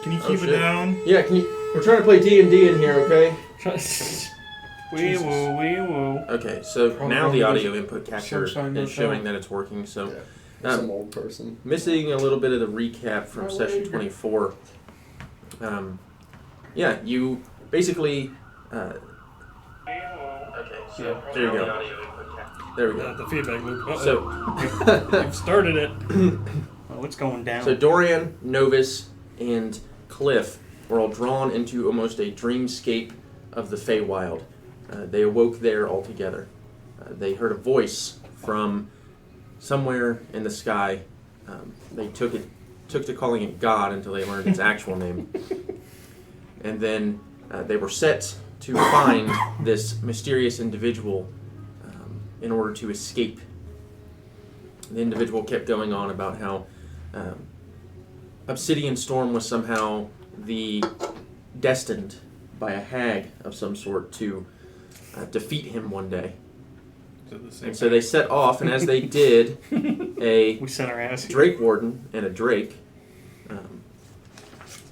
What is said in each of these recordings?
Can you keep it down? Yeah, can you... We're trying to play D&D in here, okay? Wee woo, wee woo. Okay, so now the audio input capture is showing that it's working, so... Yeah, some old person. Missing a little bit of the recap from session 24. Yeah, you basically... okay, so there we go. There we go. The feedback loop. So, You've started it. What's going down? So Dorian, Novus, and Cliff were all drawn into almost a dreamscape of the Feywild. They awoke there all together. They heard a voice from somewhere in the sky. They took to calling it God until they learned its actual name. And then they were set to find this mysterious individual in order to escape. The individual kept going on about how Obsidian Storm was somehow destined by a hag of some sort to defeat him one day. And so they set off, and as they did, we sent our ass here. Drake Warden and a Drake,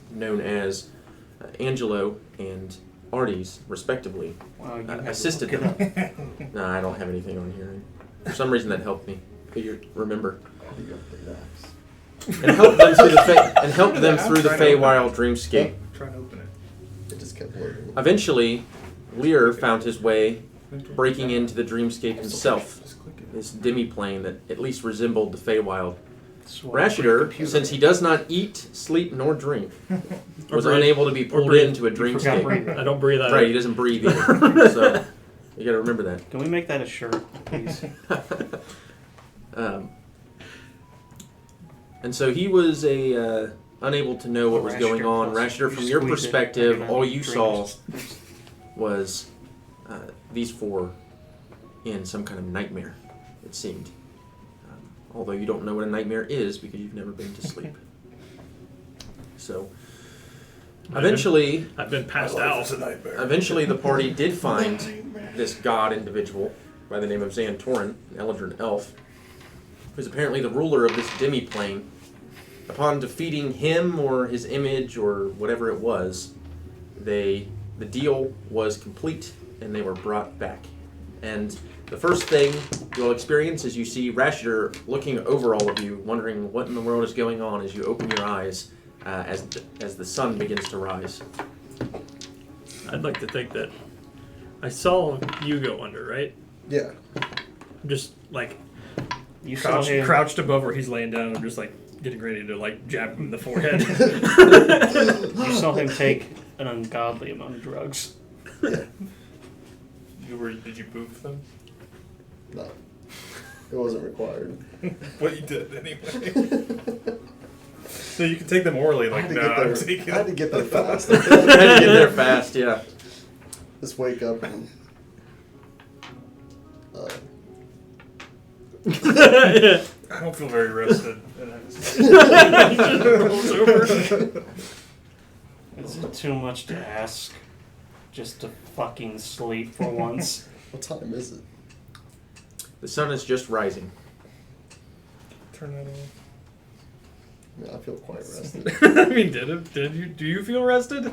known as Angelo and Artes, respectively, assisted them. No, I don't have anything on here. For some reason, that helped me. Remember. And helped them through the Feywild dreamscape. Try to open it. It just kept loading. Eventually, Lear found his way breaking into the dreamscape himself, this demi-plane that at least resembled the Feywild. Rashider, since he does not eat, sleep, nor drink, was unable to be pulled into a dreamscape. I don't breathe either. Right, he doesn't breathe either. So, you gotta remember that. Can we make that a shirt, please? And so he was unable to know what was going on. Rashider, from your perspective, all you saw was these four in some kind of nightmare, it seemed. Although you don't know what a nightmare is because you've never been to sleep. So, eventually... I've been passed out. Eventually the party did find this god individual by the name of Xantorin, an Eldrin elf, who's apparently the ruler of this demi-plane. Upon defeating him or his image or whatever it was, the deal was complete and they were brought back. And the first thing you'll experience is you see Rashider looking over all of you, wondering what in the world is going on as you open your eyes as the sun begins to rise. I'd like to think that I saw you go under, right? Yeah. Just like You saw him. crouched above where he's laying down. I'm just like getting ready to like jab him in the forehead. You saw him take an ungodly amount of drugs. Yeah. Did you boof them? No. It wasn't required. Well, you did anyway. So you can take them orally, like, no, I'm taking I had to get there fast. I had to get there fast, yeah. Just wake up and... I don't feel very rested. Is it too much to ask just to fucking sleep for once? What time is it? The sun is just rising. Turn that on. Yeah, I feel quite rested. I mean, do you feel rested? I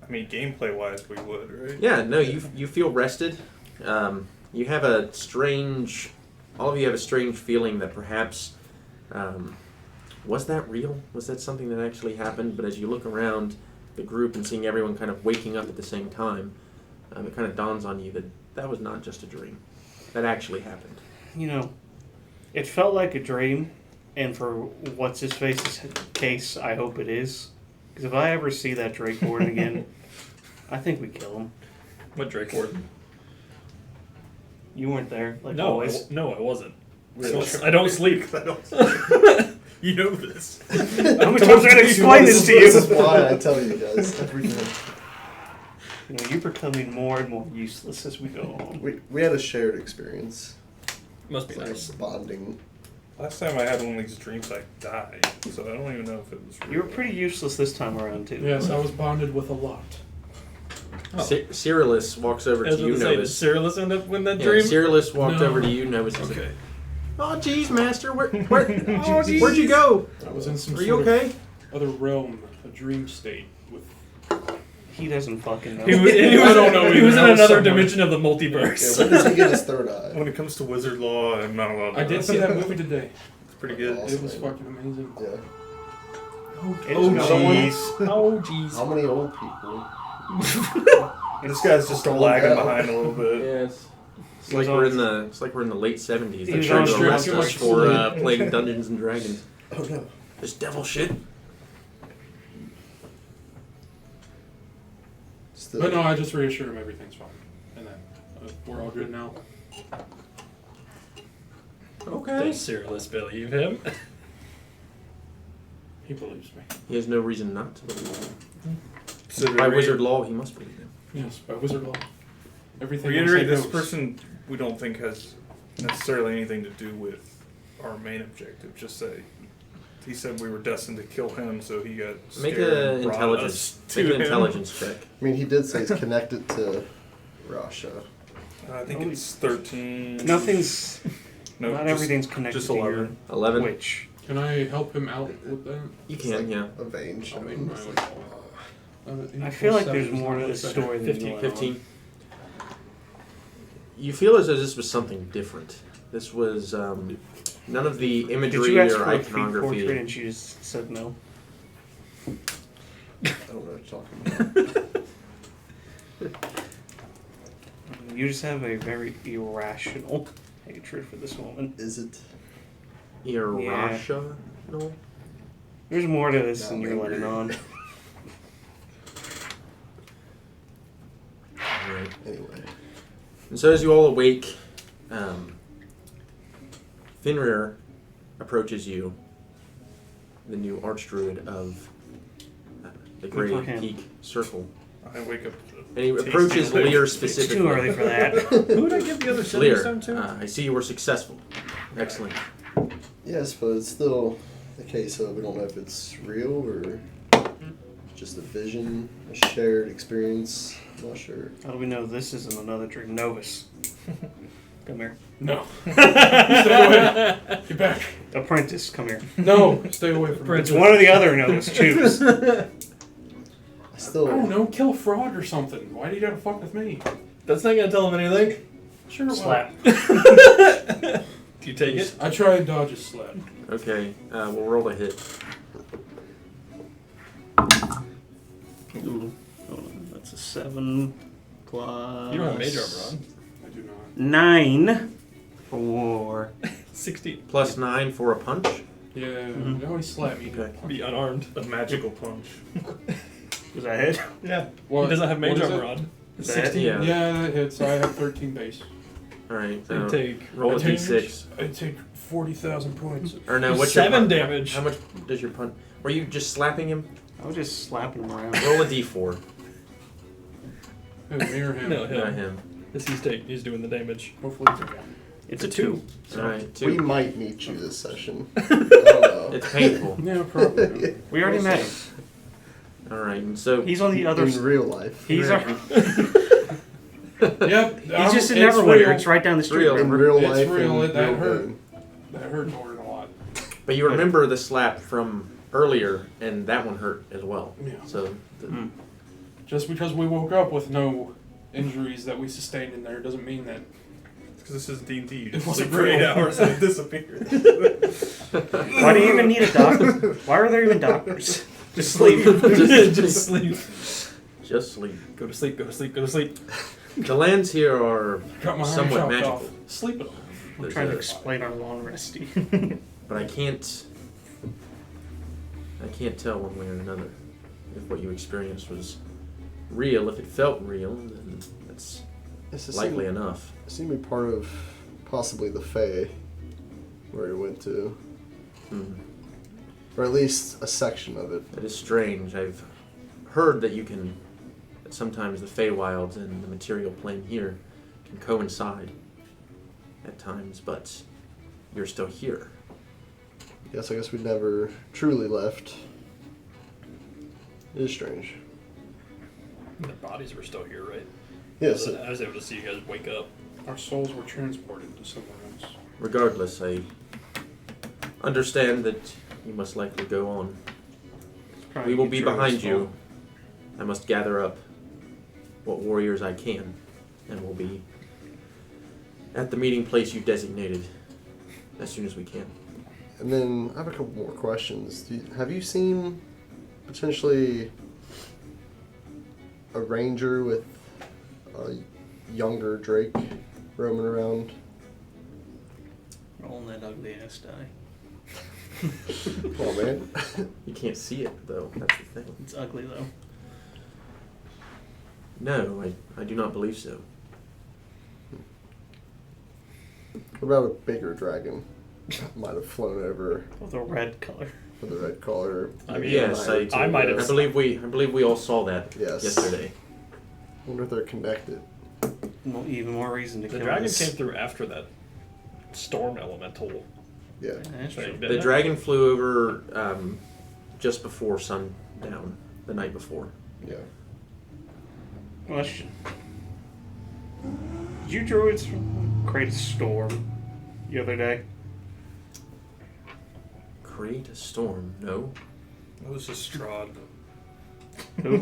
mean, gameplay-wise, we would, right? Yeah, no, you feel rested. You have a strange... All of you have a strange feeling that perhaps... was that real? Was that something that actually happened? But as you look around the group and seeing everyone kind of waking up at the same time, it kind of dawns on you that that was not just a dream. That actually happened. You know, it felt like a dream, and for what's-his-face's case, I hope it is. Because if I ever see that Drake Warden again, I think we kill him. What Drake Warden? You weren't there, like No, always. I wasn't. Really? I don't sleep. You know this. How many times did I explain this to you? This is why I tell you guys everything. You know, you're becoming more and more useless as we go on. We had a shared experience. Must be It's like nice. bonding. Last time I had one of these dreams, I died, so I don't even know if it was real. You were pretty useless this time around, too. Yes, I was bonded with a lot. Oh. Cyrillus walks over to you, Did Novus. Cyrillus end up in that Yeah, dream? Cyrillus walked No. over to you, Novus. And Okay. said, "Oh, geez, Master, where'd you go? I was in some Are you sort okay?" of other realm, a dream state with. He doesn't fucking know. He was, I don't know He either. was in That was another somewhere. dimension of the Yeah, multiverse. when does he get his third eye? When it comes to wizard law, I'm not allowed to. I did see that movie today. It's pretty good. Awesome. It was fucking amazing. Yeah. It's Oh, going- jeez. Oh, jeez. How many old people? This guy's just lagging behind a little bit. Yes. It's He like was we're on- in the late 70s. He They're was trying on to stream arrest too us much for sleep. playing Dungeons and Dragons. Oh no. This devil shit. Still. But no, I just reassured him everything's fine, and that we're all good now. Okay. Does Cyrillus believe him? He believes me. He has no reason not to believe him. So to By re- wizard law, he must believe him. Yes, by wizard law. Everything. reiterate, inside this knows. person we don't think has necessarily anything to do with our main objective. Just say he said we were destined to kill him, so he got Make scared an and brought intelligence. us Make to an him. intelligence check. I mean, he did say he's connected to Russia. I think it's 13. Nothing's. No, not just- everything's connected just to your 11. 11. witch. Can I help him out with that? You It's can, like yeah. a vein show. I'll make my It's way. like, I feel like there's more to this story than 15. you let 15. You feel as though this was something different. This was none of the Did imagery you ask or for a feet portrait iconography. and she just said no? I don't know what you're talking about. You just have a very irrational hatred for this woman. Is it? Irrational? There's more to this Not than you're letting angry. on. Right. Anyway. And so as you all awake, Fenrir approaches you, the new archdruid of the Good Grey for him. Peak Circle. I wake up. And he tasty approaches liquid. Lear It's specifically. too early for that. Who did I give the other Lear, stone to? I see you were successful. Excellent. Yes, but it's still the case of we don't know if it's real or just a vision, a shared experience. I'm not sure. How do we know this isn't another dream? Novus. Come here. No. Stay away. Get back. Apprentice, come here. No. Stay away from me. It's one or the other, Novus. Choose. I still. I don't know. Kill a frog or something. Why do you gotta fuck with me? That's not gonna tell him anything. Sure. it will. Slap. Do you take it? I try to dodge a slap. Okay, we'll roll a hit. Ooh. Hold on. That's a 7 plus. You don't have mage armor on. I do not. 9 for 16. Plus 9 for a punch. Yeah. Mhm. You always slap me. Okay. Be unarmed. A magical punch. Was that hit? Yeah. What? He doesn't have mage What is armor it? on. Is that 16. Yeah. Yeah, that hits. I have 13 base. Alright, You take roll a I take- d6. I take 40,000 points. Or no, what's your 7 punch? damage. How much does your punch? Were you just slapping him? I was just slapping him around. Roll a d4. Who, me or him? No, Not him. him. Yes, he's doing the damage. Hopefully it's okay. It's a 2. Alright, We 2. might meet you this session. I don't know. It's painful. Yeah, probably. We already met him. Alright, and so He's on the other In real life. He's Right. Yep. He's just in it's Neverwinter. real. It's right down the street. Real. In remember? real It's life. real, and that real hurt. game. That hurt Doran a lot. but you remember the slap from earlier, and that one hurt as well. Yeah. So, Hmm. Just because we woke up with no injuries that we sustained in there doesn't mean that. Because this is D&D. You It just wasn't sleep for 8 real. hours and it disappears. Why do you even need a doctor? Why are there even doctors? Just sleep. Just sleep. just sleep. Go to sleep. Go to sleep. Go to sleep. The lands here are Got my arm somewhat chopped magical. off. Sleep it off. I'm There's trying to a- explain our long resty. But I can't tell one way or another if what you experienced was real. If it felt real, then that's It's likely enough. seemed to be part of possibly the Fae where he went to. Or at least a section of it. It is strange. I've heard that that sometimes the Feywilds and the material plane here can coincide at times, but you're still here. Yes, I guess we never truly left. It is strange. The bodies were still here, right? Yes, I was able to see you guys wake up. Our souls were transported to somewhere else. Regardless, I understand that you must likely go on Probably We will get be Druid's behind fault. you. I must gather up what warriors I can, and we'll be at the meeting place you designated as soon as we can. And then I have a couple more questions. Have you seen potentially a ranger with a younger Drake roaming around? Rolling that ugly ass die. Oh man. You can't see it, though. That's the thing. It's ugly though. No, I do not believe so. What about a bigger dragon? Might have flown over With a red color. with a red collar. I mean, Yes, I might have- I believe we all saw that Yes. yesterday. I wonder if they're connected. Even more reason to The kill dragon this. came through after that storm elemental Yeah. That's true. thing. The didn't it? dragon flew over just before sundown the night before. Yeah. Question. Did you druids create a storm the other day? Create a storm? No. It was just Strahd. Who?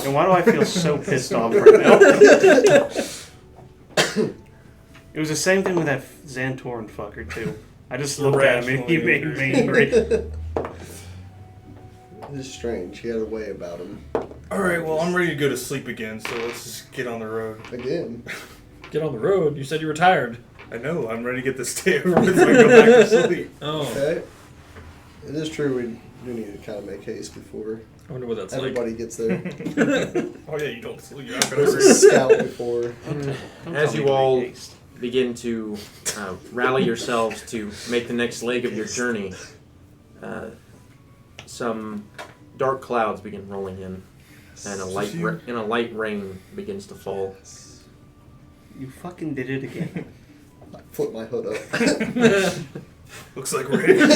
And why do I feel so pissed off right now? It was the same thing with that Xantoran fucker too. I just looked at him and he made me angry. It's strange. He had a way about him. Alright, well, I'm ready to go to sleep again, so let's just get on the road. Again. Get on the road. You said you were tired. I know, I'm ready to get this day over with so I go back to sleep. Oh. Okay. It is true we do need to kind of make haste before I wonder what that's everybody gets there. Oh yeah, you don't sleep. You're not There's gonna a sleep. scout before. Don't As tell me you to all make haste. begin to rally yourselves to make the next leg of your journey, some dark clouds begin rolling in, and a light rain begins to fall. You fucking did it again. I flip my hood up. Looks like rain. I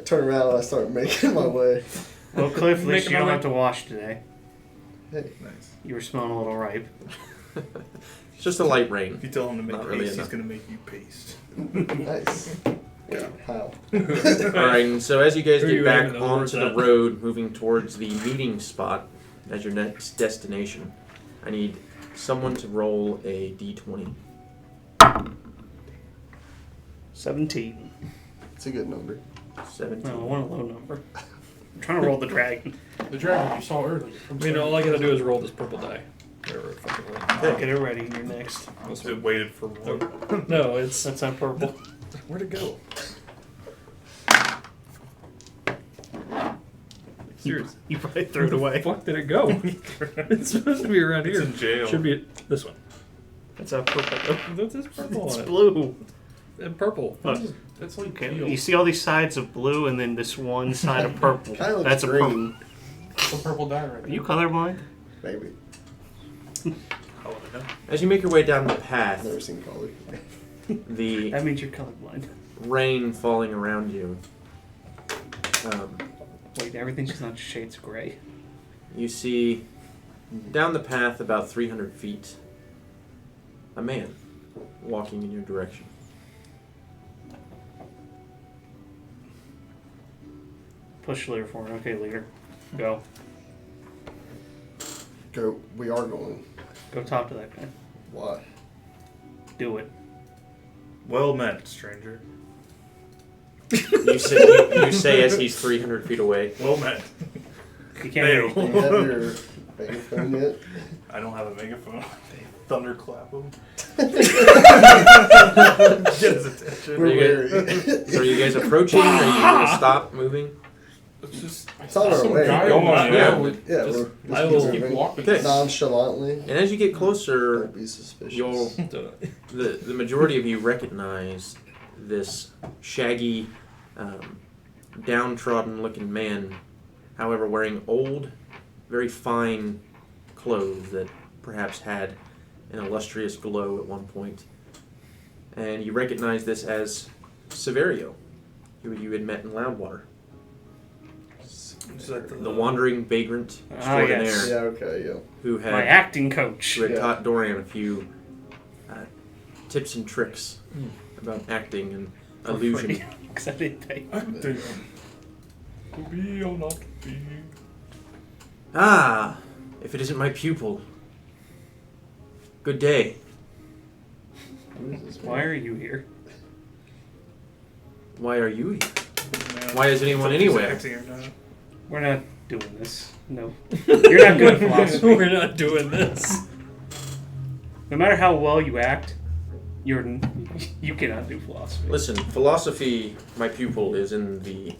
turn around and I start making my way. Well, Cliff, at least Making you don't my have to wash today. Hey. Nice. You were smelling a little ripe. It's just a light rain. If you tell him to make Not really paste, he's enough. gonna make you paste. Nice. Yeah. How? Alright, and so as you guys Who are get you back aiming over onto the at? road, moving towards the meeting spot as your next destination, I need someone to roll a d20. 17. It's a good number. 17. No, I want a low number. I'm trying to roll the dragon. The dragon you saw earlier. I mean, all I gotta do is roll this purple die. Whatever it fucking was. Get it ready. You're next. Must have waited for one. No, it's That's not purple. where'd it go? Seriously, You probably threw it away. fuck did it go? It's supposed to be around It's here. in jail. Should be this one. That's not purple. That's this purple It's on it. blue. And purple. Look, That's like okay, teal. you see all these sides of blue and then this one side of purple. Kind of looks That's a purple. green. It's a purple dye right Are there. you colorblind? Maybe. Oh, I know. As you make your way down the I've path, never seen color. the That means you're colorblind. rain falling around you, Wait, everything's just not shades of gray. you see down the path about 300 feet a man walking in your direction. Push leader forward. Okay, leader. Go. Go. We are going. Go talk to that guy. Why? Do it. Well met, stranger. You say as he's 300 feet away. Well met. You can't hear Do anything. you have your megaphone yet? I don't have a megaphone. Thunderclap him. Get his attention. We're you weary. So are you guys approaching? Are you going to stop moving? Let's just. It's on our Some way. guy Go on on, the yeah. trail with- Yeah, just we're I just will keep keep moving. walking. Okay. Nonchalantly. And as you get closer, Don't be suspicious. you'll the majority of you recognize this shaggy, downtrodden-looking man, however, wearing old, very fine clothes that perhaps had an illustrious glow at one point. And you recognize this as Severio, who you had met in Loudwater, Is that the wandering vagrant Ah, extraordinaire yes. Yeah, okay, yeah. who My had acting coach. who had Yeah. taught Dorian a few tips and tricks about acting and illusion. Because I didn't pay. To be or not to be. Ah, if it isn't my pupil. Good day. Why are you here? Why are you here? Man, Why is anyone he's anywhere? acting or not. We're not doing this. No. You're not good at philosophy. We're not doing this. No matter how well you act, you cannot do philosophy. Listen, philosophy, my pupil, is in the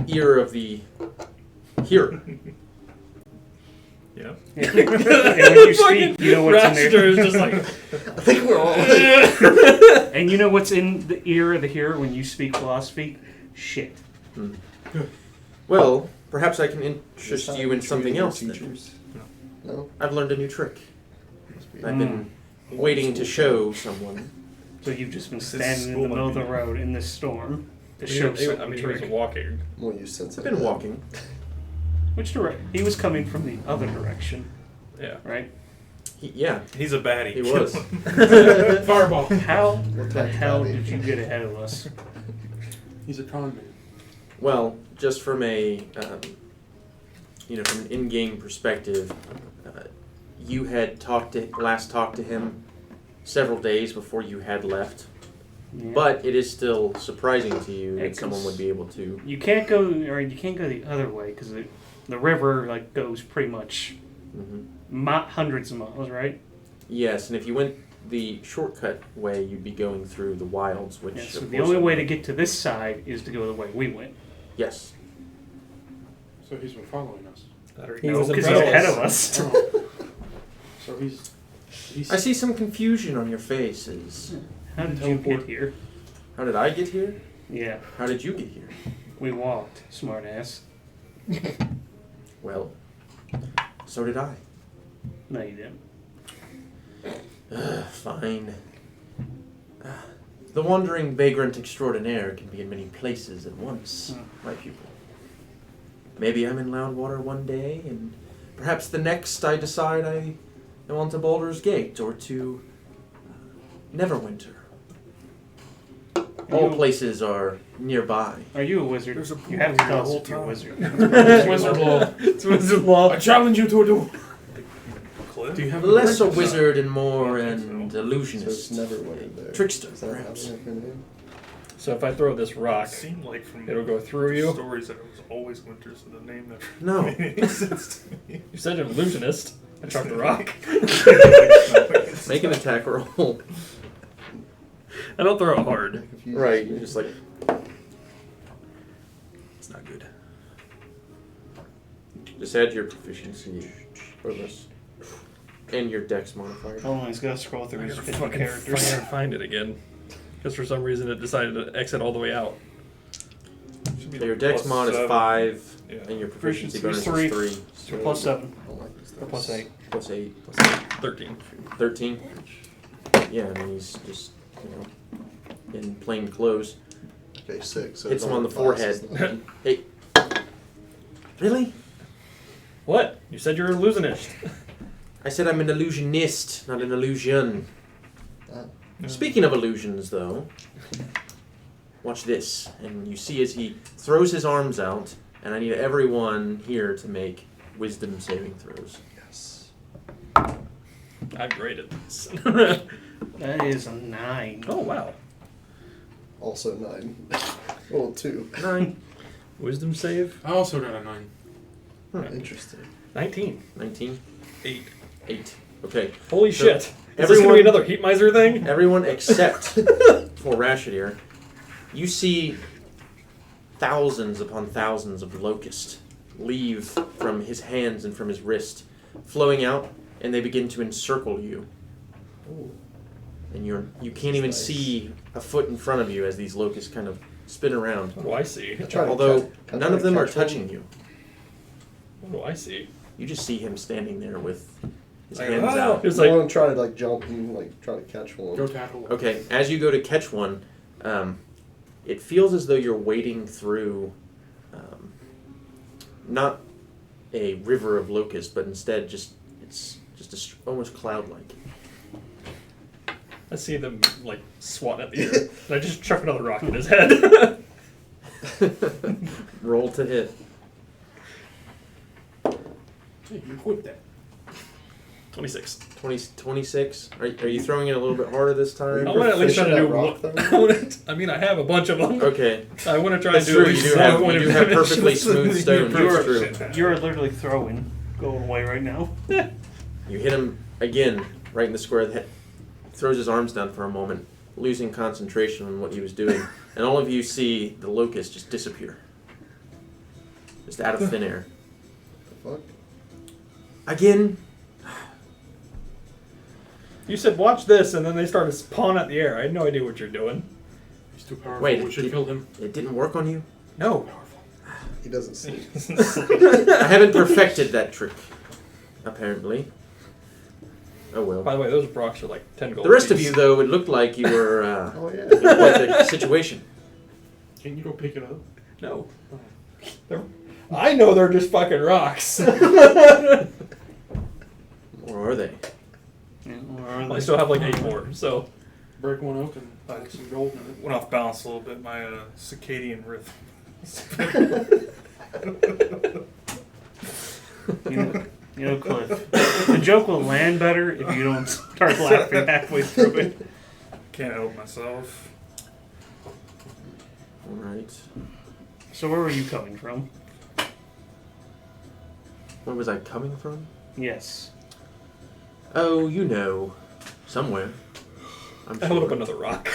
ear of the hearer. Yeah. And when you speak, you know what's in Raster there. is just like, I think we're all. And you know what's in the ear of the hearer when you speak philosophy? Shit. Well, perhaps I can interest you in something else then. Teachers. No. I've learned a new trick. Must be I've been waiting to show someone. So you've just been This standing in school the middle of might the be- road in this storm to he show was- he someone was a trick. walking. more use sense. I've been walking. Which direction? He was coming from the other direction, Yeah. right? Yeah, He's a baddie. he was. Fireball. How What the type of hell baddie? did you get ahead of us? He's a con man. Well, just from a, from an in-game perspective, you had last talked to him several days before you had left. Yeah. But it is still surprising to you Yeah, that someone 'cause would be able to. you can't go the other way because the river goes pretty much Mhm. hundreds of miles, right? Yes, and if you went the shortcut way, you'd be going through the wilds, which. Yeah, so of the course only I way know. to get to this side is to go the way we went. Yes. So he's been following us. He No, was because in he's front of ahead us. of us. Oh. So he's I see some confusion on your faces. How did you Teleport. get here? How did I get here? Yeah, How did you get here? we walked, smartass. Well, so did I. No, you didn't. Fine. The wandering vagrant extraordinaire can be in many places at once, my pupil. Maybe I'm in Loudwater one day, and perhaps the next I decide I want to Baldur's Gate or to Neverwinter. All places are nearby. Are you a wizard? There's a You have to pool tell us the if you're a whole wizard. It's wizard law. It's wizard law. I challenge you to a duel. Cliff? Do you have Less a breakfast? wizard and more Yeah, I an think so. So illusionist. it's never went there. Trickster, Is that how perhaps. they have been in? So if I throw this It rock, seemed like from it'll go through you. stories that it was always winter, so the name never No. made any sense to me. You said an illusionist. I chucked the rock. Make an attack roll. I don't throw it hard. Confused. Right, you're just like, It's not good. just add your proficiency for this. And your dex modifier. Hold on, he's got to scroll through I his gotta 50 fucking characters. find it again. Because for some reason it decided to exit all the way out. Should be So your like dex plus mod is 7. 5, Yeah. and your proficiency Proficiency bonus is is 3. So plus 7. I don't like these Or plus things. 8. Plus 8. 13. 13. Yeah, I mean, he's just, in plain clothes. Okay, 6. So Hits it's him on the classes forehead. then. Hey. Really? What? You said you're an illusionist. I said I'm an illusionist, not an illusion. Ah, Speaking of illusions, though, watch this. And you see as he throws his arms out, and I need everyone here to make wisdom saving throws. yes. I'm great at this. That is a 9. Oh, wow. Also 9. Well, 2. 9, Wisdom save? I also got a 9. Interesting. 19. 19, 8. 8. Okay. Holy So shit. Is this going to everyone- be another heat miser thing? Everyone except for Rashidir, you see thousands upon thousands of locusts leave from his hands and from his wrist, flowing out, and they begin to encircle you. Ooh. And you can't even Nice. see a foot in front of you as these locusts kind of spin around. What do I see? I try to Although catch- I none try of to them are catch one. touching you. What do I see? You just see him standing there with his Like, hands "Ah!" out. It's I like, want to try to jump and try to catch one. Go tackle one. Okay, as you go to catch one, it feels as though you're wading through not a river of locusts, but instead it's just almost cloud-like. I see them, like, swatting at the air. And I just chuck another rock in his head. Roll to hit. Hey, you quit that. 26. 26. Are you throwing it a little bit harder this Oh, time? I want to at least try to do Rock, one. though? I mean, I have a bunch of them. Okay. I want to try That's and do true. at You least do have, one you do of have them. perfectly smooth stones. That's true. You're literally throwing gold away right now. You hit him again, right in the square of the head. Throws his arms down for a moment, losing concentration on what he was doing. And all of you see the locust just disappear. Just out of thin air. The fuck? Again. You said watch this, and then they started pawing at the air. I had no idea what you're doing. He's too powerful. Wait, we should did- kill him. It didn't work on you? No. Powerful. He doesn't sleep. I haven't perfected that trick, apparently. Oh well. By the way, those rocks are like 10 gold. The rest of apiece. you, though, it looked like you were Oh yeah. in quite the situation. Can you go pick it up? No. I know they're just fucking rocks. Or are they? Yeah, I still have like 8 more, so. Break one open, find some gold in it. Went off balance a little bit. My circadian rhythm. You know, Cliff. The joke will land better if you don't start laughing halfway through it. Can't help myself. Alright. So where were you coming from? Where was I coming from? Yes. Oh, you know. Somewhere. I'm I hold up sure. another rock.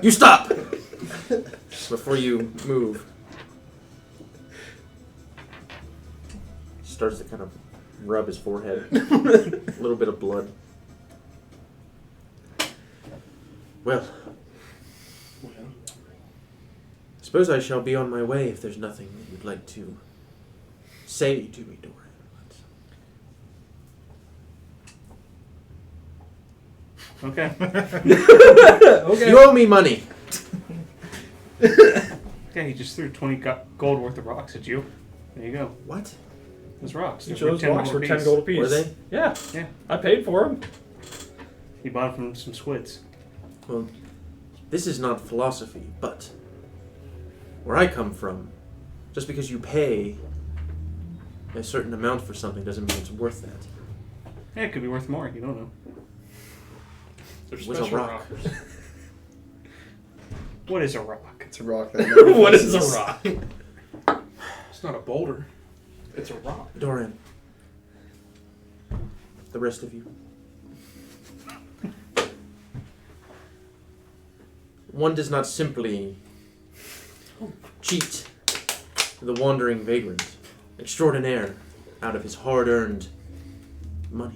You stop! Before you move. Starts to kind of rub his forehead. A little bit of blood. Well, Well, suppose I shall be on my way if there's nothing that you'd like to say to me, Dorian. Okay. Okay. You owe me money. Yeah, he just threw 20 gold worth of rocks at you. There you go. What? Those rocks. Each They're of those 10 rocks were gold 10 apiece. gold apiece. Were they? Yeah. Yeah. I paid for them. He bought it from some squids. Well, this is not philosophy, but where I come from, just because you pay a certain amount for something doesn't mean it's worth that. Yeah, it could be worth more. You don't know. they're What's a special rock? rockers. What is a rock? It's a rock that What is a rock? It's not a boulder. It's a rock. Dorian. The rest of you. One does not simply cheat the wandering vagrant extraordinaire out of his hard-earned money.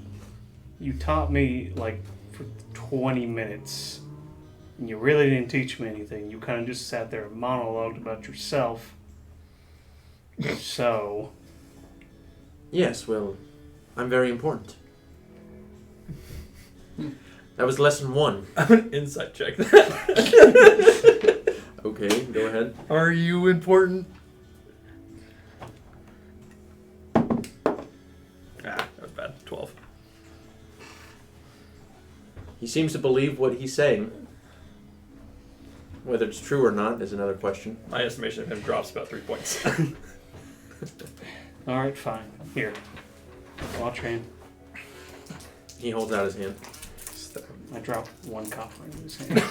You taught me like for 20 minutes. And you really didn't teach me anything. You kind of just sat there and monologued about yourself. So, Yes, well, I'm very important. That was lesson 1. I'm an insight check that. Okay, go ahead. Are you important? That was bad. 12. He seems to believe what he's saying. Whether it's true or not is another question. My estimation of him drops about 3 points. alright, fine. Here. Watch hand. He holds out his hand. I dropped 1 copper into his hand.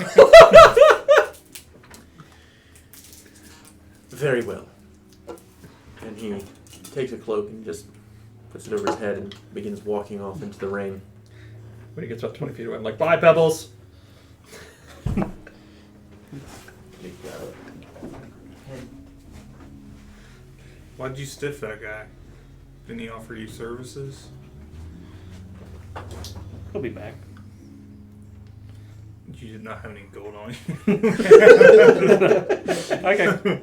Very well. And he takes a cloak and just puts it over his head and begins walking off into the rain. When he gets about 20 feet away, I'm like, bye, Pebbles. Why'd you stiff that guy? Didn't he offer you services? He'll be back. You did not have any gold on you. Okay.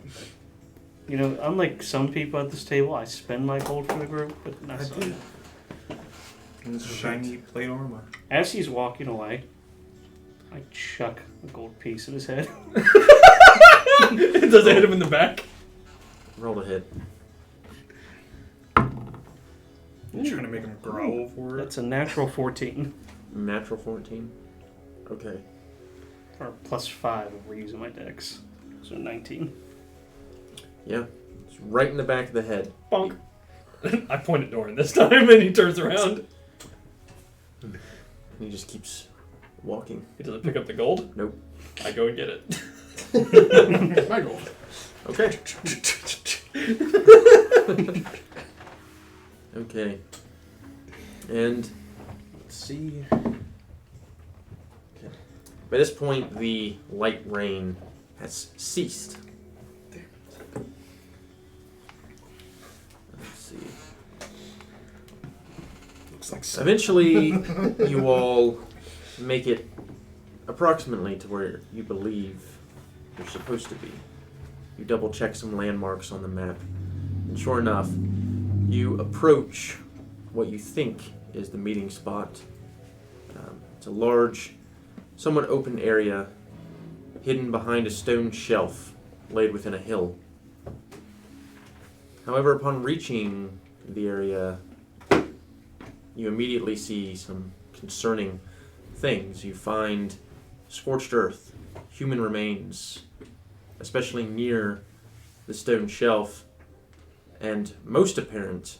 You know, unlike some people at this table, I spend my gold for the group, but not I so. do. And this shiny plate armor. As he's walking away, I chuck a gold piece at his head. Does it hit him in the back? Roll a hit. You trying to make him growl for it? That's a natural 14. Natural 14. Okay. Or plus 5 if we're using my dex. So 19. Yeah. It's right in the back of the head. Bonk. I point at Doran this time, and he turns around. And he just keeps walking. He doesn't pick up the gold? Nope. I go and get it. My goal. Okay. Okay. And let's see. Okay. By this point, the light rain has ceased. Let's see. Looks like Eventually, you all make it approximately to where you believe you're supposed to be. You double check some landmarks on the map, and sure enough, you approach what you think is the meeting spot. It's a large, somewhat open area hidden behind a stone shelf laid within a hill. However, upon reaching the area, you immediately see some concerning things. You find scorched earth, human remains, especially near the stone shelf, and most apparent,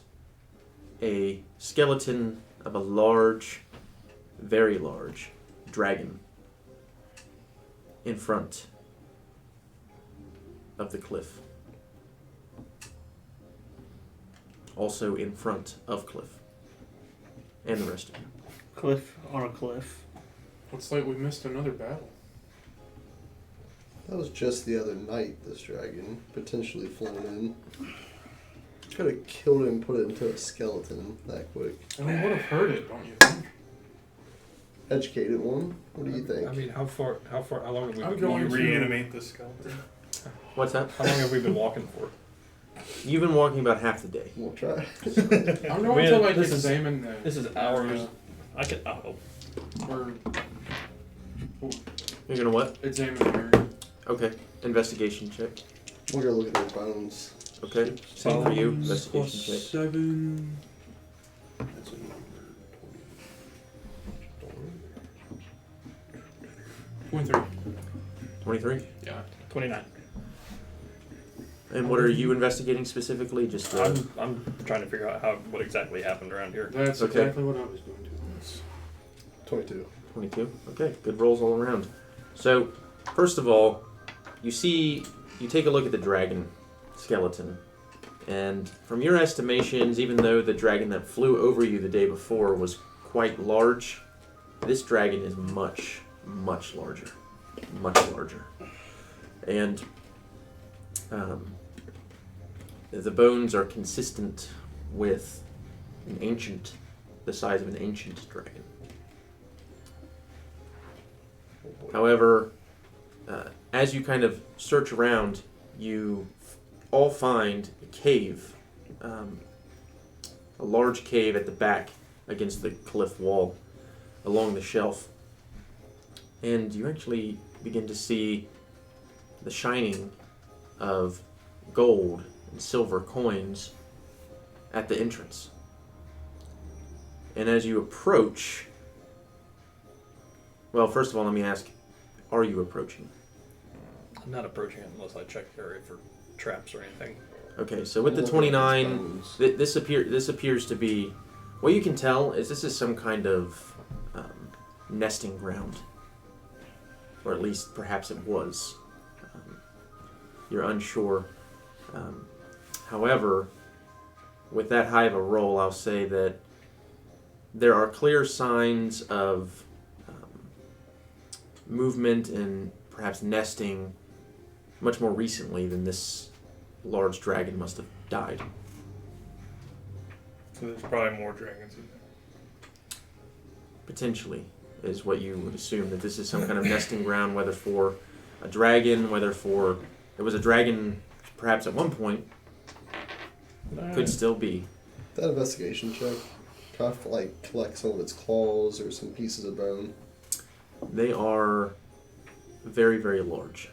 a skeleton of a large, very large dragon in front of the cliff. Also in front of Cliff and the rest of you. Cliff on a cliff. Looks like we missed another battle. That was just the other night, this dragon potentially flown in. Could have killed it and put it into a skeleton that quick. And we would have heard it, don't you think? Educated one. What do you think? I mean, how long have we I'm been going you to- reanimate the skeleton. What's that? How long have we been walking for? You've been walking about half the day. We'll try. I'm going Man, to like this is- examine the. This is hours. I can. Oh, Or You're gonna what? examine the area. Okay. Investigation check. We're gonna look at their bones. Okay. Same for you. Bones Investigation plus check. 7. That's a number. 23. 23. Yeah. 29. And what are you investigating specifically? Just I'm trying to figure out what exactly happened around here. That's Okay. exactly what I was doing too. 22. 22. Okay, good rolls all around. So, first of all, you take a look at the dragon skeleton, and from your estimations, even though the dragon that flew over you the day before was quite large, this dragon is much, much larger. Much larger. And the bones are consistent with the size of an ancient dragon. However, as you kind of search around, you all find a cave, a large cave at the back against the cliff wall along the shelf. And you actually begin to see the shining of gold and silver coins at the entrance. And as you approach, well, first of all, let me ask, are you approaching? I'm not approaching it unless I check the area for traps or anything. Okay, so with the We'll look at 29, his bones. this appears to be, what you can tell is this is some kind of nesting ground. Or at least perhaps it was. You're unsure. However, with that high of a roll, I'll say that there are clear signs of movement and perhaps nesting much more recently than this large dragon must have died. So there's probably more dragons in there. Potentially, is what you would assume, that this is some kind of nesting ground, whether for a dragon, whether for... It was a dragon perhaps at one point, could still be. That investigation check. Kind of like collect some of its claws or some pieces of bone. They are very, very large.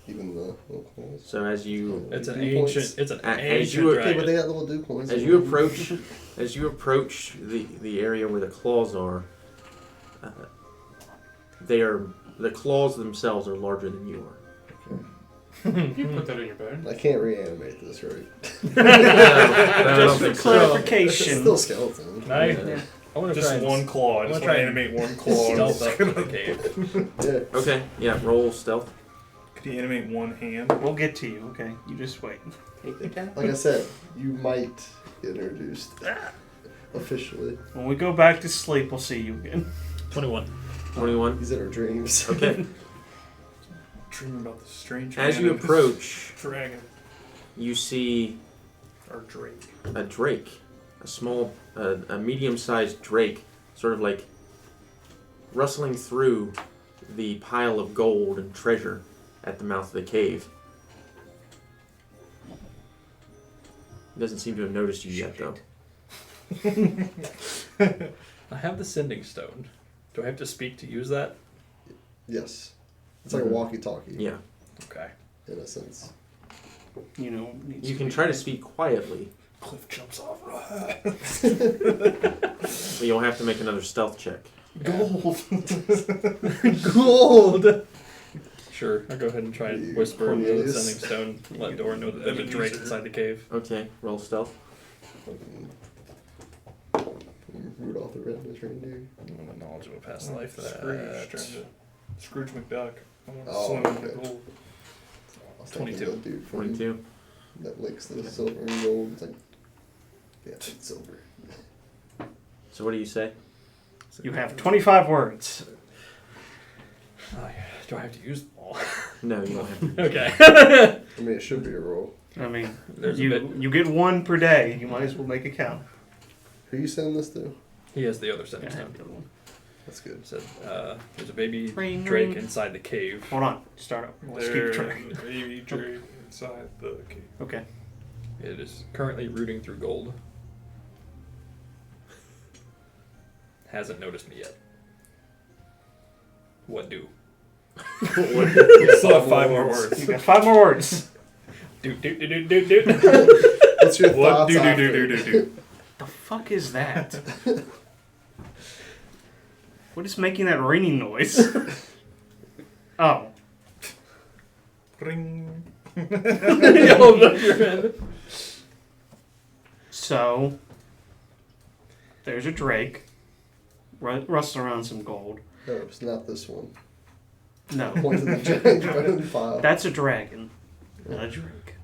Even the little claws. So as you... It's an Dew points. ancient. It's an As ancient you- Okay, dragon. but they got little dew points. As you approach the area where the claws are, the claws themselves are larger than you are. Okay. You put that in your bag. I can't reanimate this, right? I don't Just for think so. clarification. It's still skeleton. Can I Yeah. want to Just try and one claw. I I'm just gonna want to try animate one claw. stealth up to the cave. Yeah. Okay, yeah, roll stealth. Could you animate one hand? We'll get to you, okay? You just wait. Take your time. Like I said, you might get introduced officially. When we go back to sleep, we'll see you again. 21. 21. He's in our dreams. Okay. Dreaming about the strange As man you and his approach, dragon you see or drake. a drake, a small, a medium-sized drake, sort of like rustling through the pile of gold and treasure at the mouth of the cave. He doesn't seem to have noticed you yet, though. I have the sending stone. Do I have to speak to use that? Yes. It's like a walkie-talkie, Yeah. Okay. in a sense. You know, needs You can be- try to speak quietly, Cliff jumps off. but you'll have to make another stealth check. Gold. Gold! Sure, I'll go ahead and try and You whisper into the Cornelius. sending stone and let Dora know that there's a drake inside the cave. Okay, roll stealth. Rudolph the Red-Nosed Reindeer. I'm a knowledgeable past life. Scrooge That. trying to Scrooge McDuck. I want to Oh, swim in the okay. gold. I was thinking 22. that dude from 22. that licks the silver and gold. It's like, yeah, it's silver. So what do you say? You have 25 words. Oh, yeah. Do I have to use them all? No, you don't have to. Okay. I mean, it should be a roll. I mean, There's a you bit. you get one per day. You might as well make it count. Who you sending this to? He has the other Yeah, sending I have stone. the other one. That's good. It said there's a baby Ring, drake ring. inside the cave. Hold on. Start up. Let's keep There, track. and the baby drake inside the cave. Okay. It is currently rooting through gold. Hasn't noticed me yet. What do? You still have 5 more words. You got 5 more words. Do. What's your What thoughts do after? The fuck is that? What is making that ringing noise? Oh. Ring. Hold up your head. So, there's a drake rustling around some gold. No, it's not this one. No, Point to the giant bone file. that's a dragon, not a drake.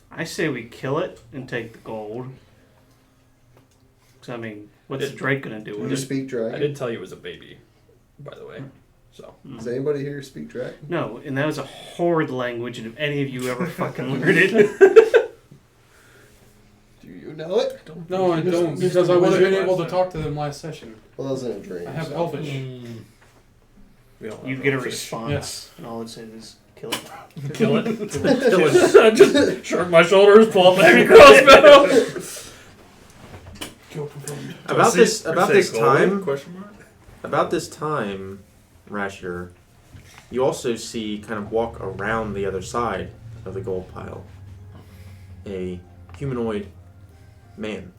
I say we kill it and take the gold. 'Cause, I mean, what's the drake gonna do Do with you it? speak I dragon? did tell you it was a baby, by the way. So Does anybody here speak dragon? No, and that was a horrid language, and if any of you ever fucking learned it, Do you know it? No, I don't, because I wasn't able to talk to them last session. Well, that was in a dream. I have so- Elvish. We don't you have get a no fish. response, and all it says is kill it. kill it. Just shrug my shoulders, pull up my heavy crossbow. Kill confirmed. About this Say gold? time, Question mark. about this time, Rasher, you also see kind of walk around the other side of the gold pile a humanoid man.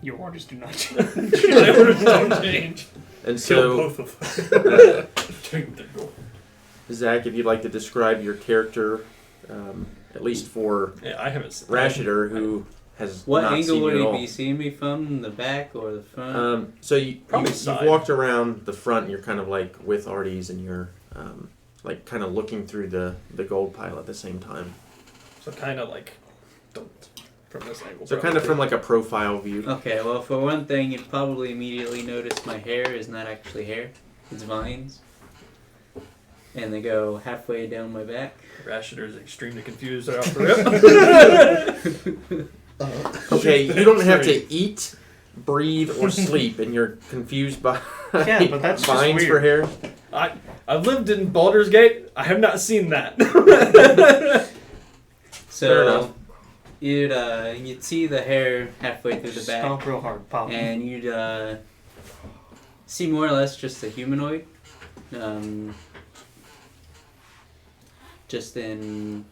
Your orders do not change. My orders don't change. And Kill so, both of them. Take the gold. Zach, if you'd like to describe your character, at least for Yeah, I haven't. Rashidar, who has What not angle seen would you at he all. be seeing me from? The back or the front? So you've Probably side. walked around the front, and you're kind of like with Artie's, and you're like kind of looking through the gold pile at the same time. So kind of like, don't from this angle. So kind of from like a profile view. Okay, well, for one thing, you'd probably immediately notice my hair is not actually hair. It's vines. And they go halfway down my back. Rashidar is extremely confused off the rip. Okay, you don't have to eat, breathe, or sleep, and you're confused by Yeah, but that's just vines for weird. hair. I've lived in Baldur's Gate. I have not seen that. Fair So enough. you'd see the hair halfway through the back, Stomp real hard, pop. and you'd see more or less just a humanoid. Just in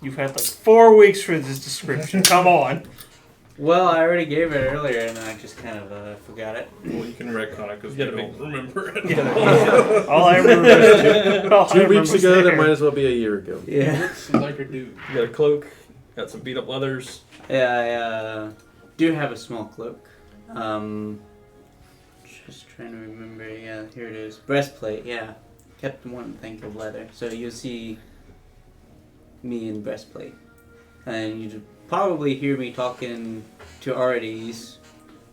You've had like 4 weeks for this description. Come on. Well, I already gave it earlier, and I just kind of forgot it. Well, you can retcon it because we You gotta don't remember it. Yeah. All I remember is all I 2 remember weeks was ago, there. that might as well be a year ago. Yeah. Seems like a dude. You got a cloak, got some beat up leathers. Yeah, I do have a small cloak. Just trying to remember. Yeah, here it is. Breastplate. Yeah, kept one thing of leather. So you'll see me in breastplate, and you probably hear me talking to Ardes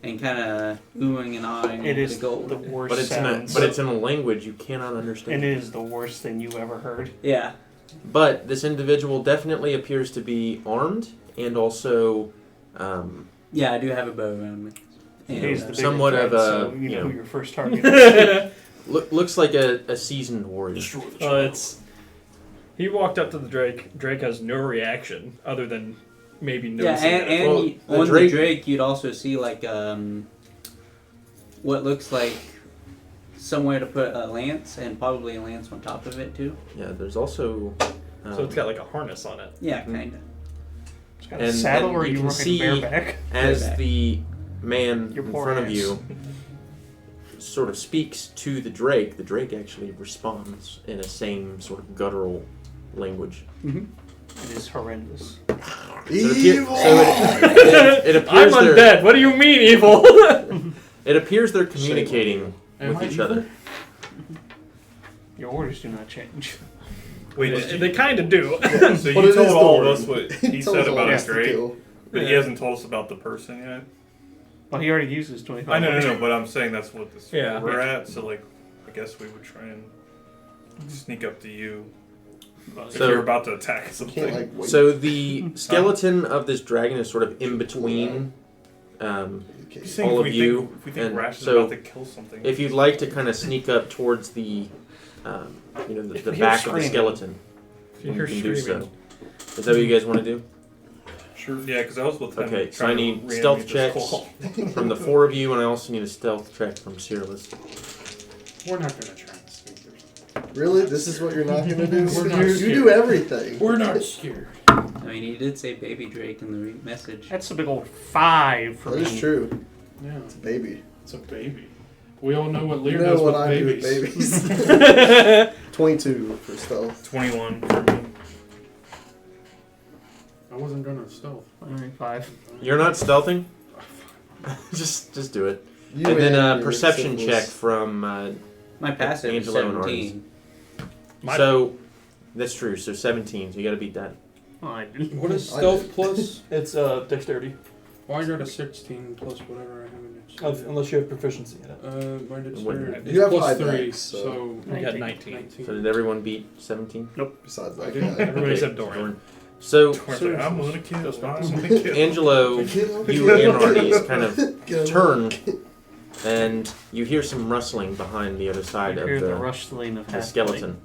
and kind of oohing and ahhing It is the gold. the worst But sounds. it's in a language you cannot understand. And it is the worst thing you ever heard. Yeah. But this individual definitely appears to be armed and also Yeah, I do have a bow around me. And, He's the bigger somewhat threat, of a, so you you know know, who your first target is. looks like a seasoned warrior. It's he walked up to the Drake. Drake has no reaction other than maybe yeah, noticing it. and Well, you- the on Drake- the Drake, you'd also see like what looks like somewhere to put a lance, and probably a lance on top of it too. Yeah, there's also. So it's got like a harness on it. Yeah, kind of. It's got a And saddle then or you you can rocking see- bareback? as Bareback. the man Your in poor front of ass. you sort of speaks to the Drake actually responds in a same sort of guttural language. It is horrendous. So it I'm appears they're, undead. What do you mean evil? it appears they're communicating Am with I each evil? other. Your orders do not change. Wait, did you, they kind of do. so But you it told is the all of word. us what he Tell said us all about that's his the Drake, kill. but he hasn't told us about the person yet. Well, he already used his 25. I know, no, but I'm saying that's what this Yeah. we're at. So like, I guess we would try and sneak up to you if So- you're about to attack Can't something. like wait. So the skeleton of this dragon is sort of in between. Okay. Just saying all if of we you, think, if we think and Rash is so about to kill something. If you'd like to kind of sneak up towards the, the If we hear back of the screaming. skeleton, If you you hear can do screaming. so. Is that what you guys want to do? Sure. Yeah, because I was with him. Okay, so trying I to need reanimate stealth this checks. wall. From the 4 of you, and I also need a stealth check from Cyrillus. We're not gonna try and sneak this. Really? This is what you're not gonna do? We're not You scared. do everything. We're not scared. I mean, he did say baby Drake in the message. That's a big old 5 for That me. is true. Yeah, It's a baby. it's a baby. We all know what Lear You know does what with I babies. do with babies. 22 for stealth. 21 for me. I wasn't gonna stealth. Alright, 5. You're not stealthing? just do it. You and then a your perception symbols. check from. My passive is Angelo and 17. So that's true. So 17. So you got to beat that. Oh, I didn't. What is I stealth did. plus? It's dexterity, Well, I got a 16 plus whatever I have in it. unless you have proficiency in it. My Wouldn't dexterity matter. is You have plus high 3, dex, so- so You got 19. 19. So did everyone beat 17? Besides I that didn't. guy. Everybody except Dorian. Dorn. So Torrent's like, I'm gonna kill. That's fine. I'm gonna kill. Angelo, you and Arnie's kind of turn, and you hear some rustling behind the other side You of hear the the rustling of the half skeleton.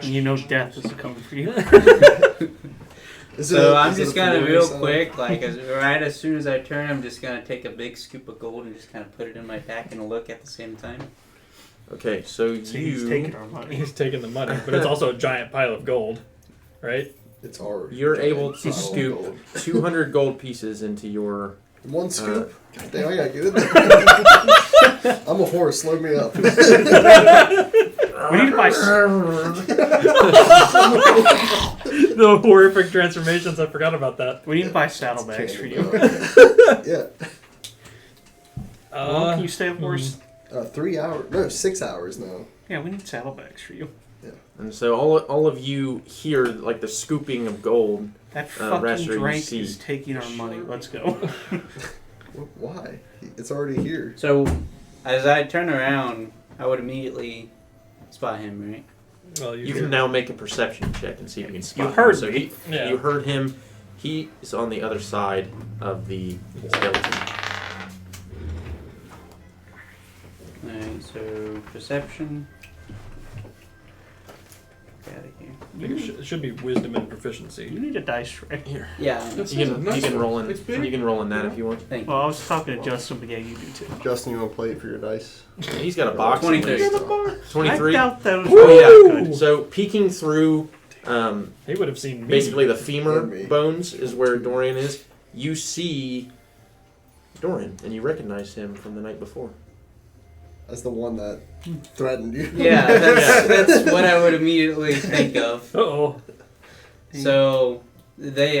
And you know death is coming for you. So I'm just gonna real quick, like right as soon as I turn, I'm just gonna take a big scoop of gold and just kind of put it in my pack and look at the same time. Okay, so So he's taking you our money. He's taking the money, but it's also a giant pile of gold, right? It's hard. you're able to Giant scoop gold. 200 gold pieces into your. One scoop? God damn, I got good. I'm a horse, slow me up. We need to buy. The horrific transformations. I forgot about that. We need to buy saddlebags for you. Yeah. How long can you stay up horse? 3 hours. No, 6 hours now. Yeah, we need saddlebags for you. And so all of you hear like the scooping of gold. That Rasher, fucking you Drake see- is taking our money. Let's go. Why? It's already here. So as I turn around, I would immediately spot him, right? Well, You can now make a perception check and see if you can spot him. heard So me. Yeah. you heard him. He is on the other side of the skeleton. Alright, so perception. Get out of here. I think it should be wisdom and You proficiency. need a dice tray. Here. Yeah. That's You a can, nice you can one. roll in. It's big. You can roll in that if you want. Thank you. Well, I was talking to Justin, but yeah, you do too. Justin, you want to play it for your dice? He's got a box. 23. 23. I doubt those Oh, were yeah. that good. So peeking through, He would have seen me. basically the femur And me. bones is where Dorian is. you see Doran, and you recognize him from the night before. As the one that threatened you. Yeah, that's what I would immediately think of. Uh-oh. So they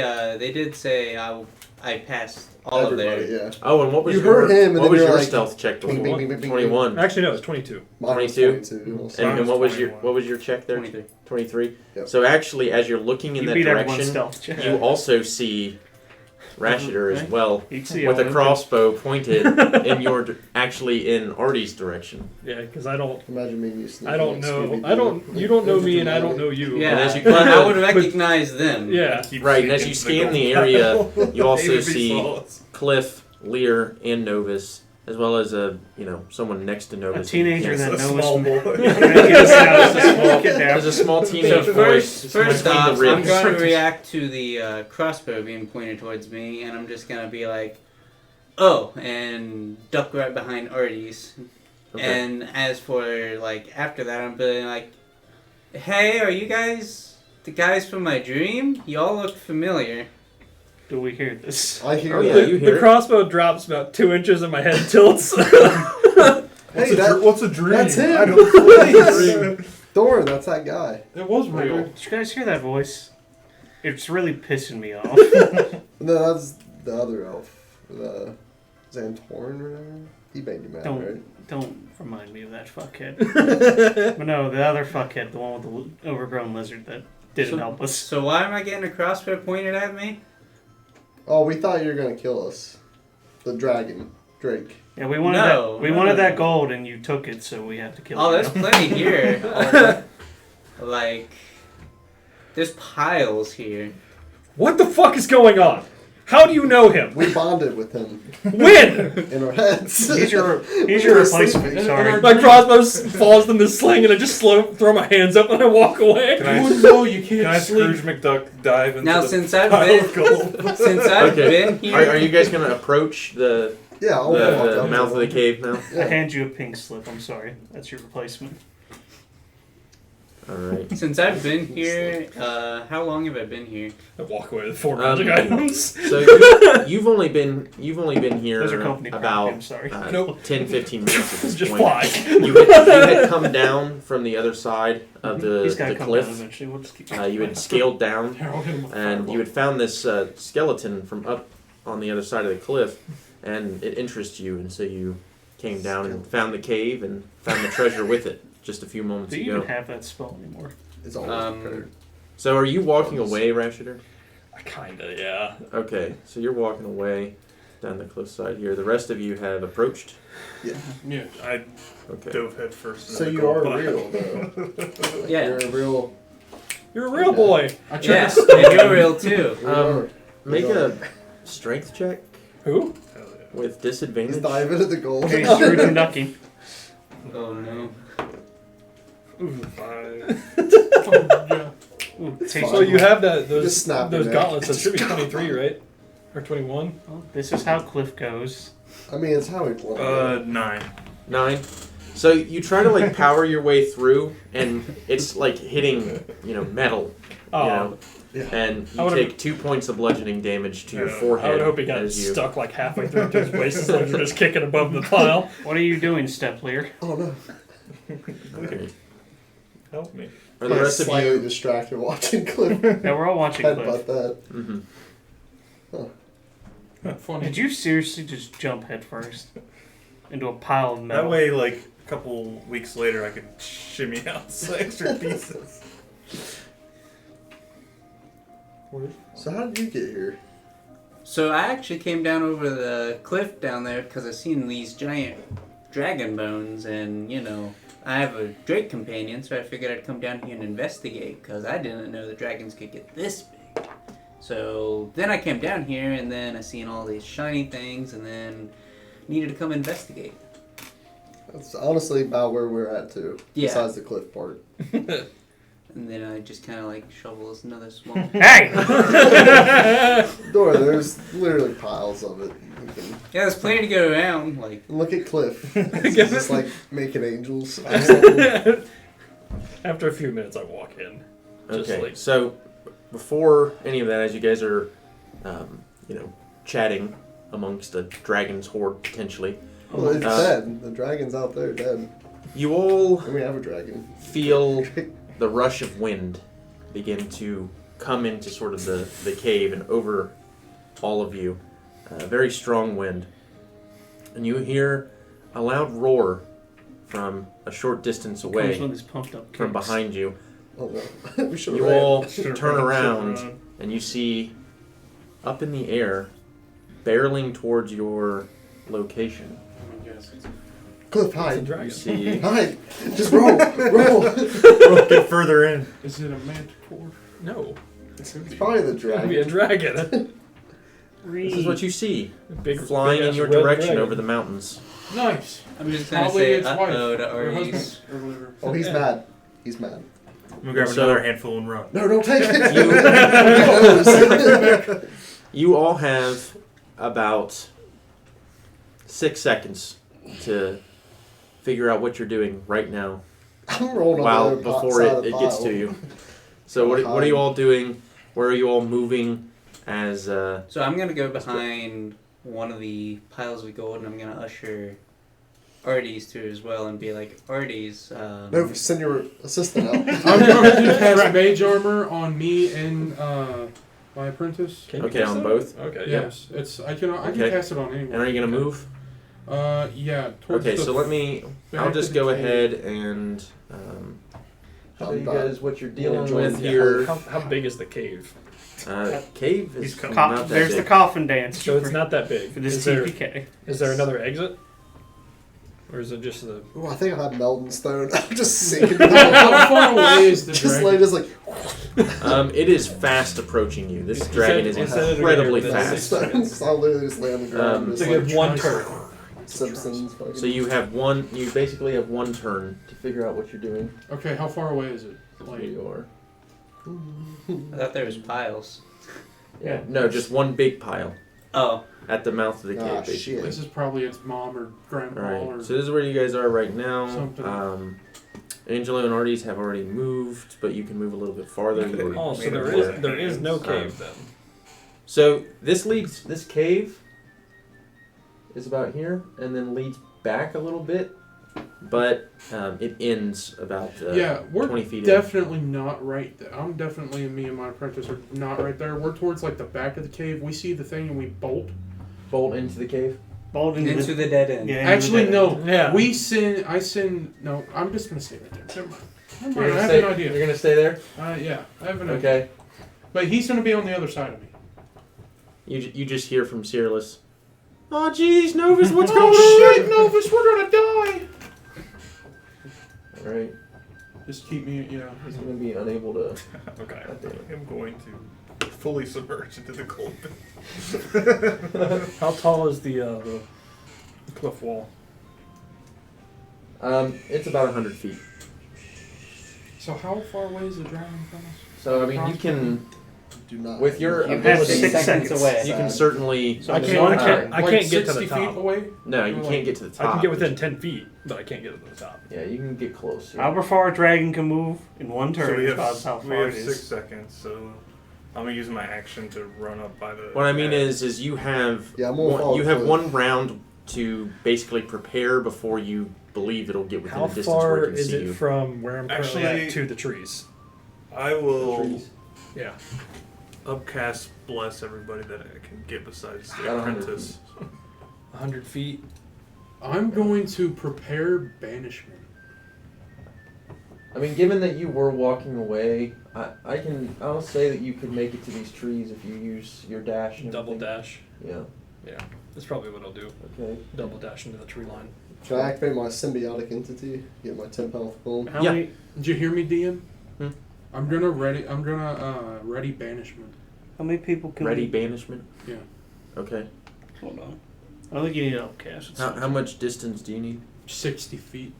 did say I passed all Everybody, of their. yeah. Oh, and what was You your heard him, and what then was you're your like, stealth check bing, before? bing, bing, bing, 21. Actually, no, it's 22. Mine was 22? 22. And Mine what was was your 21. what was your check there? 23. 23. Yep. So actually, as you're looking in You that beat everyone's direction, stealth check. you also see Rashider as Okay. well, You can see with a Owen. crossbow pointed in actually in Artie's direction. Yeah, because I don't Imagine me sneaking I don't like know. Scooby-Doo. I don't. You don't know me, and I don't know you. Yeah, And as you but kinda- I would recognize them. Yeah. Keep Right, and as sneaking you to scan gold the area, pile. you also Maybe see Saul's. Cliff, Lear, and Novus, as well as someone next to A Novus. teenager Yes. that A knows small me. boy. There's a small teenage So boy. first between off, the I'm ribs. going to react to the crossbow being pointed towards me, and I'm just going to be like, "Oh," and duck right behind Artie's. Okay. And as for like after that, I'm being like, "Hey, are you guys the guys from my dream? Y'all look familiar." Do we hear this? I hear Oh, yeah, that. you hear The it. crossbow drops about 2 inches and my head tilts. Hey, What's a dream? that's him. I don't play. Doran, that's that guy. It was real. Did you guys hear that voice? It's really pissing me off. No, that's the other elf. The Xantorn or whatever. He made you mad, right? Don't remind me of that fuckhead. But no, the other fuckhead, the one with the overgrown lizard that didn't help us. So why am I getting a crossbow pointed at me? Oh, we thought you were gonna kill us. The dragon. Drake. Yeah, we wanted No, that. We no, wanted no, that no. gold, and you took it, so we had to kill Oh, you. there's plenty here. Like, there's piles here. What the fuck is going on? How do you know him? We bonded with him When? in our heads. He's your We were replacement. sleeping. Sorry. My crossbow falls in the sling, and I just throw my hands up and I walk away. Can I- No, you can't Can I sleep. Scrooge McDuck dive into Now, the since I've pile been of gold? since I've Okay. been here, Are you guys going to approach the, Yeah, I'll walk the up mouth to of the him. cave now? I Yeah. hand you a pink slip. I'm sorry. That's your replacement. Alright. since I've been here, how long have I been here? I walk away with 4 magic items. So you've only been here Those are company property. about I'm sorry. 10-15 minutes at this Just point. fly. You had come down from the other side of He's got the to come cliff. down eventually. We'll just keep. You had scaled down, Here, I'll hit him with a and fireball. you had found this skeleton from up on the other side of the cliff, and it interested you, and so you came down and found the cave and found the treasure with it just a few moments Do you ago. even have that spell anymore? It's always prepared. So are you walking away, Rashider? Kinda, yeah. Okay, so you're walking away down the cliffside here. The rest of you have approached. Yeah. I Okay. dove head first. So into the you gold are pile. real, though. Like, Yeah. You're a real. You're a real boy. I tried Yes, to and you're real too. We are. Make We are. a strength check Who? Hell yeah. with He's disadvantage. diving at the gold. Okay, Scrooge and Ducky. Oh no. Ooh, 5. yeah. Ooh, It's taste fine. So you have Just those snap your neck. gauntlets. That should be 23, right? Or 21? Well, this is how Cliff goes. I mean, it's how we want 9. 9. So you try to like power your way through, and it's like hitting, metal, Oh, know, Yeah. and I you would've- take 2 points of bludgeoning damage to your Yeah. forehead. I would hope he got as you. stuck like halfway through his waist. His legs were just kicking above the pile. What are you doing, Step Lear? Oh no. Alright. Help me. Are the rest of slightly you? distracted watching Cliff Yeah, we're all watching Cliff. headbutt that. Mhm. Funny. Did you seriously just jump head first into a pile of metal? That way, like, a couple weeks later, I could shimmy out some extra pieces. So how did you get here? So I actually came down over the cliff down there because I seen these giant dragon bones, and I have a Drake companion, so I figured I'd come down here and investigate because I didn't know the dragons could get this big. So then I came down here, and then I seen all these shiny things, and then needed to come investigate. That's honestly about where we're at too. Yeah. Besides the cliff part. And then I just kind of like shovel this small. Hey! Dora, there's literally piles of it. You can Yeah, there's plenty to go around. Like, look at Cliff. He's just like making angels. or something. After a few minutes, I walk in. Just Okay. like, So before any of that, as you guys are, chatting amongst a dragon's horde, potentially. Well, it's dead. The dragon's out there dead. You all And we have a dragon. feel the rush of wind begin to come into sort of the cave and over all of you. A very strong wind. And you hear a loud roar from a short distance Comes away with his pumped up from kicks. behind you. Oh no. We should have You ran. all Should've turn run, around should've run. and you see up in the air, barreling towards your location. Yes. Cliff, It's a hide. You dragon. see Hide. Just roll. Roll. Get further in. Is it a manticore? No, It's probably the it's gonna be a dragon. dragon. this is what you see Big flying in big-ass your red direction dragon. over the mountains. Nice. I'm just gonna Probably say its wife uh-oh to or Arties. husband or whatever. Oh, he's Yeah. mad. He's mad. I'm gonna grab So- another handful and run. No, don't take it. You- You all have about 6 seconds to figure out what you're doing right now. I'm rolling While on the other before side of it the gets pile. to you. So what are you all doing? Where are you all moving as So I'm gonna go behind one of the piles of gold, and I'm gonna usher Arties through as well, and be like, Arties. No, send your assistant out. I'm going to cast mage armor on me and my apprentice. Can you Okay, cast on that? both? Okay. Yes, it's I can Okay. cast it on anyone. And are you gonna move? Yeah. Towards Okay, the so let me. back I'll of just the go cave. ahead and show you guys what you're dealing Enjoy with the here. How big is the cave? Cave is He's co- not that There's the big. coffin dance. So it's not that big. for this Is there, TPK. is there another exit? Or is it just the... Oh, I think I have Meldon Stone. I'm just sinking How down. far away is the Just dragon? like this, like It is fast approaching you. This You dragon said- is you said it incredibly earlier, but it's fast. stones. I'll literally just lay on the ground. Um, just So you like have one turn. Simpsons. Fucking. So you have one. You basically have one turn to figure out what you're doing. Okay, how far away is it? Where Like, you are. I thought there was piles. Yeah. No, just one big pile Oh, at the mouth of the cave, Ah, basically. shit. this is probably its mom or grandpa All or right. So this is where you guys are right now. Something. Angelo and Arties have already moved, but you can move a little bit farther. You were- Oh, so Made there it is work. there is no cave then. So this cave is about here, and then leads back a little bit, but it ends about yeah, we're 20 feet in. definitely not right there. I'm definitely, me and my apprentice are not right there. We're towards like the back of the cave. We see the thing and we bolt. Bolt into the cave. Bold into the dead end. Yeah, Actually, no. Yeah. No, I'm just gonna stay right there. Never mind. Never You're mind. I gonna have stay, an idea. You're gonna stay there. Yeah, I have an idea. Okay. But he's gonna be on the other side of me. You just hear from Cyrillus. Oh jeez, Novus, what's going Oh on? shit, Novus, we're gonna die. All right. Just keep me, yeah. He's gonna be unable to. Okay. God damn it. I'm going to fully submerge into the cold. How tall is the cliff wall? It's about 100 feet. So how far away is the dragon from us? So I mean, you can Do not. with your You have ability, 6 seconds away. you can certainly. I So can't Like get to 60 the top. feet away? No, you Or can't get to the top. I can get within 10 feet, but I can't get to the top. Yeah, you can get close. How far a dragon can move in one turn So we is have, about how we far have it 6 is. seconds, so I'm gonna use my action to run up by the. What I mean edge. is you have Yeah, I'm gonna follow you have Cliff. one round to basically prepare before you believe it'll get within How a distance where far it can is see it you. from where I'm currently Actually- at to the trees? I will Yeah. upcast bless everybody that I can get besides the About 100 apprentice. 100 feet. I'm going to prepare banishment. I mean, given that you were walking away, I'll say that you could make it to these trees if you use your dash. And Double everything. dash. Yeah. Yeah. That's probably what I'll do. Okay. Double dash into the tree line. Can I activate my symbiotic entity? Get my 10 pound boom. How Yeah. many? Did you hear me, DM? Hmm? I'm gonna ready banishment. How many people can? Ready banishment. Yeah. Okay. Hold on. I don't think you need to upcast. How much distance do you need? 60 feet.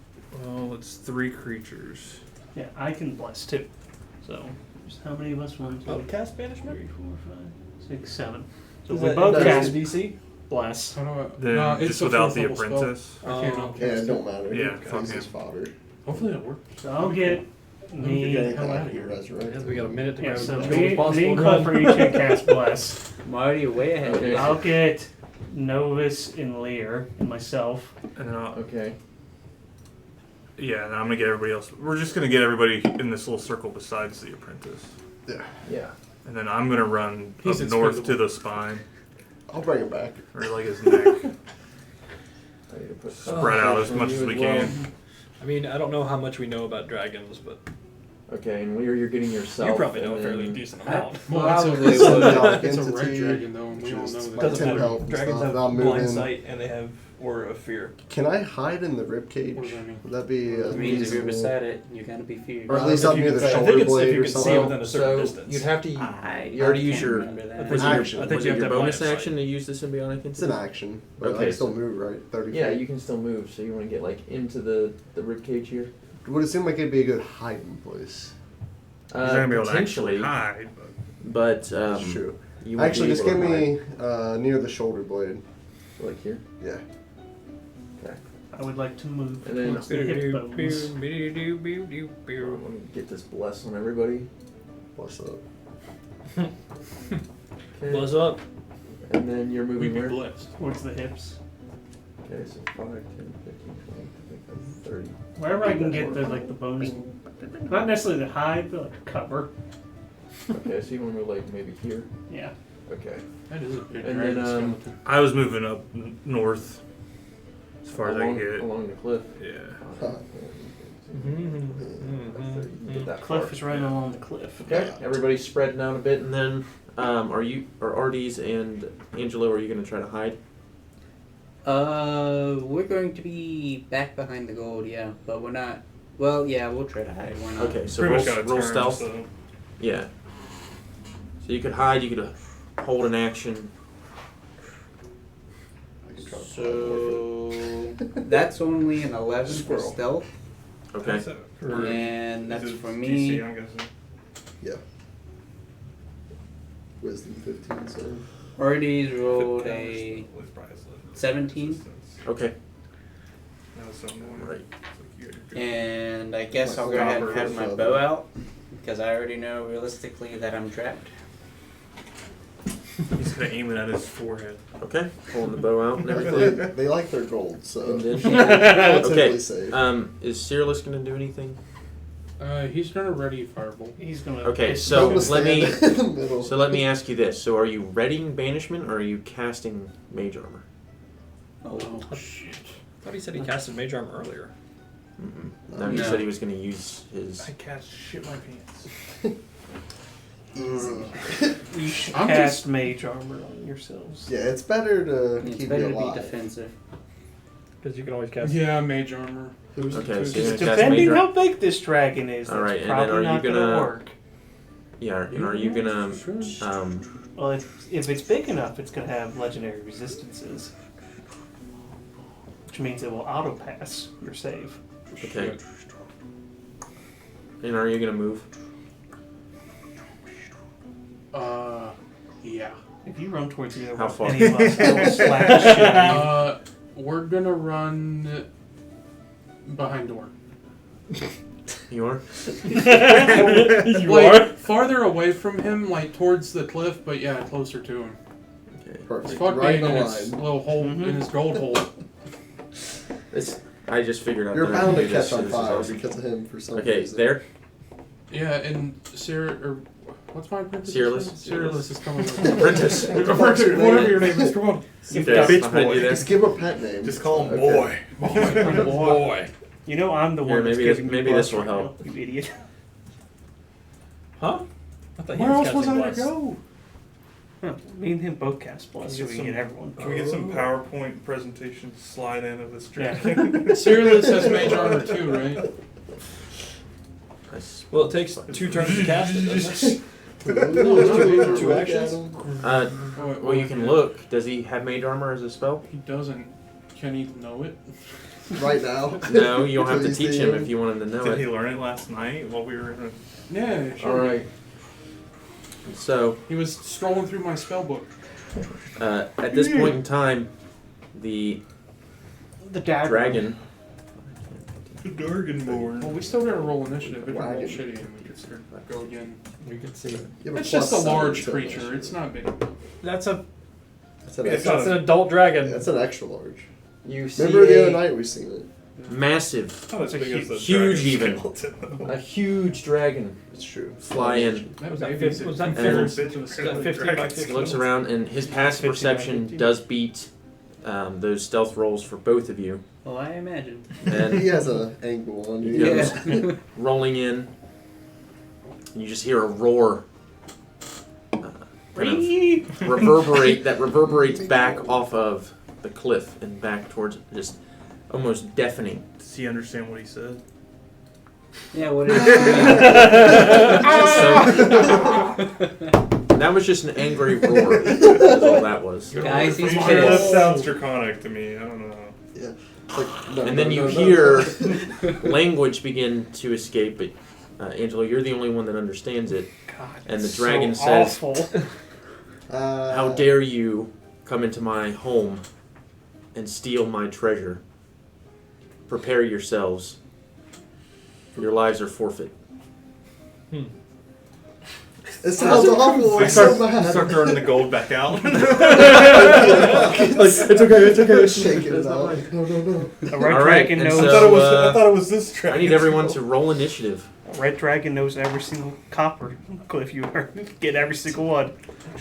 Well, it's 3 creatures. Yeah, I can bless too. So, just how many of us? 1, 2, Upcast banishment? 3, 4, 5, 6, 7. So Is we that- both that cast DC? bless. How do I? Then Nah, it's just a without fourth the level spell. apprentice. I can't Oh. upcast Yeah, it it. don't matter. Yeah, It's fuck his him. fodder. Hopefully that works. So I'll get me- me. Get anything hell out outta of here, here. resurrect. Yes, we got a minute to Yeah, go. so As me, quick as possible me and to Cliff run. are each at cast bless. Marty, you're way ahead. Okay. I'll get Novus and Lear and myself. And then Okay. yeah, and I'm gonna get everybody else. We're just gonna get everybody in this little circle besides the apprentice. Yeah. Yeah. And then I'm gonna run He's up north to expendable. the spine, I'll bring it back. or like his neck. I need to put Spread out as much as we can. I mean, I don't know how much we know about dragons, but Okay, and Lear, you're getting yourself. you probably know a and fairly then- decent amount. Well, Probably it's a, would. it's a red Entity, dragon, though, and we all know just that. like Tim help and Dragons stuff. have I'm blind moving. sight and they have aura of fear. Can I hide in the rib cage? What does that mean? Would that be It means if you're reasonable? beside it, you're gonna be feared. Or at least up near the I shoulder think it's if blade you or can see something. within a certain So distance. you'd have to. You I already can't used your. remember that. Was I it think your- you Was have it to your have bonus line of action to use the symbiotic? It's an action. But I Okay, can still so- move, right? 30 Yeah, feet. you can still move. So you want to get like into the rib cage here. It would seem like it'd be a good hiding place. He's not gonna be able to potentially, actually hide, but but That's true. you would Actually, be just able give to me near the shoulder blade. hide. Like here. Yeah. I would like to move And then- towards the hip bones. Let me get this bless on everybody. Bless up. Okay. Buzz up. And then you're We'd moving be where? blessed. Towards the hips. Okay, so 5, 10, 15, 20, 25, 30. Wherever I can get the bones, not necessarily to hide, but like cover. Okay, so you want to move like maybe here. Yeah. Okay. That is a big And dragon then, skeleton. I was moving up north as far as I along, can get. along the cliff. Yeah. Huh. Get that Cliff far. is right along the cliff. Okay, everybody's spreading out a bit, and then are Ardes and Angelo? Are you going to try to hide? We're going to be back behind the gold, yeah, but we're not. Well, yeah, we'll try to hide. We're not. Okay, so Pretty roll, much got a roll turn, stealth. so- Yeah. So you could hide. You could hold an action. I can try to So that's only an 11 for Squirrel. stealth, Okay. What's that? For- and that's is it for DC, me. I'm guessing. Yeah. Wisdom 15, so. Artie's rolled 15 a with price left. 17, Okay. That was so annoying. Right. It's like you gotta do- and I guess My I'll go ahead and stopper have is my up. bow out because I already know realistically that I'm trapped. He's gonna aim it at his forehead. Okay. Pulling the bow out and everything. They like their gold, so. And then- Relatively Okay. safe. Is Cyrillus going to do anything? He's gonna ready firebolt. He's gonna. Okay, it's so I'm gonna let me- stand in the middle. So let me ask you this: so are you readying banishment, or are you casting mage armor? Oh, Shit. I thought he said he casted mage armor earlier. No, he No. said he was going to use his. I cast shit my pants. Easy. You should I'm cast just- mage armor on yourselves. Yeah, it's better to it's keep better you to be alive. defensive. Because you can always cast. Yeah, mage armor. Okay, so you're Just going to cast depending mage how armor. big this dragon is, All that's right, and then probably are you not gonna- work. Yeah, and are you going to? Well, if it's big enough, it's gonna have legendary resistances, which means it will auto pass your save. Okay. And are you going to move? Yeah. If you run towards either How one, far? any of us, will slap the shit out of We're gonna run behind door. You are. You Like, farther away from him, like towards the cliff, but yeah, closer to him. Okay. It's Perfect. fuck Right being in in the his line. little hole, Mhm. in his gold hole. I just figured out. You're that I bound could to do this, catch so on this is fire awesome. because of him for some Okay, reason. there. Yeah, and Sarah, or what's my apprentice? Cyrillus. Cyrillus is coming. Apprentice. Whatever your name is, come on. You've Okay, got- behind boy. you there. Just give him a pet name. Just call him Okay. boy. Boy. You know I'm the Here, one that's maybe this- giving maybe you this plus will right help. now, you idiot. Huh? I thought he Where was else was casting I to bless. go? Huh, me and him both cast bless, so Can we we get can get some- everyone. Can we get some PowerPoint presentation slide in of this Yeah. dragon? Cyrillus has mage armor too, right? Nice. Well, it takes 2 turns to cast it, doesn't it? Two Look at actions? him. Well, you can look. Does he have mage armor as a spell? He doesn't. Can he know it? Right now. No, you don't have to Until you teach see him if you want him to know Did he it. learn it last night while we were in a... Yeah, sure. All right. So, He was scrolling through my spell book. at this point in time, the The dagger. dragon. The Dragonborn. Well, we still gotta roll initiative. If we roll Wagon. shitty, and we could Go again. We can see it. You have It's just a plus large 7 to it. creature. It's not big. That's an That's an extra. adult dragon. That's an extra large. You see Remember the other a night we've seen it. massive, Not as big as the huge dragon even. skeleton, though. a huge dragon It's true. fly in. That Was that maybe 50? Was that And- 50? Was that 50 by 50? Looks around, and his passive 50 by perception 50. does beat those stealth rolls for both of you. Well, I imagine. He And has an angle on you. Yeah. rolling in, you just hear a roar. Kind of reverberates back off of the cliff and back towards just almost deafening. Does he understand what he said? Yeah, what is That was just an angry roar. That's all that was. Guys, he's That pissed. sounds draconic to me. I don't know. Yeah. It's like, no, And no, then you no, no, hear no. language begin to escape, but Angelo, you're the only one that understands it. God, And the it's dragon so says, awful. "How dare you come into my home and steal my treasure? Prepare yourselves. Your lives are forfeit." It sounds awful. I I'm so start mad. throwing the gold back out. Like, it's okay, it's okay. Shaking it out. Like, no, no, no. A red All right, dragon and knows. so- I thought it was this I dragon. need everyone to roll initiative. A red dragon knows every single copper. Cliff, you are get every single one.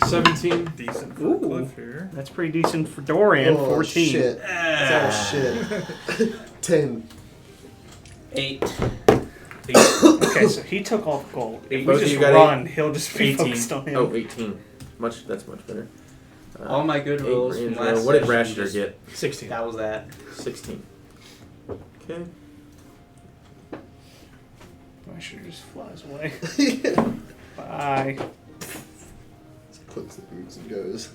17. Decent for Ooh. Cliff here. That's pretty decent for Dorian. Oh, 14. shit. Oh, shit. 10. 8. Okay, so he took all the gold. If Both we of just you got run, he'll just be 18. focused on him. Oh, 18. That's much better. All my good 8 rolls for from Angelo. last What did session Rashter just- get? 16. That was that. 16. Okay. Rusher just flies away. Yeah. Bye. Clicks the boots and goes.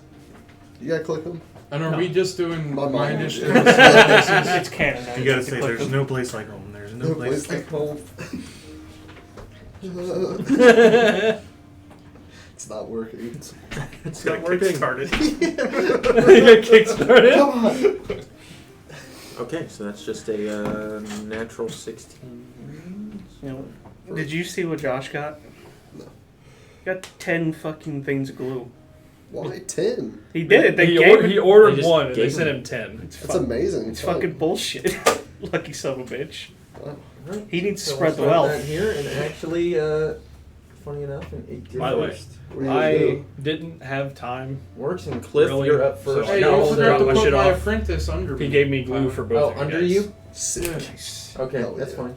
You gotta click them? And are No. we just doing My my mind. initiative? It's canon. now. You gotta have to say, click there's them. no place like home. There's no No place place like like home. It's not working. It's not working. Started. You got kickstarted? Come on. Okay, so that's just a natural 16. You know, did you see what Josh got? No. Got 10 fucking things of glue. Why 10? He did it. They He, gave he it. ordered They just one and they gave sent him- him 10. It's, That's fuck- amazing. it's fucking bullshit. Lucky son of a bitch. Wow. He needs to So spread we'll the start wealth. that here, and actually, funny enough, and it did By the way, first. What do you I do? didn't have time. Works, and Cliff, Really? you're up first. So Hey, No, you I'll forgot drop to my put shit my off. apprentice under me. He gave me glue for both Oh, of you under guys. you? Sick. Okay, Hell that's yeah. fine.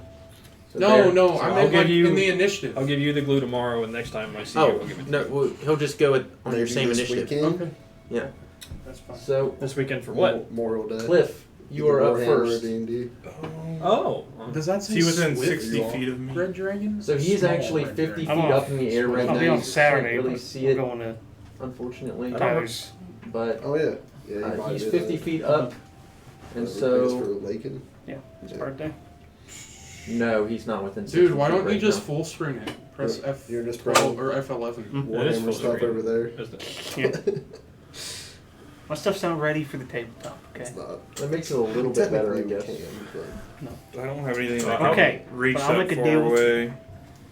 So No, there. no, So I I'll meant give like you- in the initiative. I'll give you the glue tomorrow, and next time I see you, Oh, I'll give it to no, you. well, he'll just go on your Maybe same this initiative. weekend? Okay. Yeah. That's fine. So, This weekend for what? Memorial Day. Cliff, you are up Warhammer first. D&D. Oh. Does that Is say he within Swift 60 You are. feet of me? Red Dragon? So he's Small actually red 50 feet dragon. I'm up in the air right I'll now. be on You Saturday. can't really but see we're it, going to unfortunately. Tyler's. But Oh, yeah. Yeah, you might he's do 50 that. feet up, and Thanks so for Lakin. Yeah, his Yeah. birthday. no, he's not within 60 Dude, why feet don't we right just now. full screen it? Press You're- F12 you're just or pressing- F11. That is Warhammer full stuff screen. over there. Isn't it? Yeah. My stuff's not ready for the tabletop, okay? It's not. That makes it a little bit better, I Technically, guess. we can, I don't have anything that Okay, can reach but I'll that make a far deal with away.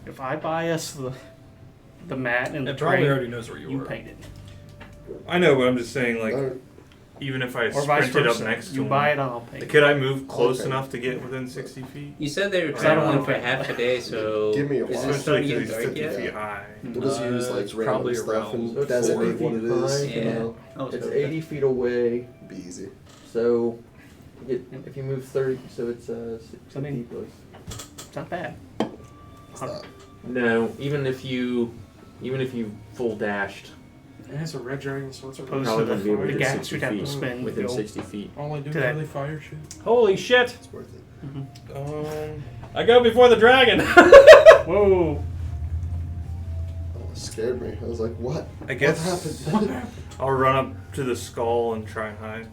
If I buy us the mat and the It probably frame, already knows where you you were. paint it. I know, but I'm just saying, but- like, No, even if I Or vice sprinted up versa. next to You him, buy it and I'll paint it. could I move close Okay. enough to get within 60 feet? You said they were Because I don't traveling know for if I- half a day, so Give me a is while. it Especially starting to because get he's dark 50 yet? feet high. We'll just use like It's random probably stuff around and designate 40 what it feet is. high. You Yeah. know, Oh, It's so 80 feet away, be easy. so if you move 30, so it's 60 I mean- feet close. It's not bad. It's not. No, even if you full dashed, And it's a red dragon, so it's a Opposed probably to wouldn't be able to the get gas 60 we'd have to feet spend. within to go. 60 feet. All I do To is that- really fire shit. Holy shit! It's worth it. Mhm. I go before the dragon! Whoa! Oh, it scared me. I was like, what? I guess What happened? I'll run up to the skull and try and hide.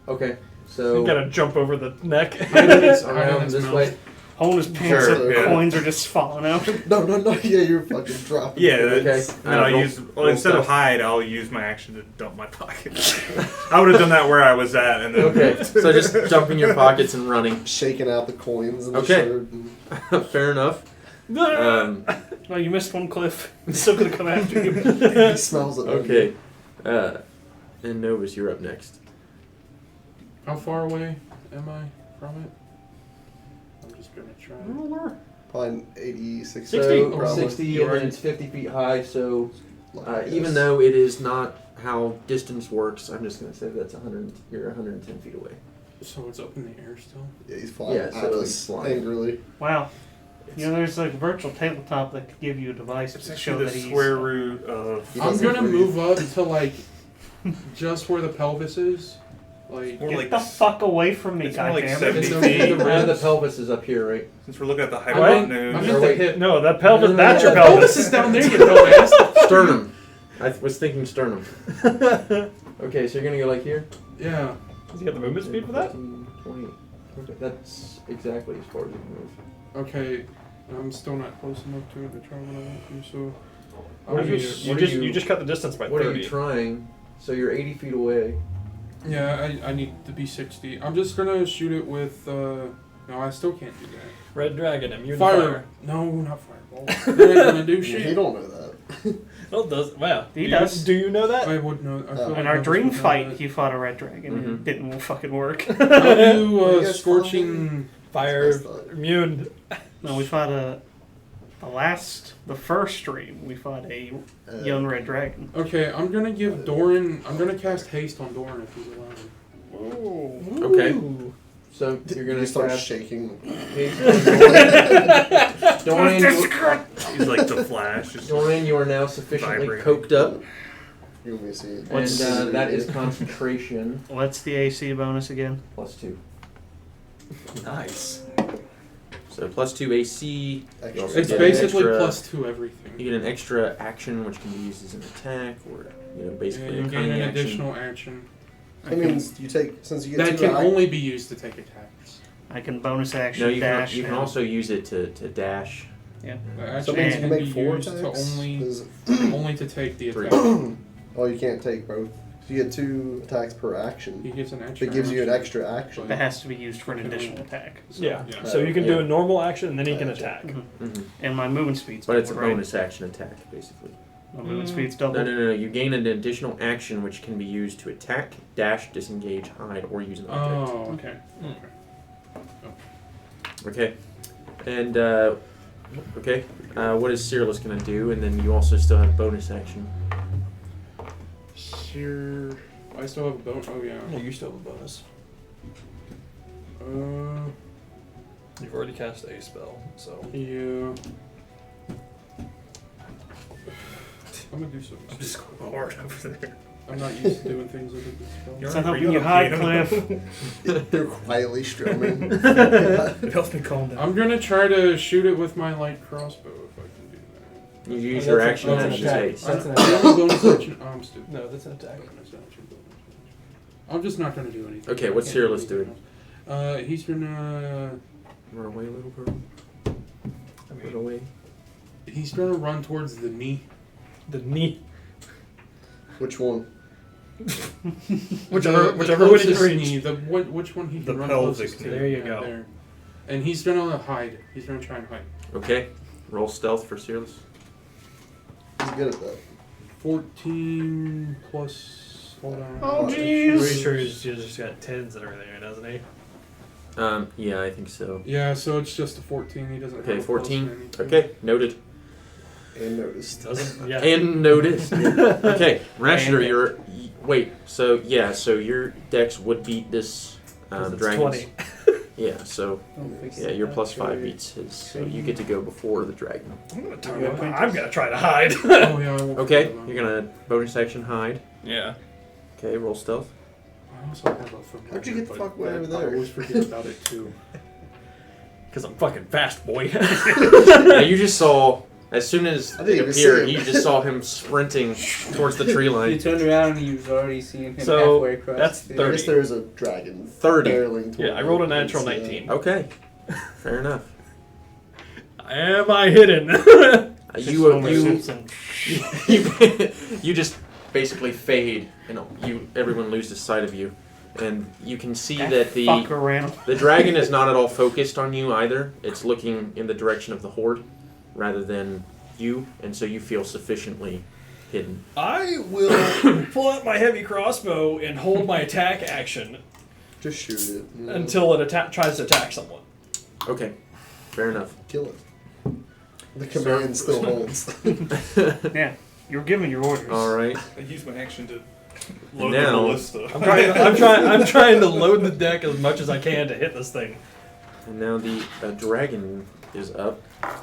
Okay, so You gotta jump over the neck. around this mouth. way. Holding his pants Sure, up, yeah. coins are just falling out. No, no, no. Yeah, you're fucking dropping. Yeah, Okay. that's, and I'll Roll- use roll instead of stealth. hide, I'll use my action to dump my pocket. I would have done that where I was at, and then Okay, so just jump in your pockets and running. Shaking out the coins and the Okay. shirt. And Fair enough. Oh, you missed one, Cliff. It's still gonna come after you. He smells it. Okay. And Novus, you're up next. How far away am I from it? I'm just gonna try. Probably 86. 60. So probably. 60, and then it's 50 feet high. So I even guess. though it is not how distance works, I'm just gonna say that's 100. You're 110 feet away. So it's up in the air still. Yeah, he's flying Yeah, at so us he's flying. angrily. Wow. You know, there's like a virtual tabletop that could give you a device It's to show actually that the he's. square root of. He I'm doesn't gonna breathe. move up to like just where the pelvis is. Like More Get like the fuck away from me, it's more like goddammit. 70 It's over feet. the The ribs. pelvis is up here, right? Since we're looking at the I'm hypotenuse. at the hip. No, that pelvis, No, that's your The pelvis pelvis. is down there, you dumbass. Sternum. I was thinking sternum. Okay, so you're gonna go like here? Yeah. Does he have the movement speed for that? 15, 20. Okay, that's exactly as far as you can move. Okay. I'm still not close enough to it to try what I want to. So What I'm are just- You just cut the distance by What 30. are you trying? So you're 80 feet away. Yeah, I need to be 60. I'm just gonna shoot it with. No, I still can't do that. Red dragon, immune to Fire. fire. No, not fireball. That ain't gonna do You shit. don't know that. Oh, does wow? He do does. You, do you know that? I would know. I feel like In I our just dream would know fight, that. he fought a red dragon and Mhm. it didn't fucking work. I'll do What do you guys scorching. Fire, That's not- immune. No, we fought the first stream, we fought a young red dragon. Okay, I'm gonna give Doran. I'm gonna cast haste on Doran if he's allowed. Okay. So you're You gonna start cast shaking. Dorian, He's like the Flash. Just Dorian, you are now sufficiently Vibrating. coked up, You want me to see it? and that is concentration What's the AC bonus again? +2. Nice. So +2 AC. You Extra. also It's get basically an extra, +2 everything. You get an extra action, which can be used as an attack, or Yeah, basically you a gain cunning an action. additional action I mean, you take since you get that two can only be used to take attacks. I can bonus action No, you can, dash. you can and- also use it to dash. Yeah. The action So it means you can can be make 4 used attacks. to only 'Cause- to take the Three. attack. Oh, you can't take both. You get 2 attacks per action. He gets an extra. It gives you an action. extra action. That has to be used for an additional attack. Yeah. Yeah. So you can do Yeah. a normal action and then he can Gotcha. attack. Mhm. Mhm. And my movement speed's But it's a doubled, right? bonus action attack, basically. My movement Mm. speed's No, doubled. no. You gain an additional action which can be used to attack, dash, disengage, hide, or use an object. Oh, okay. Mm. Okay. Okay. And, what is Cyrillus going to do? And then you also still have bonus action. Sure. I still have a bonus. Oh yeah. Yeah, you still have a bonus. You've already cast a spell, so. Yeah. I'm gonna do something. I'm just going hard over there. I'm not used to doing things with this spell. You're It's not Are helping you you on a hide, piano? Cliff. They're quietly strumming. It helps me calm down. I'm gonna try to shoot it with my light crossbow if I can do that. You use Oh, your that's action an to use attack. haste. That's an I have a bonus action. Oh, I'm stupid. No, that's an attack. Bonus action, bonus action. I'm just not gonna do anything. Okay, what's I can't do Cyrillus anything else. He's gonna Run away, little girl. Run away. he's gonna run towards the knee. The knee. Which one? Whichever The one you closest reach. knee. Which one he The can run pelvic closest to. knee. There you Yeah, go. there. And he's gonna hide. He's gonna try and hide. Okay. Roll stealth for Cyrillus. He's good at that. 14 plus. Hold on. Oh, Pretty jeez. sure he's just got 10s and everything, doesn't he? Yeah, I think so. Yeah, so it's just a 14. He doesn't. Okay, have a plus 14. anything. Okay, noted. And noticed. Doesn't? Yeah. And noticed. Okay, Rasher, And- you're. Wait, so your dex would beat this 'Cause it's dragon's. 20. Yeah, so Don't fix yeah, that. your +5 beats his. So you get to go before the dragon. I'm gonna try to hide. Oh yeah. I won't Okay, forget about you're gonna bonus action hide. Yeah. Okay, roll stealth. I also have a familiar, How'd you get the but fuck way that- over there? I always forget about it too. Because I'm fucking fast, boy. Yeah, you just saw as soon as I didn't it even see appeared, him. you just saw him sprinting towards the tree You line. turned around and you was already seeing him So, halfway across. that's the- I 30. guess there's a dragon 30. barreling toward Yeah, I rolled a you. natural It's, 19. Okay, fair enough. Am I hidden? Homer You Simpson. you just basically fade, and everyone loses sight of you, and you can see that the fucker ran. dragon is not at all focused on you either. It's looking in the direction of the horde. rather than you, and so you feel sufficiently hidden. I will pull out my heavy crossbow and hold my attack action Just shoot it. you know. until it tries to attack someone. Okay, fair enough. Kill it. The command still holds. Yeah, you're giving your orders. All right. I use my action to load Now- the ballista. I'm trying to load the deck as much as I can to hit this thing. And now the dragon is up.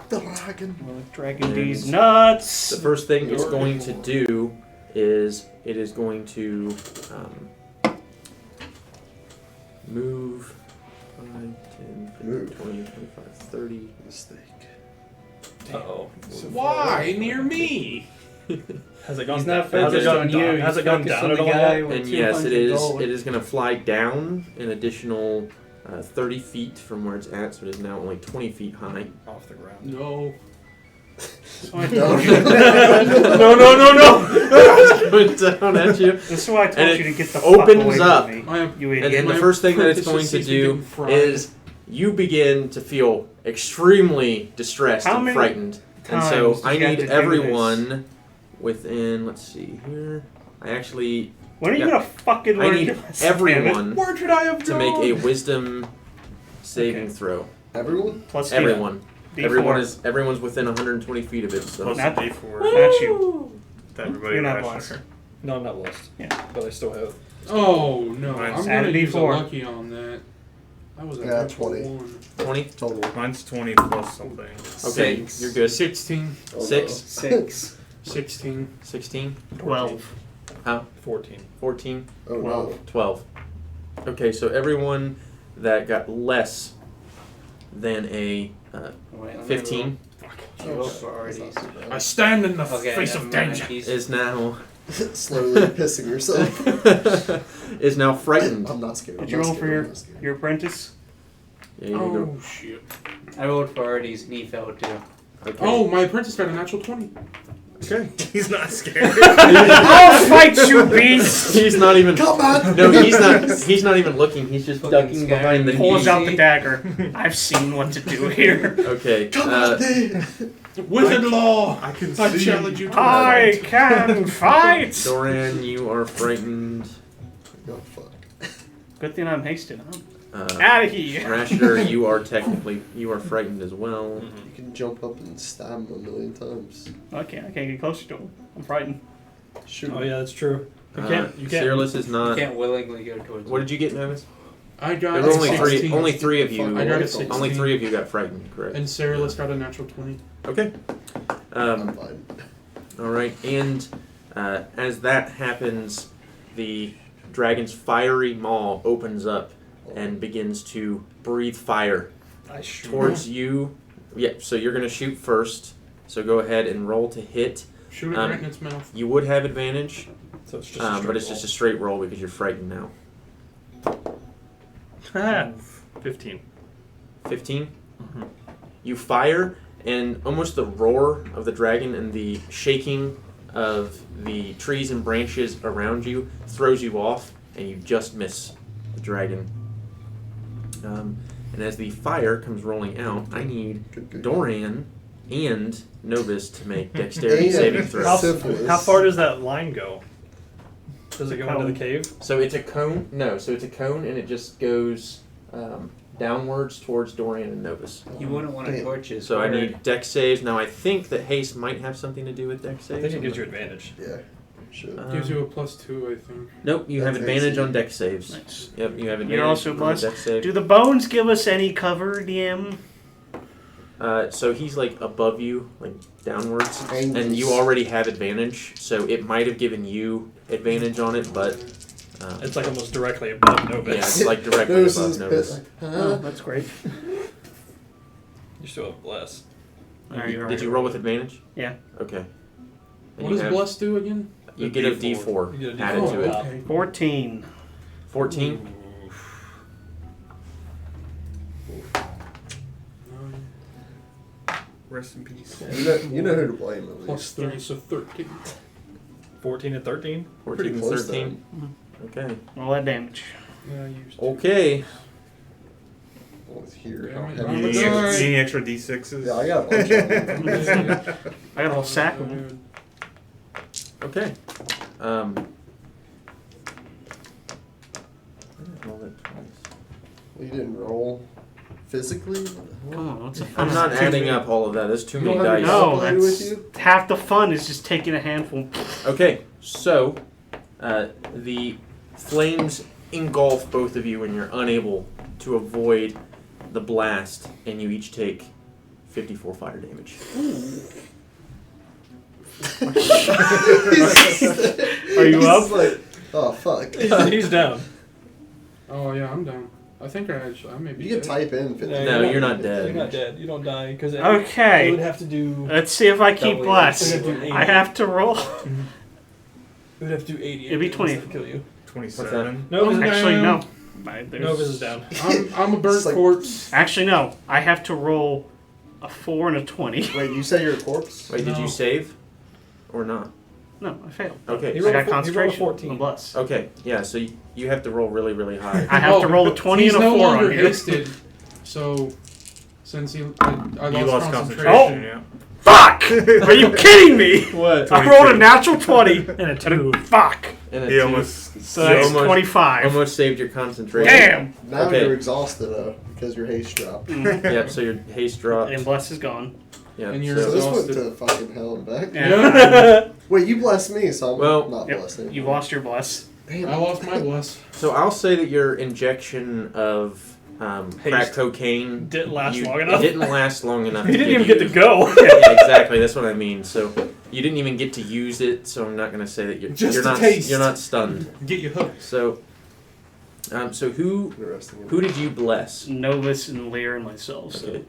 The dragon. Dragon D's And nuts. The first thing it's going to do is it is going to move 5, 10, 15, Move. 20, 25, 30. Mistake. Uh-oh. Why near me? Has it gone He's down? not Has it focused gone on you. down? Has He's it gone focused down on at the all? guy yet? with And yes, it 200 is. gold. It is going to fly down an additional 30 feet from where it's at, so it is now only 20 feet high. Off the ground. No. That's why I No. told you. No! Going down at you. That's why I told And you it to get the opens fuck away up. from me. I am. You And idiot. then the My first thing that it's apprentice going to sees me getting do fried. is you begin to feel extremely distressed How and many frightened. And so times I do you have need to do everyone within, let's see here. I actually, When are you Yep. gonna fucking I learn need your lesson, damn it? everyone Where could I have to make a gone? wisdom saving Okay. throw. Everyone? Plus Everyone. D4. Everyone's within 120 feet of it. So Plus Not- a D4. Not you. Everybody You're not around lost. here. No, I'm not lost. Yeah. But I still have. Oh no! Mine's I'm add gonna a use a D4. lucky on that. That was a Yeah, natural 20. one. 20. Total. Mine's 20 plus something. Okay, Six. you're good. 16. Oh, 6, 6, 16. 16, 12. 14. 14, no. Oh, 12. no. 12. Okay, so everyone that got less than a Wait, let me 15 roll for That's not Arties. too bad. I stand in the Okay, face never of mind. danger. He's- is now Slowly pissing herself. is now frightened. I'm not scared. Did I'm you not roll scared, for I'm your, not scared. your apprentice? Yeah, you go. Oh shit! I rolled for Arties and he fell too. Okay. Oh, my apprentice got a natural 20. okay. He's not scared. I'll fight you, beast! He's not even. Come on! No, he's not. He's not even looking. He's just Fucking ducking scared. behind the Pulls knees. out the dagger. I've seen what to do here. Okay. Come on, there! Wizard law! I can I see. challenge you to a I fight. can fight! Doran, you are frightened. Oh, fuck. Good thing I'm hasted, huh? Uh, Out of here! Rasher, you are frightened as well. You can jump up and stab him a million times. I can't get closer to him. I'm frightened. Shoot. Oh, yeah, that's true. You Uh, can't. You can't. Fearless is You not. can't willingly go towards What him. did you get, Novis? I got There were only 16. three. Only three of you. I got a 16. Only three of you got frightened. Correct. And Sarah's got a natural 20. Okay. I'm fine. All right. And as that happens, the dragon's fiery maw opens up and begins to breathe fire I shoot. towards you. Yeah. So you're gonna shoot first. So go ahead and roll to hit. Shoot it Um, right in its mouth. You would have advantage, So it's just. but it's just a straight roll because you're frightened now. Ah, 15. 15. Mhm. You fire, and almost the roar of the dragon and the shaking of the trees and branches around you throws you off, and you just miss the dragon. And as the fire comes rolling out, I need Good. Doran and Novus to make dexterity And saving How, throws. syphilis. how far does that line go? Does it go into the cave? So it's a cone? No, so it's a cone, and it just goes downwards towards Dorian and Novus. You wouldn't want to Damn. torch his So I bird. need dex saves. Now I think that haste might have something to do with dex I saves. think it gives you advantage. Yeah. Should. Gives you a +2, I think. Nope, you have That's advantage AC. on dex saves. Nice. Yep, you have advantage You're also on blessed. dex save. Do the bones give us any cover, DM? So he's like above you, like downwards, and Angles. you already have advantage. So it might have given you advantage on it, but It's like almost directly above Novus. yeah, it's like directly Notice above his pit, Novus. like, Oh, huh? that's great. You still have bless. Alright, you're Did right. you roll with advantage? Yeah. Okay. And What you does have- Bless do again? You A get a D4. D4 You get a added D4. to it. okay. 14. 14. Rest in peace. You know who to blame at least. +3, so 13. 14 and 13? 14 Pretty and close 13. Okay. All that damage. Yeah, I used Okay. Well, it's here. Yeah, How I'm heavy Any is a it? guy. extra, any extra D6s? Yeah, I got a bunch of them. I got a whole sack of them. Okay. Roll that twice. Well, you didn't roll physically? Come on, what's the I'm fun? not adding up all of that. There's too You many don't have dice. your No, calculator that's with you? half the fun is just taking a handful. Okay, so the flames engulf both of you, and you're unable to avoid the blast, and you each take 54 fire damage. Are you up? He's like, oh, fuck. He's down. Oh yeah, I'm down. I think I may be. You can dead. type in 50. No, you're not dead. You're not dead. You don't die because it Okay. would have to do. Let's see if I keep Double bless. it. We'd have to do I have to roll. It would have to do 80. It'd be 20. to kill you. 27. No, I'm Actually, no. down. Novus is down. I'm a burnt It's like- corpse. Actually, no. I have to roll a 4 and a 20. Wait, you say you're a corpse? Wait, did No. you save? Or not? No, I failed. Okay. He I rolled got a 14. concentration. And bless. Okay, yeah, so you have to roll really, really high. I have to roll a 20 he's and a no 4 longer on here. hasted, so since I You lost lost concentration. concentration, yeah. Fuck! Are you kidding me? What? I rolled a natural 20 And a 2. fuck. And a He two. almost. So that's almost- 25. Almost saved your concentration. Damn! Now Okay. you're exhausted, though, because your haste dropped. Yep, so your haste dropped. And bless is gone. Yep, And you're So so, this went Exhausted. to fucking hell and back. Yeah. Wait, you blessed me, so I'm Well- not Yep. blessing. You lost your bless. Damn. I lost my bless. so I'll say that your injection of crack Haste. cocaine Didn't last you- long enough. It didn't last long enough. He to didn't even give get to you- go. Yeah, exactly. That's what I mean. So you didn't even get to use it. So I'm not going to say that Just you're a not taste. you're not stunned. Get you hooked. So so who Interesting. did you bless? Novus and Lear and myself. So. Okay.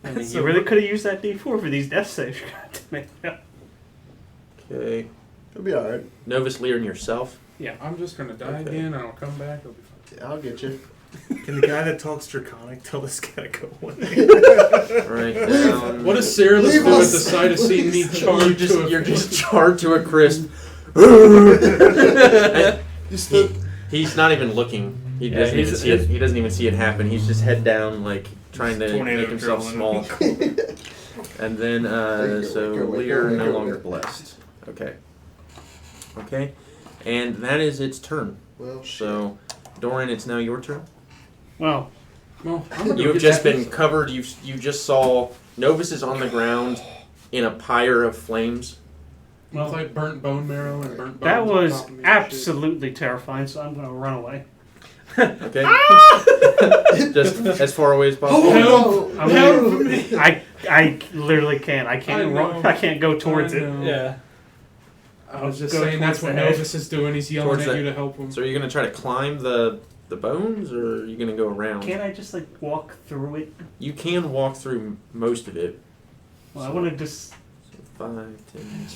I mean, So you really what- could have used that D4 for these death saves. Okay. It'll be alright. Novus, Lear, and yourself. I'm just gonna die Okay. again, and I'll come back. It'll be fine. Yeah, I'll get you. Can the guy that talks Draconic tell this guy to go away? Right down. What does Cyrillus Leave do at the us, sight of seeing me please. charged to a You're just charred to a crisp. You still. He's not even looking. He Yeah, doesn't even he's- see it. He doesn't even see it happen. He's just head down, like trying to Tornado make himself small. adrenaline. And then, so Lear no longer blessed. Okay. Okay. And that is its turn. Well, shit. So, Doran, it's now your turn. Well, Well, I'm gonna You have get just that- been covered. You just saw Novus is on the ground in a pyre of flames. with like burnt bone marrow and burnt bones. that on was top of me and shit. absolutely terrifying, so I'm going to run away. Okay. Just as far away as possible. Oh, no. I Help mean, I literally can't. I can't I run. know. I can't go towards I it. know. Yeah. I was just Go saying that's towards what the head. Novus is doing. He's yelling Towards at the- you to help him. So, are you gonna try to climb the bones, or are you gonna go around? Can't I just like walk through it? You can walk through most of it. Well, I want to just 5, 10,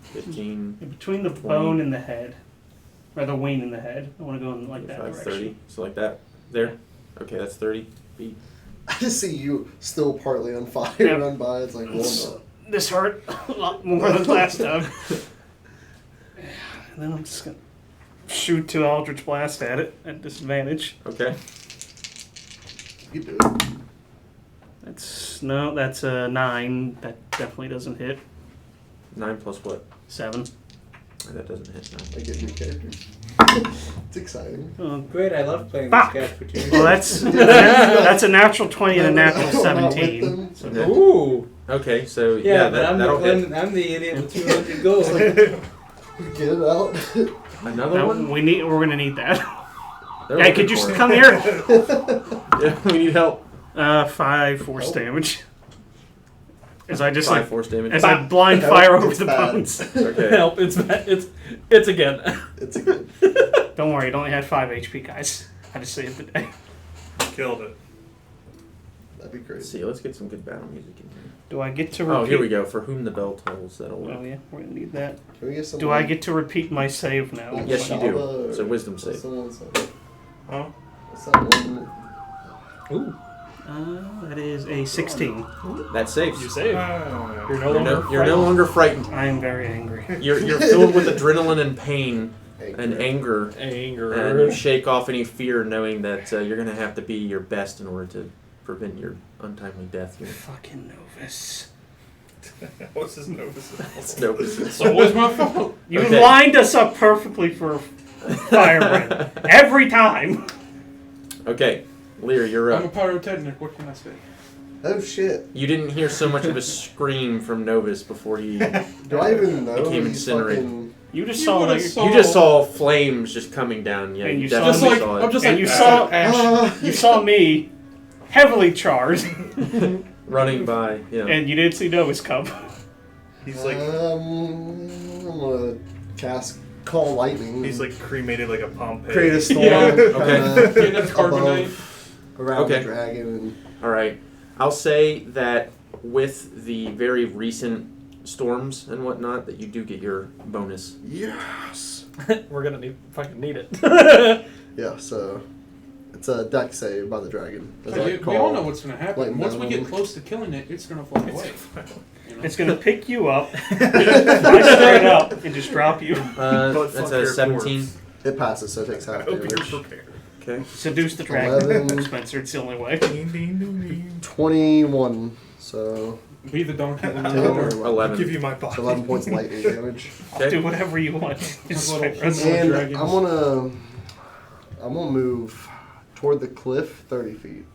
15, between the 20. bone and the head, or the wing and the head. I want to go in like that 5, direction. 30. So like that. There. Okay, that's 30 feet. I just see you still partly on fire Yeah. run by. It's like, well, This hurt a lot more than last time. And then I'm just gonna shoot 2 Eldritch Blast at it at disadvantage. Okay. you do it. That's a 9. That definitely doesn't hit. 9 plus what? 7. That doesn't hit. No. I get new characters. It's exciting. Oh, Great, I love playing Fuck. this guy for 2 years. well, that's a natural 20 and a natural I'm not with 17. them. Okay. Ooh! Okay, so Yeah, yeah, but I'm that'll hit. I'm the idiot with 200 gold. Get it out. Another No, one? we're gonna need that. They're Hey, looking could you for it. come here? Yeah, we need help. 5 force damage. As I just 5 force damage. as I blind fire over It's the bad. bones. Okay. Help! It's again. It's a good. Don't worry, it only had 5 HP, guys. I just saved the day. Killed it. That'd be Let's crazy. see. Let's get some good battle music in here. Do I get to repeat? Oh, here we go. For whom the bell tolls, that'll work. Oh yeah, we're gonna need that. Can we get some? Do I get to repeat my save now? Yes, you do. Java It's a or wisdom save. someone say? Huh? What's that one? Ooh, That is a 16. That saves. you saved. Ah. You're no longer. You're no longer frightened. I am very angry. You're filled with adrenaline and pain an anger, Anger. and you shake off any fear, knowing that you're going to have to be your best in order to prevent your untimely death here. Fucking Novus. What's his Novus? It's Novus. It's always my fault. You Okay. lined us up perfectly for firebrand. Every time. Okay, Lear, you're I'm a up. pyrotechnic. What can I say? Oh shit. You didn't hear so much of a scream from Novus before you. Do I even know? Became he's incinerated. fucking- You just You saw would've like, saw- You just saw flames just coming down. Yeah, And you you saw definitely Just like saw it. I'm just And like you saw- Ash. you saw me heavily charged, Running by. Yeah. and you didn't see Novus come. He's like I'm gonna cast Call Lightning. he's like cremated like a Pompeii. create a storm. Yeah. kinda Get enough carbonite. around Okay. the dragon. All right. I'll say that with the very recent storms and whatnot, that you do get your bonus. And yes. We're gonna fucking need it. Yeah. So it's a deck save by the dragon. As Like, I we all know call. what's gonna happen. Lightning Once we down get on close to killing it, it's gonna fly away. You know? It's gonna pick you up, fly straight up, and just drop you. But That's fuck a your 17. dwarves. It passes, so it takes I half hope you're damage. prepared. Okay. Seduce the dragon, 11. Spencer. It's the only way. 21. So Be the donkey. when Ten you're or older. 11. Give you my body. 11 points of lightning damage. I'll do whatever you want. It's little Spencer. human- And dragons. I'm gonna move toward the cliff 30 feet.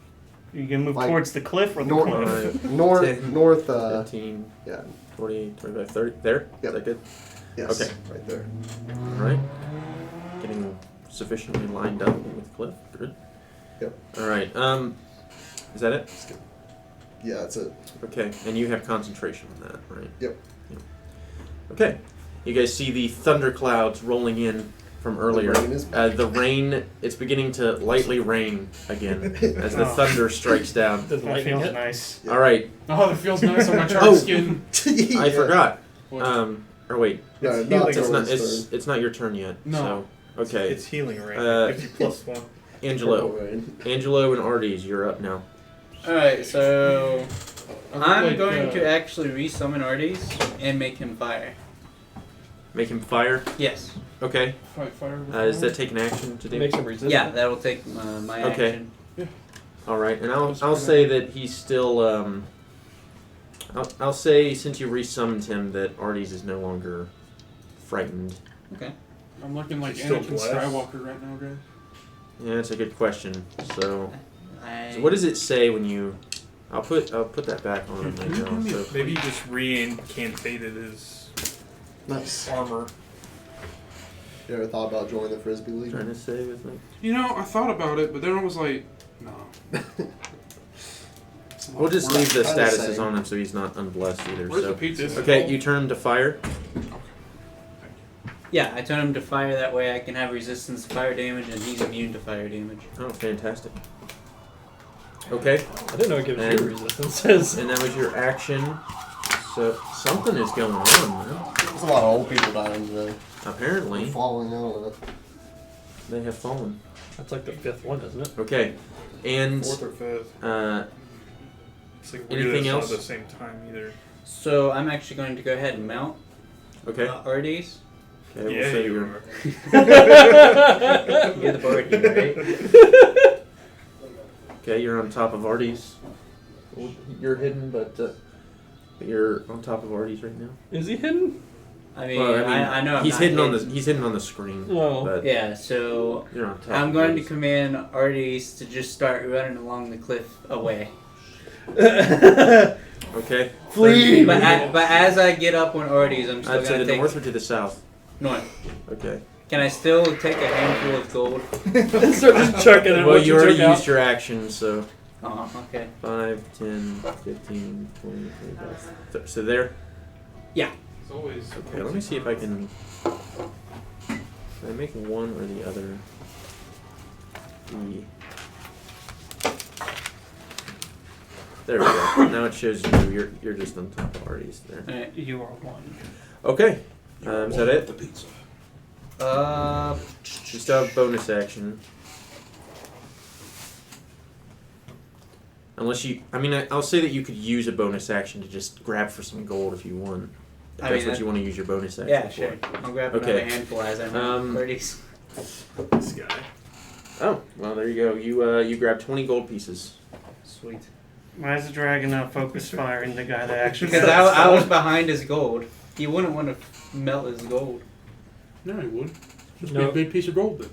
You can move Like, towards the cliff or the North, cliff. north, 10, north. 15, Yeah. 20, 25, 30. There? Yep. Is that good? Yes. Okay. Right there. All right. Getting sufficiently lined up with Cliff. Good. Yep. All right. Is that it? Yeah, that's it. Okay. And you have concentration on that, right? Yep. Okay. You guys see the thunder clouds rolling in from earlier. rain is The rain, it's beginning to lightly rain again as the Oh. thunder strikes down. Does That lightning feels hit? nice. Yeah. All right. Oh, that feels nice on my charred Oh. skin. Yeah. I forgot. What? Or wait. No, It's not healing. It's not. Torrent's It's not your turn yet. No. So, okay. It's healing rain. Uh, Gives you +1. turn. Angelo. Purple rain. Angelo and Ardes, you're up now. Alright, so I look I'm like, going to actually resummon Ardes and make him fire. Make him fire. Yes. Okay. fight fire. with Does fire. that take an action to do? Makes him resistant. Yeah, that will take my Okay. action. All right, and I'll That's I'll pretty say that he's still I'll say since you resummoned him that Ardes is no longer frightened. Okay. I'm looking like Still Anakin blessed. Skywalker right now, guys. Yeah, that's a good question. So I what does it say when you? I'll put that back on him Can right you now. give me So a- Maybe you just re-incantated his Nice. armor. You ever thought about joining the Frisbee League? trying to say with like. You know, I thought about it, but then I was like, no. We'll just We're leave the kinda statuses same. on him so he's not unblessed either. Where's So the pizza? okay, you turn him to fire. Yeah, I turn him to fire. That way I can have resistance to fire damage, and he's immune to fire damage. Oh, fantastic. Okay, I didn't know it gives And- you resistances. and that was your action. So something is going on, man. There's a lot of old people dying today. Apparently, Falling out. they have fallen. That's like the 5th one, isn't it? Okay, and 4th or 5th. It's like weird Anything it's not else? at the same time either. So I'm actually going to go ahead and mount okay, Ardes. okay, we'll Yeah, say you you're are. You're the bard here, right? okay. You're on top of Ardes. Well, you're hidden, but you're on top of Ardes right now. Is he hidden? I mean, Well, I know I'm he's not hidden on the he's hidden on the screen. Oh. But Yeah, so you're on top. I'm of going to Ardes. command Ardes to just start running along the cliff away. Okay. Flee! But as I get up on Ardes, I'm still To going the to take north or to the south? north. Okay. Can I still take a handful of gold? Start just chucking it. Well, what you already took out. used your action, so Oh, okay. 5, 10, 15, 20, 25. So there. It's always. Okay, let me see if I can I make one or the other. There we go. Now it shows you. You're just on top of Ardes there. Alright. You are one. Okay. Is that it? You still have bonus action. Unless you, I mean, I'll say that you could use a bonus action to just grab for some gold if you want. If I that's mean, what you want to use your bonus action Yeah, for. sure. I'll grab Okay. another handful as I'm birdies. This guy. Oh, well, there you go. You grab 20 gold pieces. Sweet. Why is the dragon not focus firing the guy that actually? Because I was behind his gold. He wouldn't want to melt his gold. No, he would. Just No. be a big piece of gold then.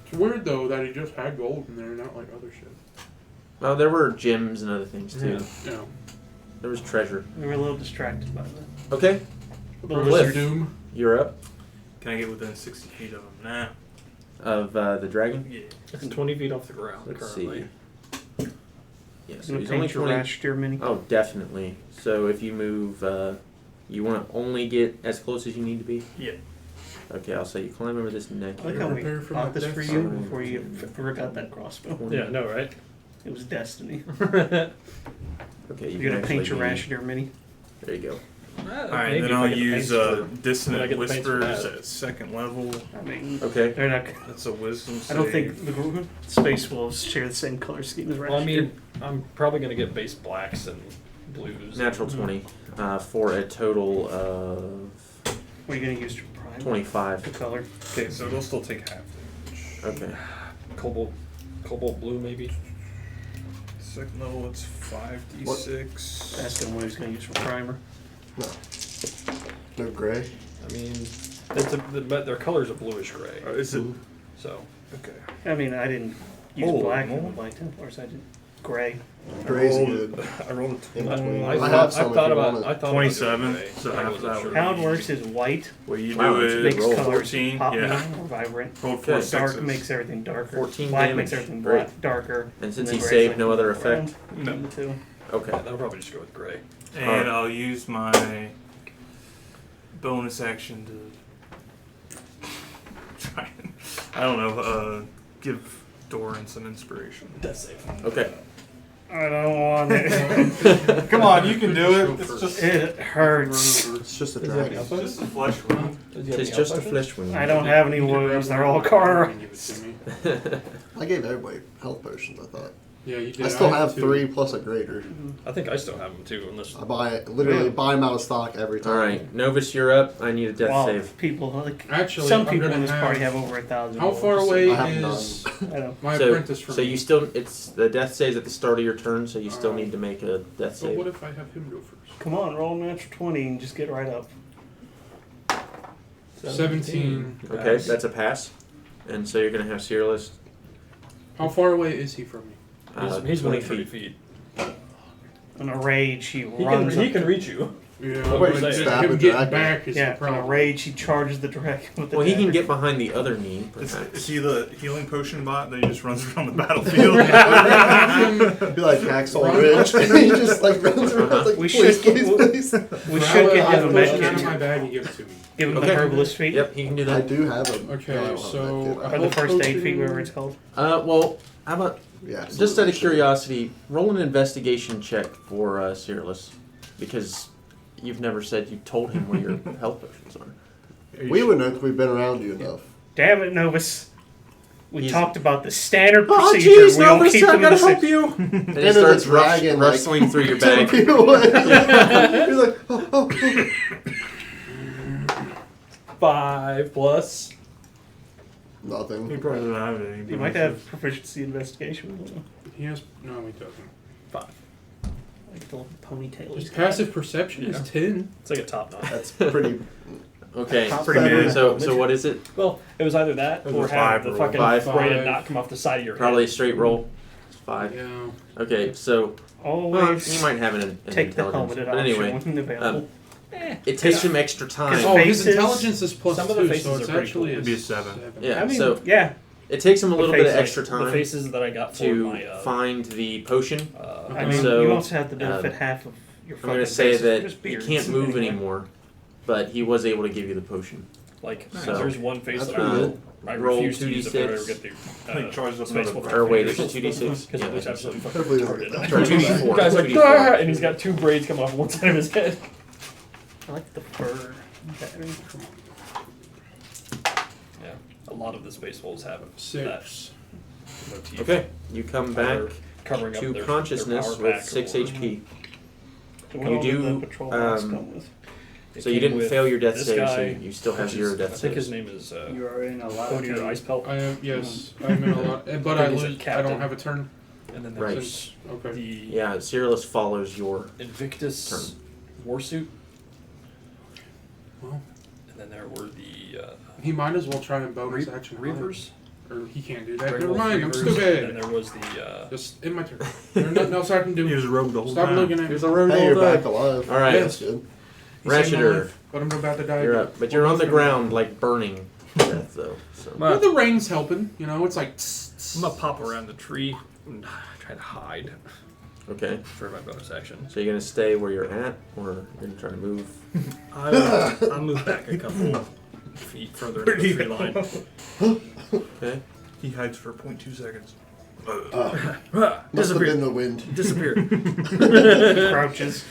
It's weird though that he just had gold in there, not like other shit. Well, there were gems and other things too. Yeah. There was treasure. We were a little distracted by that. Okay, The Cliff. lizard. Doom. you're up. Can I get within 60 feet of him now? Of the dragon. Yeah. It's 20 feet off the ground Let's currently. see. Yeah, so Gonna he's only paint your 20. rash steer mini. Oh, definitely. So if you move, you want to only get as close as you need to be? Yeah. Okay, I'll say you climb over this neck I like here. how we Prepare for bought my this for death you sign. before you ever got that crossbow. Yeah, no, right? It was destiny. Okay, you You're can gonna paint actually your be- rash steer mini. There you go. Alright, then I'll use when I Dissonant get the paints for Whispers that. at second level. I mean, Okay. they're not. That's a wisdom I don't save. think the space wolves share the same color scheme as rash Well, I steer. mean, I'm probably gonna get base blacks and blues. Natural 20 for a total of What are you gonna use to prime? 25. The color. Okay, so it'll still take half damage. Okay. Cobalt blue, maybe. Second level, it's 5d6. Ask him what he's gonna use for primer. No. No gray. I mean, but their color's a bluish gray. Is it? So Okay. I mean, I didn't use Mold, black in mold. my Templars. I did gray. Gray's I rolled, good. I rolled a In 20. between. I I thought, have some if thought you about want it. I thought 27, about doing so gray. I half wasn't that sure. would How it works is white Well, you Wow, do that's a it. good makes roll. colors 14, pop yeah. more vibrant. Rolled 4 Okay. Dark sixes. makes everything darker. 14 black damage. makes everything Great. darker. And since then he gray's saved like no other around. effect? No. The two. Okay. Yeah, that'll probably just go with gray. And Alright. I'll use my bonus action to try and, I don't know, give Doran some inspiration. Death save. Okay. I don't want it. Come on, you can do it. It's just, It hurts. It's just a Does he have dragon. any just a flesh wound. It's just a flesh wound. I don't have any wounds. They're all carnal. Give it to me. I gave everybody health potions, I thought. Yeah, you did. I still have two. 3 plus a greater. I think I still have them too, unless I literally buy them out of stock every time. Alright, Novus, you're up. I need a death Well, save. people like Actually, some I'm people gonna in this have- party have over 1,000. How far wolves, away I have is I don't. my So, apprentice from so me? you still, it's the death save's at the start of your turn, so you still Oh. need to make a death But what save. if I have him go first? Come on, roll a natural 20 and just get right up. 17. Okay, that's a pass. And so you're going to have Seerless. How far away is he from me? he's 20 within 30 feet. In a rage, he He runs. can reach you. Yeah, Wait, but stab him a getting dragon. back is yeah, the in problem. a rage, he charges the dragon with the Well, he can dagger. get behind the other knee, Is perhaps. he the healing potion bot that he just runs around the battlefield? Be like Hacksaw Ridge. he just like runs around like, We please, should- please, we- please. We Grab should a get him a potion med out of my kit. bag and give it to me. Give him Okay. the herbalist feet. Yep, he can do I that. do have them. Okay, I don't have so that kid. Or the first aid feet, whatever it's called. Well, how about, Yeah, just out absolutely. of curiosity, roll an investigation check for Seerless. Because you've never said you told him where your health potions are. We would know because we've been around you enough. Damn it, Novus. We He's- talked about the standard Oh, procedure. jeez, we don't Novus, keep I them in the gotta help same. you! And he Then starts the dragon, like, rustling through your Taking bag. people away. You're like, oh. 5 plus. He Nothing. probably doesn't have any. You might have proficiency investigation. I don't know. He has. No, he doesn't. 5. Like the little ponytail. His passive perception is 10. It's like a top notch. That's pretty. Okay, Pretty mid. so what is it? Well, it was either that It was or a have 5 the roll. fucking Five. braided knot come off the side of your Probably a head. straight roll. It's 5. Yeah. Okay, so well, Always you might have an take the intelligence. helmeted But option anyway, when available. it takes him extra time. Oh, his faces- intelligence is plus some 2, of the faces so are it's pretty actually cool. It'd be a 7. Yeah, I mean, so yeah. it takes him a little bit of face, like, extra The time faces that I got for to my find the potion. I mean, So, you also have to benefit uh, half of your I'm fucking going to say faces for that just he beards. can't move Anyway. anymore, but he was able to give you the potion. Like, So, there's one face that's that I pretty will. I roll refuse to use if I 2d6. ever get the I think charges up Space another Wolf. Or wait, is it 2d6? Because it looks absolutely fucking Hopefully retarded. it'll- 2d4. Guy's like, 2d4. "Ah!" and he's got 2 braids coming off one side of his head. I like the fur pattern. Yeah, a lot of the Space Wolves have that 6. motif. Okay, you come back Either covering up to their consciousness power with pack 6 or- HP. What You all did do, the patrol box um, come with? It So you came didn't with fail your death this save, so guy, you still have which zero is- death I think his saves. name is You are in a lot of Cody or Ice Pelt. I am, yes, I'm in a lot, but I Cody's a lose. I captain. don't have a turn. And then Right. there's Okay. the Yeah, Cyrillus follows your Invictus turn. Warsuit. Well, And then there were the he might as well try and bonus action hide. Reavers. Or he can't do that. Grey Never Wolf mind, I'm Reavers. And stupid. there was the Just in my turn. There's nothing else I can do. He was rogue the whole Stop time. looking at me. Here's a road Hey, you're all day. back alive. All right. That's good. He saved my Ratcheter, life, but I'm about to die. you're again. up. But you're on the ground, like burning to death, though. So. Well, the rain's helping. You know, it's like. I'm gonna pop around the tree and try to hide Okay. for my bonus action. So you're gonna stay where you're at, or you're gonna try to move? I'll move back a couple feet further into the tree line. Okay. He hides for 0.2 seconds. Must have been Disappear. the wind. Disappear. Crouches.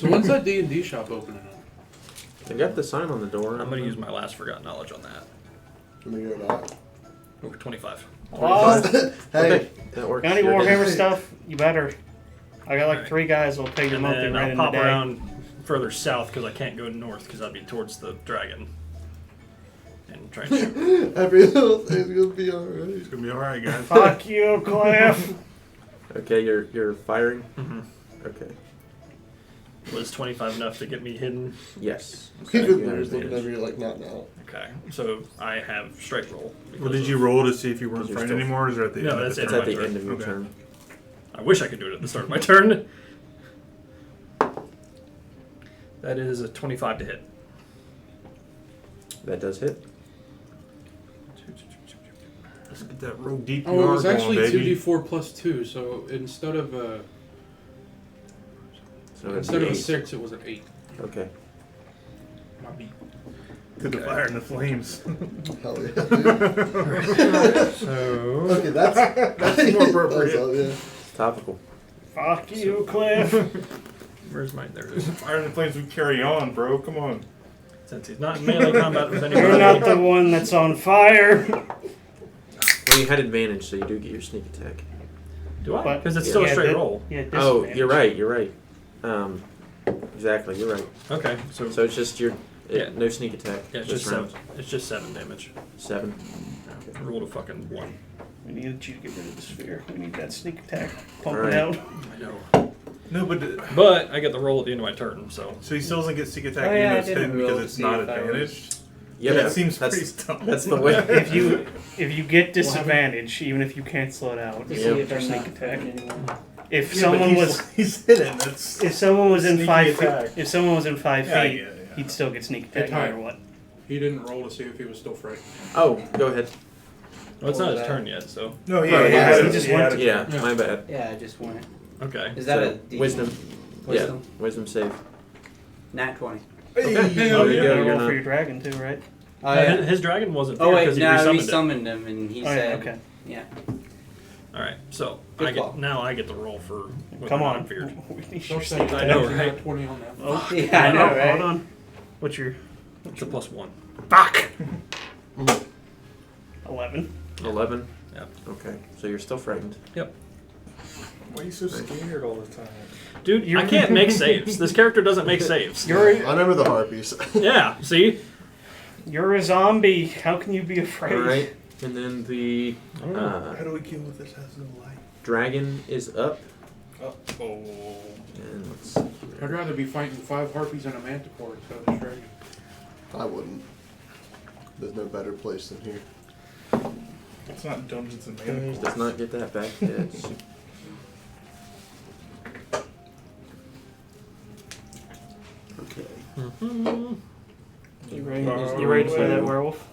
So when's that D&D shop opening up? They got the sign on the door. I'm gonna use my last forgotten knowledge on that. Let me go knock. Over 25. Oh, Hey, Okay, that works. got any You're Warhammer dead. stuff? You better. I got like Alright. 3 guys that'll take your And monthly then right I'll in the pop day. around further south because I can't go north because I'd be towards the dragon. And try and shoot. every little thing's gonna be alright. It's gonna be alright, guys. Fuck you, Cliff. Okay, you're firing. Mhm. Okay. Was 25 enough to get me hidden? Yes. Even You have there's advantage. whenever you're like not now. Okay, so I have straight roll. Well, because did of- you roll to see if you weren't You're frightened still- anymore, or is it at the No, end? that's of It's the at turn? the turn. end of your Okay. turn. I wish I could do it at the start of my turn. That is a 25 to hit. That does hit. Let's get that rogue DPR Oh, it was going, actually baby. 2d4 plus 2, so instead of So it's a 8. 6, it was an 8. Okay. My beat. To the fire and the flames. Hell yeah, dude. So Okay, that's more appropriate. That's all, yeah. Topical. Fuck you, Cliff. where's my? There it is. Fire and the flames would carry on, bro. Come on. Since he's not in melee combat with anybody. You're not the one that's on fire. Well, you had advantage, so you do get your sneak attack. Do I? But- Because it's still a Yeah, straight that- roll. Yeah, Oh, disadvantage. you're right. Exactly, you're right. Okay, so, So it's just your Yeah. no sneak attack. yeah, it's this just round. 7. It's just 7 damage. 7. I rolled a fucking 1. We needed you to get rid of the sphere. We need that sneak attack pumping Alright. out. I know. No, But I get the roll at the end of my turn, so. so he still doesn't get sneak attack Oh, even yeah, though I it's didn't hidden roll because to it's see not if I was- advantaged. Yeah, that seems that's, pretty dumb. that's the way. If you get disadvantage, even if you cancel it out, To you see get if your I'm sneak not attack. frightened anymore. If Yeah, someone but was he's hidden. That's if someone was in Sneaky 5 attack. feet, if someone was in 5 Yeah, feet, yeah. he'd still get sneak attack no Hey, Ty. matter what. He didn't roll to see if he was still frightened. Oh, go ahead. Well, it's not his that? turn yet, so. No, yeah, yeah, he he just went to- Yeah, Yeah. my bad. Yeah, I just went. Okay. Is that So, a D? wisdom. Wisdom? Yeah, wisdom save. Nat 20. Okay. Hey, there oh, you yeah. go. Roll You're for not. your dragon too, right? Oh, No, yeah. his dragon wasn't Oh, there wait, because no, I he resummoned it. resummoned him and he Oh, yeah, said, okay. yeah. Alright, so Good call. now I get the roll for. what Come I'm on. Feared. We need Don't your say sneak that. I know, Actually, right? not 20 on that. Oh, Yeah, I know, right? Hold on. What's your It's a +1. fuck? 11. 11? Yep. Okay, so you're still frightened. Why are you so scared all the time? Dude, I can't make saves. This character doesn't make saves. You're I remember the harpies. Yeah, see? you're a zombie. How can you be afraid? Alright, and then the How do we kill with this has no life? dragon is up. Oh. And let's see I'd here. rather be fighting 5 harpies and a manticore instead of a dragon. I wouldn't. There's no better place than here. It's not Dungeons and Does Manacles. not get that back yet. Okay. You ready to play that werewolf?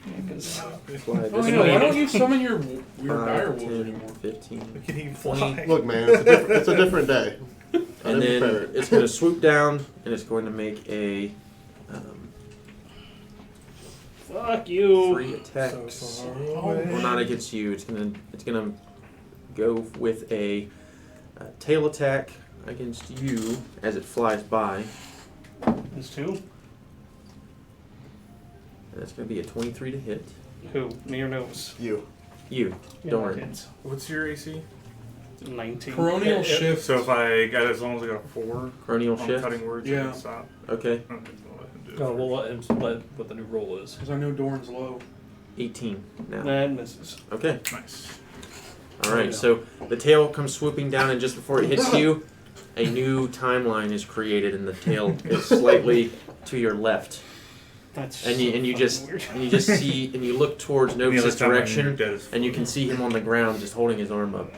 Yeah, 'cause Fly Oh, this yeah, way. why don't you summon your weird 5, dire wolves 10, anymore? 15. We can even 20. fly. Look, man, it's a different day. I And didn't then prepare it. it's going to swoop down and it's going to make a fuck you. 3 attacks. So far Oh, away. Well, not against you. It's gonna go with a tail attack against you as it flies by, There's 2. and that's gonna be a 23 to hit. Who? Me or Nose? You. You. Yeah, Don't worry. kids. What's your AC? 19. Perennial shift. So if I got, as long as I got a 4 Perennial on shift. cutting words, Yeah. I can stop. Okay, Okay, well, let him do it Oh, first. we'll let him let what the new roll is. Because I know Doran's low. 18 now. That misses. Okay. Nice. All right. So the tail comes swooping down, and just before it hits you, a new timeline is created, and the tail is slightly to your left. That's And you fucking just weird. and you just see and you look towards The other Novus's time you're direction, dead as and you can see him on the ground just holding his arm up.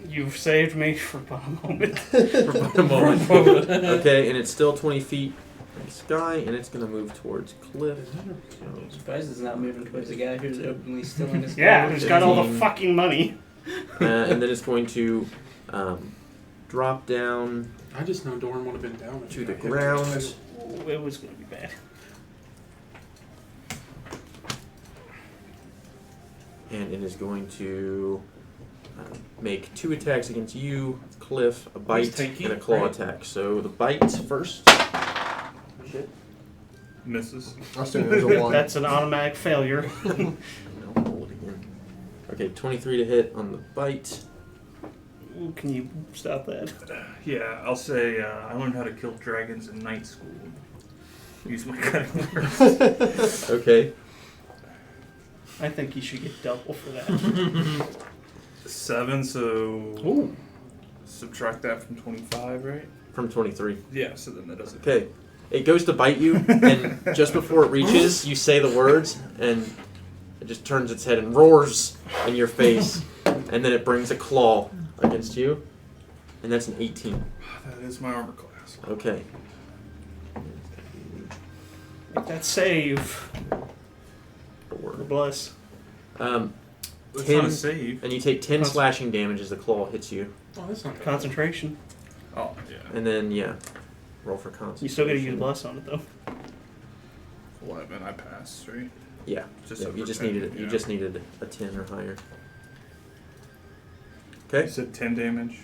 You've saved me for a moment. For a moment. Okay, and it's still 20 feet in the sky, and it's gonna move towards Cliff. I'm surprised it's not moving towards the guy who's openly still in his Yeah, who's got all the 15. fucking money. And then it's going to drop down I just know Doran would have been down if to he the got hit. ground. Ooh, it was going to be bad. And it is going to make 2 attacks against you, Cliff, a bite, tanky, and a claw right? attack. So the bite first. Shit. Misses. I assume there's a 1. That's an automatic failure. No, roll it again. Okay, 23 to hit on the bite. Ooh, can you stop that? Yeah, I'll say I learned how to kill dragons in night school. Use my cutting words. Okay. I think you should get double for that. 7, so Ooh. subtract that from 25, right? From 23. Yeah, so then that doesn't. Okay. It goes to bite you, and just before it reaches, you say the words, and it just turns its head and roars in your face, and then it brings a claw against you, and that's an 18. That is my armor class. Okay. Make that save. Four. Bless. That's 10, not a save. and you take 10 slashing damage as the claw hits you, Oh, that's not bad. Concentration. Oh, yeah. and then roll for concentration. You still got to use bless on it though. 11, I passed, right? Yeah. Just Yeah, over you just 10, needed it. You yeah. just needed a 10 or higher. You Okay. said 10 damage.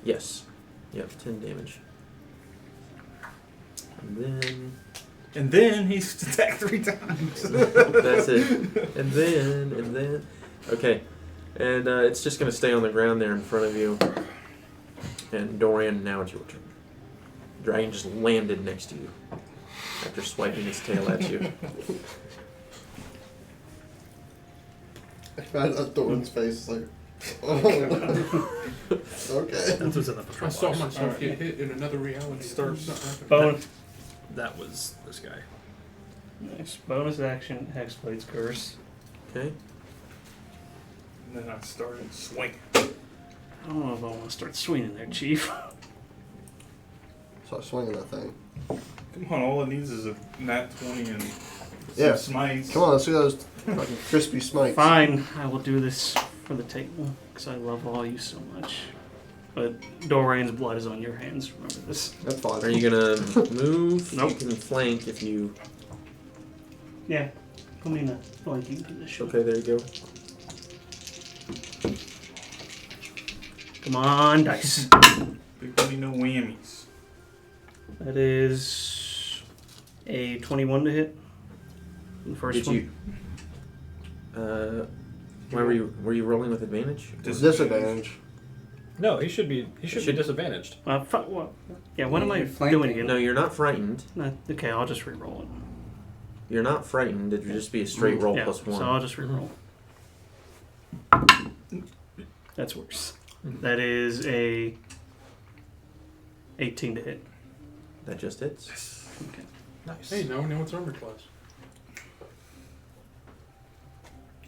Yes. Yep. 10 damage. And And then he's attacked 3 times. that's it. And then. Okay. And it's just gonna stay on the ground there in front of you. And Dorian, now it's your turn. Dragon just landed next to you after swiping its tail at you. Thorn's face is like, oh. Okay. That's what's in the I patrol saw box. myself get hit in another reality. Start- Bone. That was this guy. Nice. Bonus action, Hexblade's Curse. Okay. And then I started swinging. I don't know if I want to start swinging there, Chief. Start swinging that thing. Come on, all it needs is a nat 20 and some Yeah. smites. Come on, let's do those fucking crispy smites. Fine, I will do this for the table because I love all you so much. But Dorian's blood is on your hands. Remember this. That's fine. Are you gonna move? Nope. You can flank if you. Yeah, put me in a flanking position. Okay, there you go. Come on, dice. Big money, no whammies. That is a 21 to hit. The first Did one. you? Why were you rolling with advantage? Disadvantage. No, he should be Should- disadvantaged. What? Yeah, what am I You're flanking. doing again? No, you're not frightened. No, okay, I'll just re-roll it. You're not frightened. It would just be a straight roll Yeah, plus so 1. I'll just re-roll. That's worse. That is a 18 to hit. That just hits. Okay. Nice. Hey, no, it's armor class.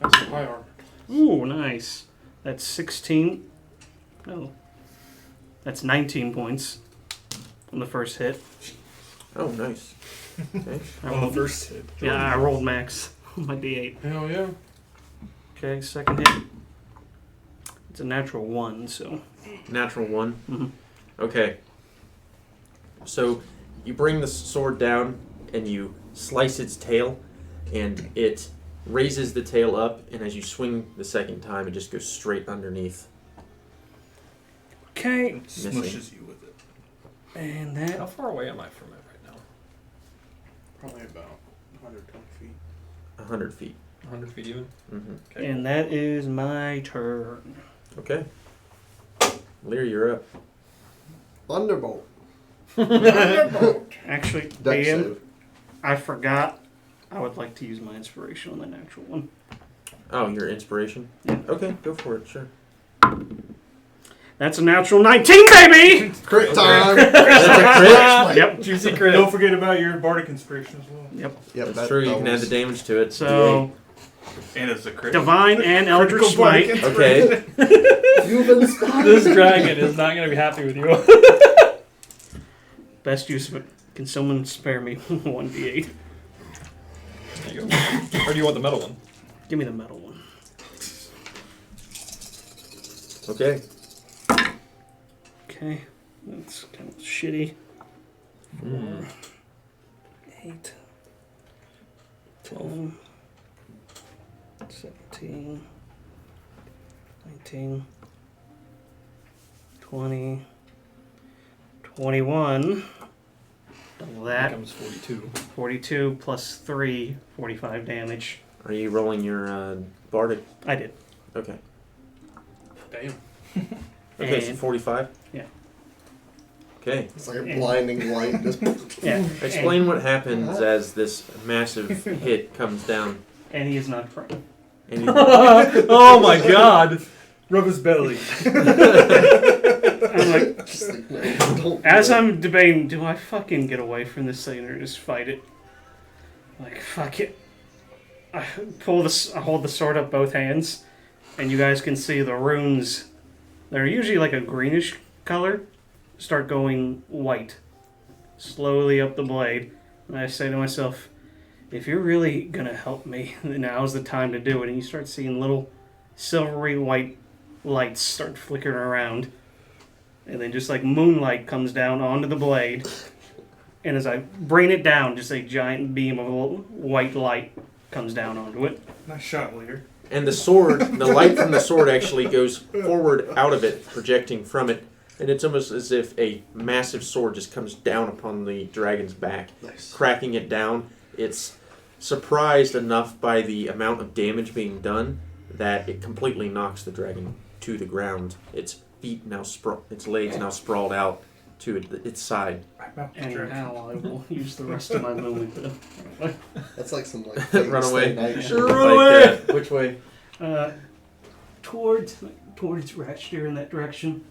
That's a high armor. Ooh, nice. That's 16. No. That's 19 points on the first hit. Oh, nice. Okay. I On the rolled, first hit. yeah, I rolled max on my d8. Hell yeah. Okay, second hit. It's a natural 1, so. Natural 1. Mhm. Okay. So you bring the sword down and you slice its tail, and it raises the tail up, and as you swing the second time, it just goes straight underneath. Okay. It smushes you with it. And How that. far away am I from it right now? Probably about 120 feet. 100 feet. 100 feet even. Mm-hmm. Okay. And that is my turn. Okay. Lear, you're up. Thunderbolt. Actually, Dex DM, save. I forgot. I would like to use my inspiration on the natural one. Oh, your inspiration? Yeah. Okay, go for it, sure. That's a natural 19, baby! Crit time. That's a Yep. Juicy crit. Don't forget about your bardic inspiration as well. Yep. Yep, That's true, you can add the damage to it. So, And it's a crit. Divine and Eldritch Critical bardic Smite. inspiration. Okay. You've inspired This me. dragon is not going to be happy with you. Best use of it. Can someone spare me 1d8? There you go. Or do you want the metal one? Give me the metal one. Okay. Okay. That's kind of shitty. Mm. 8, 12, 17, 19, 20, 21. Double that. Becomes 42. 42 plus 3, 45 damage. Are you rolling your bardic? I did. Okay. Damn. Okay, so And- 45? Yeah. Okay. It's like a blinding light. Just Yeah. Explain what happens as this massive hit comes down. And he is not prone. And you, Oh my god! Rub his belly. I'm like, just like, no, don't do as that. I'm debating, do I fucking get away from this thing or just fight it? Like, fuck it. I hold the sword up both hands, and you guys can see the runes. They're usually like a greenish color. Start going white, slowly up the blade. And I say to myself, if you're really gonna help me, then now's the time to do it. And you start seeing little silvery white lights start flickering around. And then just like moonlight comes down onto the blade. And as I bring it down, just a giant beam of white light comes down onto it. Nice shot, leader. and the sword, the light from the sword actually goes forward out of it, projecting from it. And it's almost as if a massive sword just comes down upon the dragon's back, Nice. cracking it down. It's surprised enough by the amount of damage being done that it completely knocks the dragon to the ground. Its feet now its legs now sprawled out to its side. And now I will use the rest of my movement to That's like some like Run away. Night shit. Like, which way? towards Ratchster in that direction.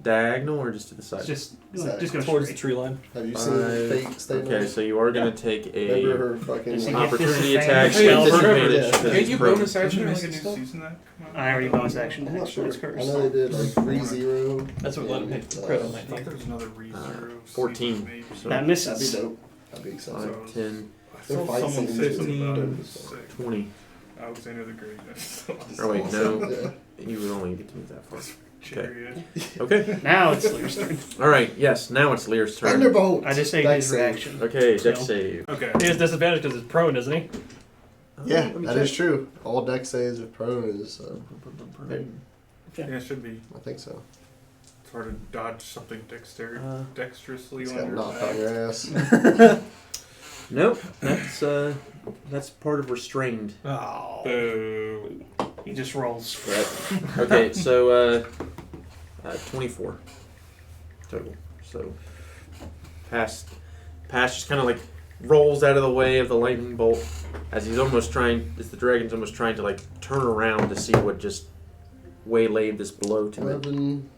Diagonal or just to the side? It's just Side. just go Towards the straight. tree line. Have you seen Fate Stay Okay, Night? so you are going to take Remember a her fucking Does he like, get opportunity disadvantage? attack Well, with forever. disadvantage. Yeah. because Can't it's you prone. bonus action Isn't there miss like a and new stuff? season that come out? I already bonus action. I'm not Next sure. one's I cursed. know they did like 3-0. That's what let him hit and, crit on I thought 19. there was another re-zero. 14. season, maybe. So That That'd be misses. dope. I'd be excited. 5, 10, I Their saw fight someone scenes say are something dope about as fuck. sick. 20. Alexander the Great. Oh wait, no. Yeah. You would only get to move that far. Chariot. Okay. Now it's Lear's turn. Alright, yes, now it's Lear's turn. Thunderbolt. I just saved Dex his save. reaction. Okay, deck So- save. Okay. He has disadvantage because it's prone, isn't he? Yeah, Let me that check. is true. All deck saves of prone is. Yeah, it should be. I think so. It's hard to dodge something dexterously It's on got your knocked back. on your ass. Nope, that's part of restrained. Oh. Boo. He just rolls. Okay, so 24 total. So pass just kind of like rolls out of the way of the lightning bolt as the dragon's almost trying to like turn around to see what just waylaid this blow to it. 11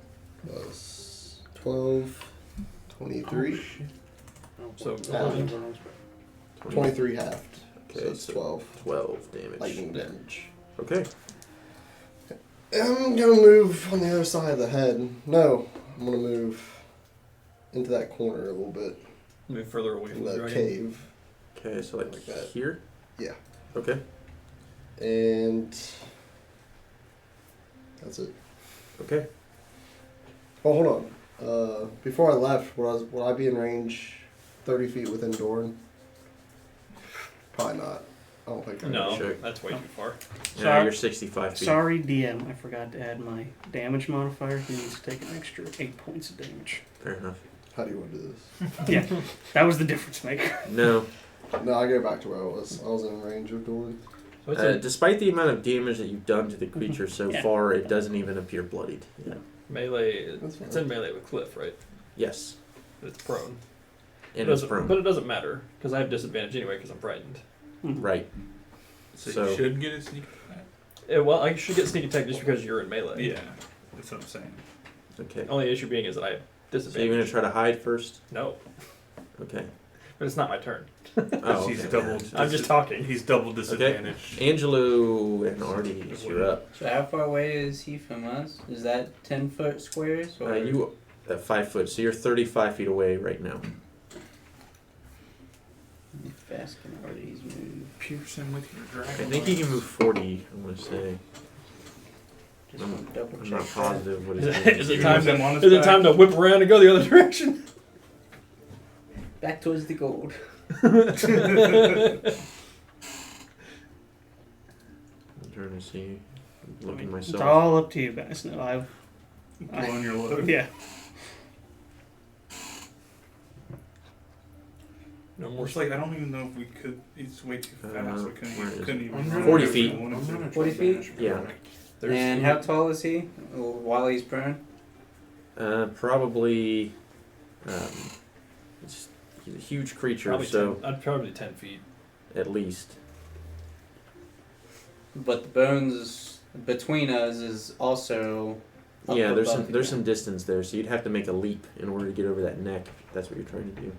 plus 12, 23. So, Halved. 23 halved. Okay, So it's so 12 12 damage. lightning damage. Okay. I'm gonna move on the other side of the head. No, I'm gonna move into that corner a little bit move further away in from the the dragon. cave. Okay, so like Like that. here? Yeah. Okay. And that's it. Okay. Oh, hold on. Before I left, would I be in range 30 feet within Doran? Probably not. I don't think I No, Sure. that's way too far. Yeah, Sorry. you're 65 feet. Sorry, DM. I forgot to add my damage modifier. He needs to take an extra 8 points of damage. Fair enough. How do you want to do this? Yeah, that was the difference maker. No. No, I go back to where I was. I was in range of Doran. So it's Despite the amount of damage that you've done to the creature so Yeah. far, it doesn't even appear bloodied. Yeah. melee. That's fine. It's in melee with Cliff, right? Yes. But it's prone. And It it's doesn't- prone. But it doesn't matter because I have disadvantage anyway because I'm frightened. Right. So, So- you should get a sneak attack. Well, I should get sneak attack just because you're in melee. Yeah, that's what I'm saying. Okay. Only issue being is that I have So disadvantage. you're gonna try to hide first? No, Okay. but it's not my turn. Oh, He's okay. double. I'm just talking. He's double disadvantage. Angelo and Artie, you're up. So how far away is he from us? Is that 10-foot squares? Or You 5 foot, so you're 35 feet away right now. How fast can Artie's move? Pierce him with your I dragon. think you can move 40. I'm gonna say. Just I'm- want to double I'm check not that. positive what Is his it, movement is is. it time him on his to? Is it back? time to whip around and go the other direction? Back towards the gold. I'm trying to see. I'm looking It's myself. all up to you guys. No, I've. Pull on your load. Yeah. No more. It's like I don't even know if we could. It's way too fast. We where is couldn't even. I'm run 40 if we feet. wanted I'm to. gonna 40 try feet? banish Yeah. attack. And how tall is he while he's prone? Probably. He's a huge creature, Probably so 10, I'd probably 10 feet. at least. But the bones between us is also. up Yeah, there's above some there's the some distance there, so you'd have to make a leap in order to get over that neck. If that's what you're trying to do.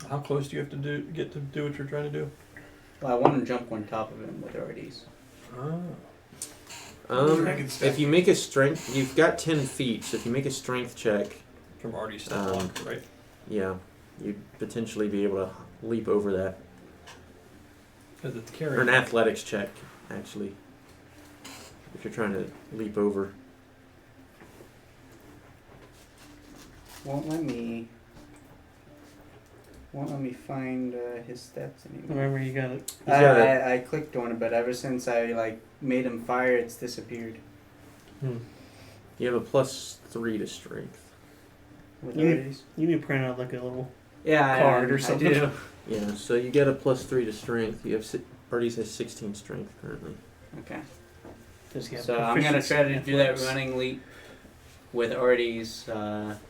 How close do you have to get to do what you're trying to do? Well, I want to jump on top of him with Artie's. Oh. Dragon stack. If you make a strength, you've got 10 feet, so if you make a strength check, From Artie's step block, right? yeah, you'd potentially be able to leap over that. Because it's Or carrying. an athletics check, actually. If you're trying to leap over. Won't let me find his stats anymore. Remember, you got it. He's got a- I clicked on it, but ever since I made him fire, it's disappeared. You have a +3 to strength. With You- Artie's. You need to print out like a little. Yeah, Card or I something. do. Yeah, so you get a +3 to strength. You have Artie's has 16 strength currently. Okay. Does he have So I'm gonna proficiency try in to do that athletics? running leap with Artie's,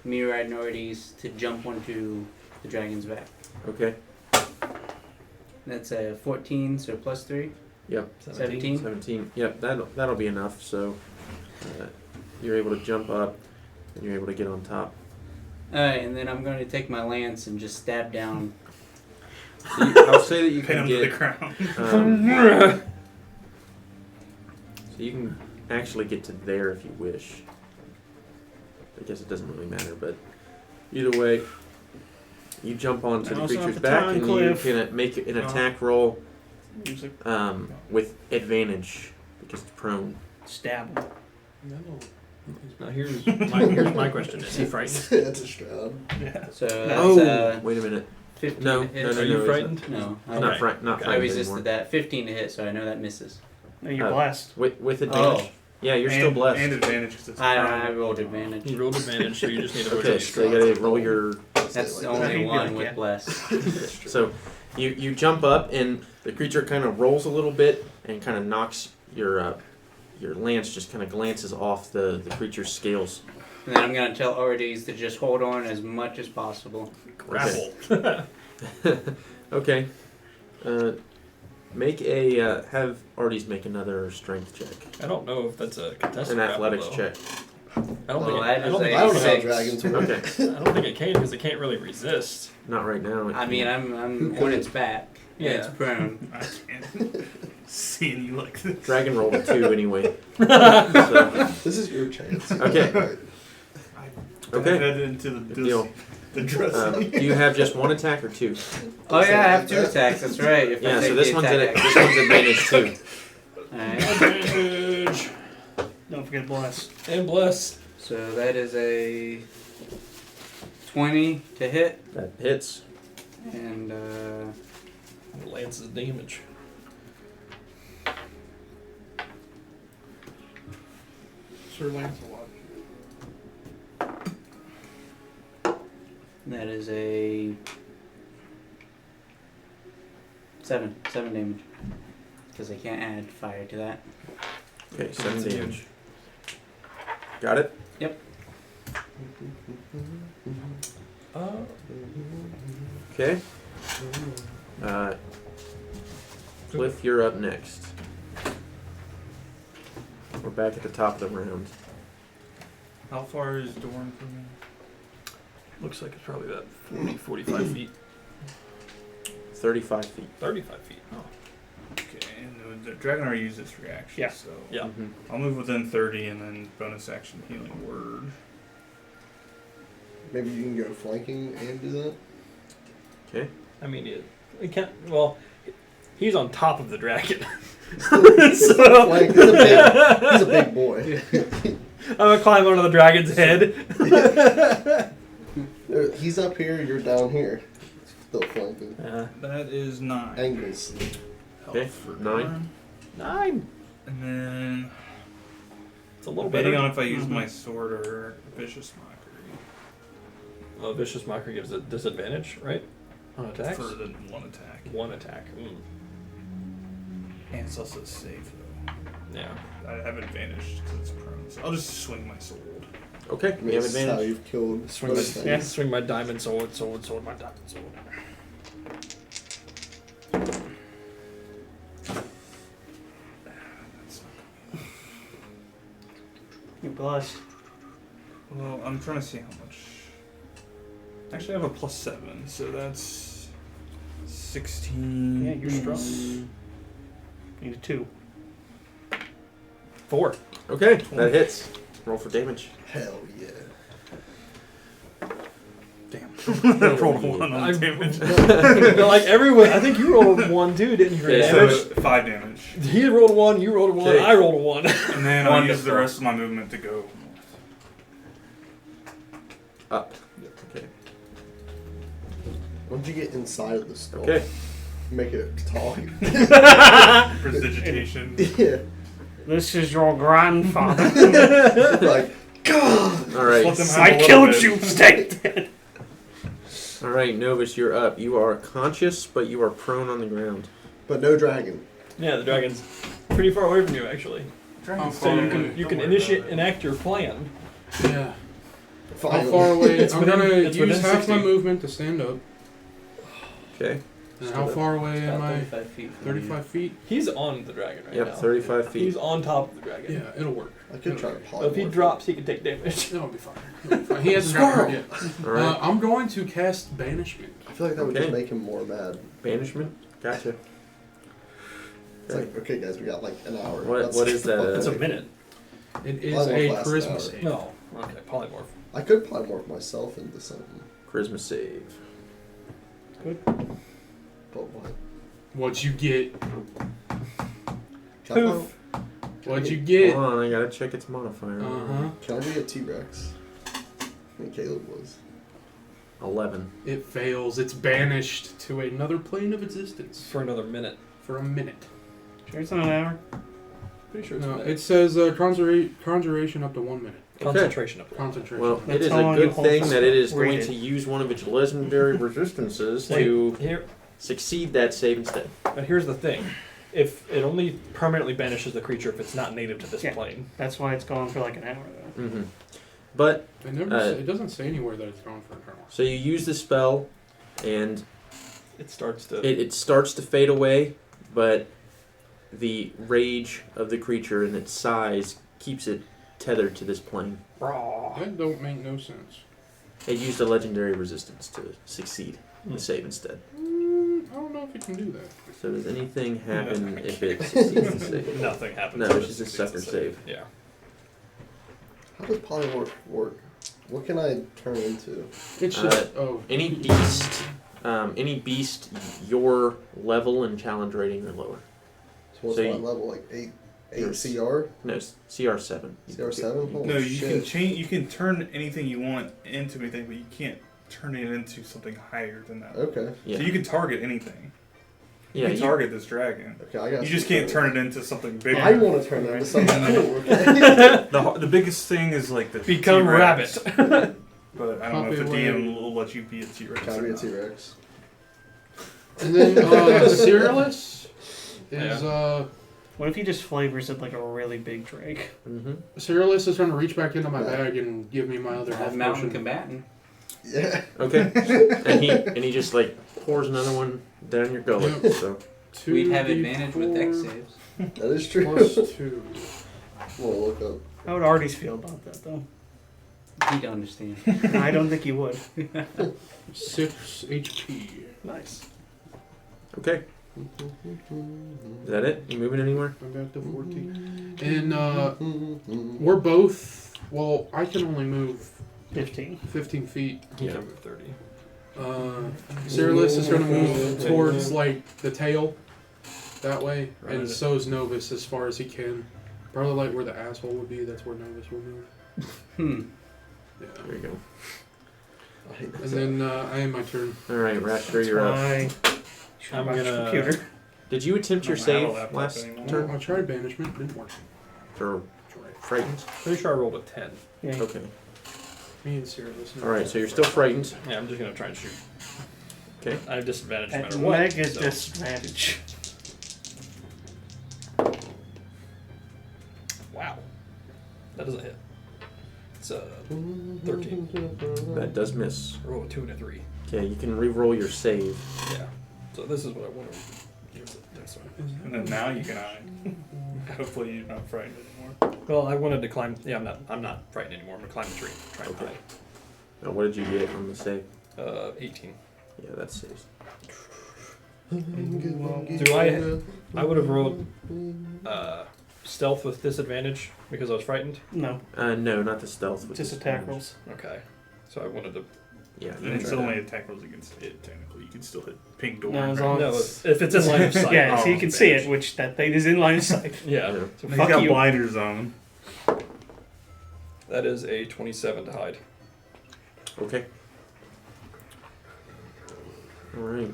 me riding Artie's to jump onto the dragon's back. Okay. That's a 14, so +3. Yep. 17. 17. Yep, that'll be enough. So you're able to jump up and you're able to get on top. Alright, and then I'm going to take my lance and just stab down. So I'll say that you Pin can him to the get. ground. So you can actually get to there if you wish. I guess it doesn't really matter, but either way, you jump onto the Now's not creature's the back time, and Cliff. you can make an No. attack roll Music. with advantage because it's prone. Stab him. Now here's my question: Is he frightened? That's a Stroud. Yeah. So that's Oh, wait a minute. 15 No, to hit. no, no, Are no. you he's frightened? No, Not, I, not, Okay. not Okay. I frightened resisted anymore. that. 15 to hit, so I know that misses. No, you're Oh. blessed. With advantage. Oh. Yeah, you're still blessed. And advantage because it's I prone. rolled advantage. You rolled advantage, so you just need to Okay, rotate. so you gotta roll your. That's Like only that. one Yeah. with bless. So you jump up and the creature kind of rolls a little bit and kind of knocks your lance just kind of glances off the creature's scales. And then I'm going to tell Artie's to just hold on as much as possible. Grapple. Okay. Make a have Artie's make another strength check. I don't know if that's a contested An grapple, athletics though. check. I don't Well, think. that I is don't think. a I don't know. six. Dragons work. Okay. I don't think it can because it can't really resist. Not right now. I mean, I'm on its back. Yeah, it's Yeah. prone. I can't seeing you like this. Dragon rolled a 2 anyway. So, This is your chance. Okay. Okay. Head into the Good deal. the dressing. Do you have just one attack or 2? Oh yeah, I have 2 attacks. That's right. If I Yeah. take So this the one's attack this one's advantage too. Alright. Advantage Don't forget blessed. and bless. So that is a 20 to hit, That hits. and Lance's damage. Sir Lancelot. that is a 7 damage. Because I can't add fire to that. Okay, 7 damage. Got it? Yep. Okay. Cliff, you're up next. We're back at the top of the round. How far is Dorn from me? Looks like it's probably about 40, 45 feet. 35 feet. 35 feet. Oh. Okay, and the dragon already used its reaction. Yeah. So Yeah. Mm-hmm. I'll move within 30 and then bonus action healing word. Maybe you can go flanking and do that. Okay. I mean, it can't. Well, he's on top of the dragon. Flank, he's a big boy. I'm gonna climb onto the dragon's head. He's up here, you're down here. Still flanking. That is 9. Angles. Okay, Health for 9. Dorn. 9. And then It's a little debating better. on if I use my sword or vicious mockery. Oh, vicious mockery gives a disadvantage, right? On attacks. For the one attack. One attack. And it's also safe though. Yeah. I have advantage because it's prone. So I'll just swing my sword. Okay, I mean, you have this is how advantage. you've killed Swing my, most things. Yeah. swing my diamond sword, my diamond sword. That's You blessed. well, I'm trying to see how much. Actually, I have a +7, so that's 16. Yeah, you're strong. Need a 2. 4. Okay, that hits. Roll for damage. Hell yeah. Damn. I rolled a 1 on damage. Like everyone, I think you rolled 1 too, didn't you? For Yeah. So damage? 5 damage. He rolled 1, you rolled 1, Okay. I rolled a 1. And then I'll use the rest of my movement to go north. Up. Okay. Once you get inside of the skull, Okay. make it talk. Prestidigitation. Yeah. This is your grandfather. Like, God! All right. Let them have a I little killed bit. you. Stay dead. All right, Novus, you're up. You are conscious, but you are prone on the ground. But no dragon. Yeah, the dragon's pretty far away from you, actually. How So far you away? can Don't worry initiate, about it. enact your plan. Yeah. How Finally. far away? It's I'm within- gonna it's use within half 60. my movement to stand up. Okay. And how far away am I? 35 feet from 35 feet? He's on the dragon right Yep, now. 35 feet. He's on top of the dragon. Yeah, it'll work. I could try to So if he polymorph. drops, he can take damage. It'll be fine. It'll be fine. He hasn't got hurt yet. All right. I'm going to cast Banishment. I feel like that would Okay. just make him more mad. Banishment. Gotcha. It's like, okay, guys, we got like an hour. What is that? It's a minute. It is Polymorph a lasts an charisma hour. save. No. Okay, polymorph. I could polymorph myself into something. Charisma save. But what? What'd you get? Can Poof. What'd you get? Hold on, I gotta check its modifier. Can I be a T-Rex? I think Caleb was. 11. It fails. It's banished to another plane of existence For another minute. for a minute. Sure, it's not an hour. Pretty sure it's No, a minute. it says conjuration up to 1 minute. Concentration up. Concentration. Well, it That's is how a long you good hold thing this that it is going rated. to use one of its legendary resistances Wait, to here, succeed that save instead. but here's the thing. If it only permanently banishes the creature if it's not native to this Yeah. plane. That's why it's gone for like an hour, though. Mm-hmm. But, It never. It doesn't say anywhere that it's gone for an hour. so you use the spell, and It starts to. it starts to fade away, but the rage of the creature and its size keeps it tethered to this plane. That don't make no sense. It used a legendary resistance to succeed the Hmm. save instead. I don't know if it can do that. So does anything happen if it succeeds the save? Nothing happens. No, if it's it just a succeeds sucker the save. Yeah. How does polymorph work? What can I turn into? It's just Any beast your level and challenge rating or lower. So what's So my you- level? Like 8 Yours. CR? No, CR7. CR7? Holy No, you shit. can change. You can turn anything you want into anything, but you can't turn it into something higher than that. Okay. Yeah. So you can target anything. You Yeah, can you- target this dragon. Okay, I got You just can't turn it into something bigger. I want to turn it into something cool, okay? The biggest thing is like the Become T-Rex, rabbit. But I don't know if the Copy DM will let you be a T-Rex. Can I or be a not. T-Rex? And then Cyrillus is What if he just flavors it like a really big drink? Mm-hmm. Cyrillus is trying to reach back into my bag and give me my other half Mountain potion. combatant. Yeah. Okay. and he just like pours another one down your gullet. Yep. So We'd have advantage with dex saves. That is true. Plus 2. We'll look up. How would Artie's feel about that, though? He'd understand. I don't think he would. 6 HP. Nice. okay. Is that it? You moving anywhere? I got the 14. And we're both. Well, I can only move 15. 15 feet. Yeah. 30. Cyrillus is going to move towards like the tail, that way, Right. and so is Novus as far as he can. Probably like where the asshole would be. That's where Novus will move. Yeah. There you go. And then I am my turn. All right, Raptor, you're up. I'm I'm gonna- computer. Did you attempt your I don't save have last that anymore. turn? I tried banishment, didn't work. Or frightened? Pretty sure I rolled a 10. Yeah. Okay. Me and Cyrillus. All right, so you're still frightened. Yeah, I'm just gonna try and shoot. Okay. I have disadvantage no At matter what. mega so- disadvantage. Wow. That doesn't hit. It's 13. That does miss. I rolled a 2 and a 3. Okay, you can re-roll your save. Yeah. So this is what I want to use it this way. And then now you can hide. Hopefully you're not frightened anymore. Well, I wanted to climb. Yeah, I'm not frightened anymore. I'm gonna climb the tree. Try and Okay. Now, what did you get on the save? hide. 18. Yeah, that saves. Do I would have rolled stealth with disadvantage because I was frightened. No, No, not the stealth. With just attack rolls. Okay. So I wanted to. Yeah. And it's only attack rolls against it, technically. You can still hit ping door. No, as right? long No, as if it's in line of sight. yeah, so you Oh, can see it, bitch. which that thing is in line of sight. Yeah. Yeah. So He's fuck got you. blinders on. that is a 27 to hide. Okay. All right.